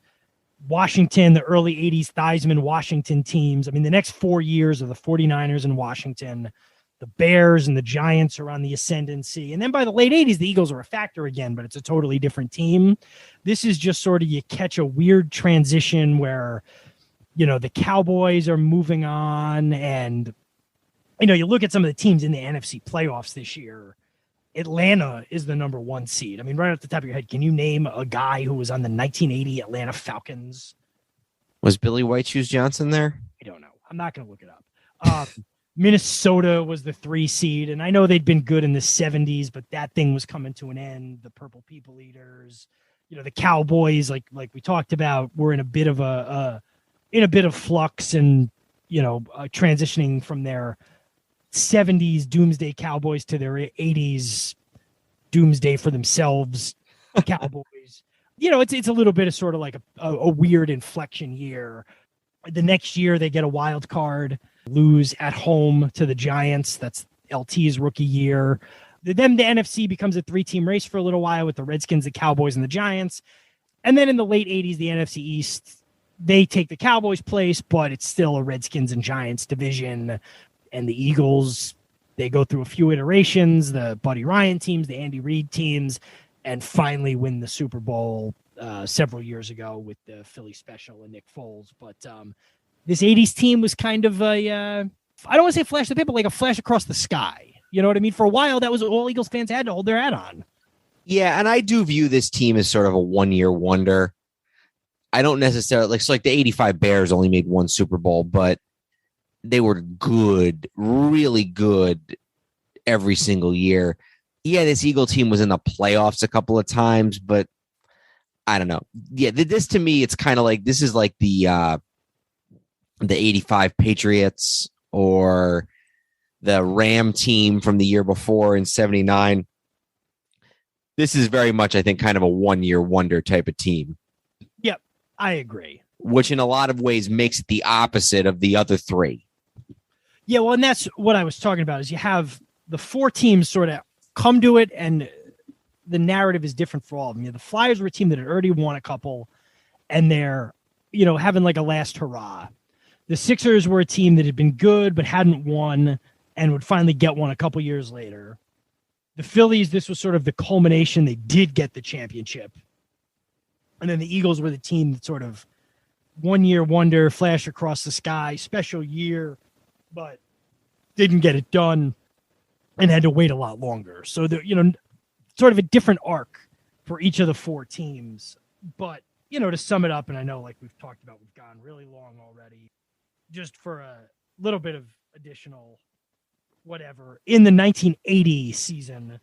Washington, the early 80s Theismann Washington teams. I mean, the next 4 years are the 49ers and Washington. The Bears and the Giants are on the ascendancy. And then by the late 80s, the Eagles are a factor again, but it's a totally different team. This is just sort of you catch a weird transition where, the Cowboys are moving on. And, you look at some of the teams in the NFC playoffs this year. Atlanta is the number 1 seed. I mean, right off the top of your head, can you name a guy who was on the 1980 Atlanta Falcons? Was Billy White Shoes Johnson there? I don't know. I'm not going to look it up. Minnesota was the 3 seed, and I know they'd been good in the 70s, but that thing was coming to an end. The Purple People Eaters, the Cowboys, like we talked about, were in a bit of flux and transitioning from their 70s doomsday Cowboys to their 80s doomsday for themselves Cowboys. It's a little bit of sort of like a weird inflection year. The next year they get a wild card, lose at home to the Giants. That's LT's rookie year. Then the NFC becomes a 3-team race for a little while with the Redskins, the Cowboys, and the Giants. And then in the late 80s, the NFC East, they take the Cowboys' place, but it's still a Redskins and Giants division. And the Eagles, they go through a few iterations, the Buddy Ryan teams, the Andy Reid teams, and finally win the Super Bowl several years ago with the Philly special and Nick Foles. But this 80s team was kind of I don't want to say flash the paper, like a flash across the sky. You know what I mean? For a while, that was all Eagles fans had to hold their hat on. Yeah, and I do view this team as sort of a one-year wonder. I don't necessarily like the 85 Bears only made 1 Super Bowl, but they were good, really good every single year. Yeah, this Eagle team was in the playoffs a couple of times, but I don't know. Yeah, this to me, it's kind of like this is like the 85 Patriots or the Ram team from the year before in 79. This is very much, I think, kind of a one-year wonder type of team. Yep, I agree. Which in a lot of ways makes it the opposite of the other three. Yeah, well, and that's what I was talking about is you have the four teams sort of come to it, and the narrative is different for all of them. You know, the Flyers were a team that had already won a couple, and they're, having like a last hurrah. The Sixers were a team that had been good but hadn't won and would finally get one a couple years later. The Phillies, this was sort of the culmination. They did get the championship. And then the Eagles were the team that sort of one-year wonder, flash across the sky, special year, but didn't get it done and had to wait a lot longer. So, sort of a different arc for each of the four teams. But, to sum it up, and I know like we've talked about, we've gone really long already, just for a little bit of additional whatever. In the 1980 season,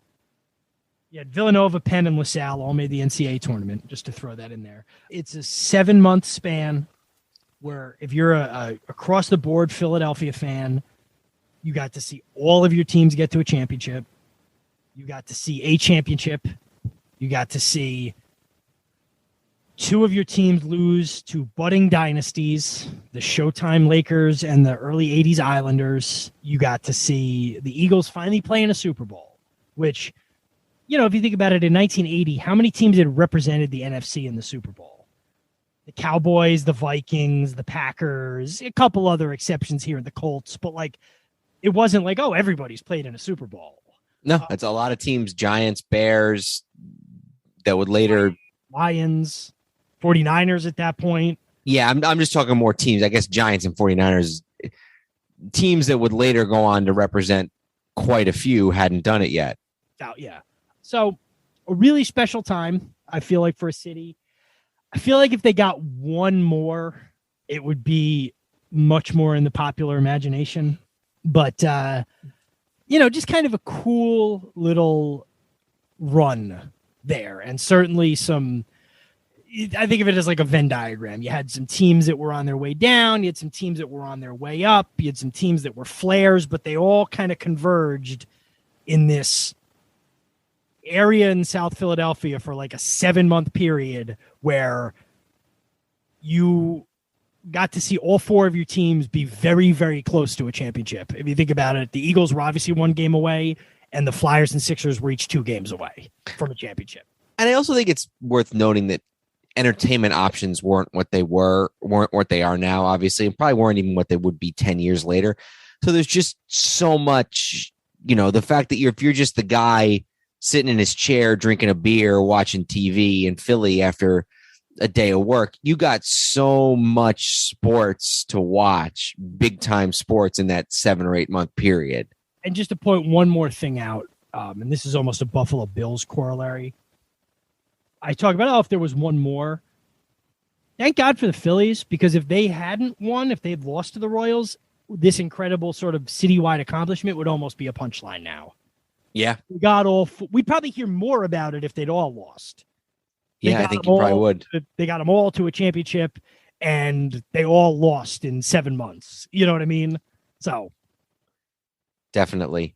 you had Villanova, Penn, and LaSalle all made the NCAA tournament, just to throw that in there. It's a 7-month span where if you're a across-the-board Philadelphia fan, you got to see all of your teams get to a championship. You got to see a championship. You got to see 2 of your teams lose to budding dynasties, the Showtime Lakers and the early 80s Islanders. You got to see the Eagles finally play in a Super Bowl, which, if you think about it, in 1980, how many teams had represented the NFC in the Super Bowl? The Cowboys, the Vikings, the Packers, a couple other exceptions here, the Colts, but like it wasn't like, oh, everybody's played in a Super Bowl. No, it's a lot of teams, Giants, Bears, that would later... Lions, 49ers at that point. Yeah, I'm just talking more teams. I guess Giants and 49ers, teams that would later go on to represent quite a few, hadn't done it yet. Oh, yeah. So a really special time, I feel like, for a city. I feel like if they got one more, it would be much more in the popular imagination. But, just kind of a cool little run there. And certainly I think of it as like a Venn diagram. You had some teams that were on their way down. You had some teams that were on their way up. You had some teams that were flares, but they all kind of converged in this area in South Philadelphia for like a 7-month period where you got to see all 4 of your teams be very, very close to a championship. If you think about it, the Eagles were obviously 1 game away, and the Flyers and Sixers were each 2 games away from a championship. And I also think it's worth noting that entertainment options weren't what they are now, obviously, and probably weren't even what they would be 10 years later. So there's just so much, the fact that if you're just the guy sitting in his chair, drinking a beer, watching TV in Philly after a day of work, you got so much sports to watch, big time sports in that 7 or 8 month period. And just to point one more thing out, and this is almost a Buffalo Bills corollary. I talk about, if there was one more, thank God for the Phillies, because if they hadn't won, if they'd lost to the Royals, this incredible sort of citywide accomplishment would almost be a punchline now. Yeah. We'd probably hear more about it if they'd all lost. I think you probably would. They got them all to a championship, and they all lost in 7 months. You know what I mean? So. Definitely.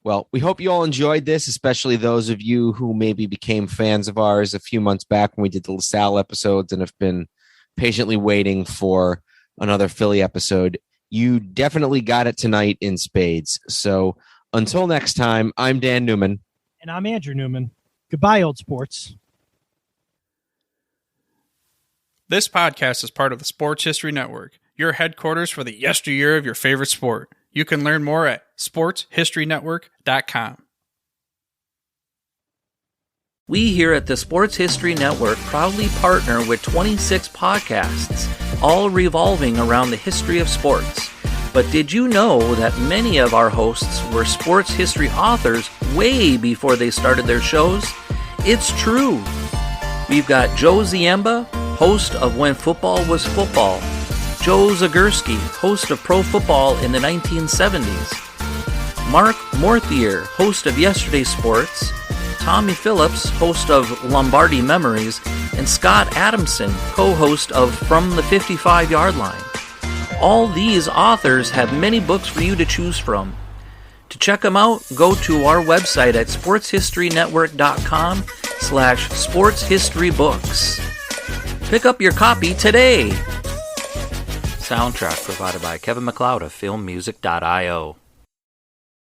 Well, we hope you all enjoyed this, especially those of you who maybe became fans of ours a few months back when we did the LaSalle episodes and have been patiently waiting for another Philly episode. You definitely got it tonight in spades. So until next time, I'm Dan Newman. And I'm Andrew Newman. Goodbye, old sports. This podcast is part of the Sports History Network, your headquarters for the yesteryear of your favorite sport. You can learn more at sportshistorynetwork.com. We here at the Sports History Network proudly partner with 26 podcasts, all revolving around the history of sports. But did you know that many of our hosts were sports history authors way before they started their shows? It's true. We've got Joe Ziemba, host of When Football Was Football, Joe Zagurski, host of Pro Football in the 1970s, Mark Morthier, host of Yesterday's Sports, Tommy Phillips, host of Lombardi Memories, and Scott Adamson, co-host of From the 55-Yard Line. All these authors have many books for you to choose from. To check them out, go to our website at sportshistorynetwork.com/sportshistorybooks. Pick up your copy today. Soundtrack provided by Kevin MacLeod of filmmusic.io.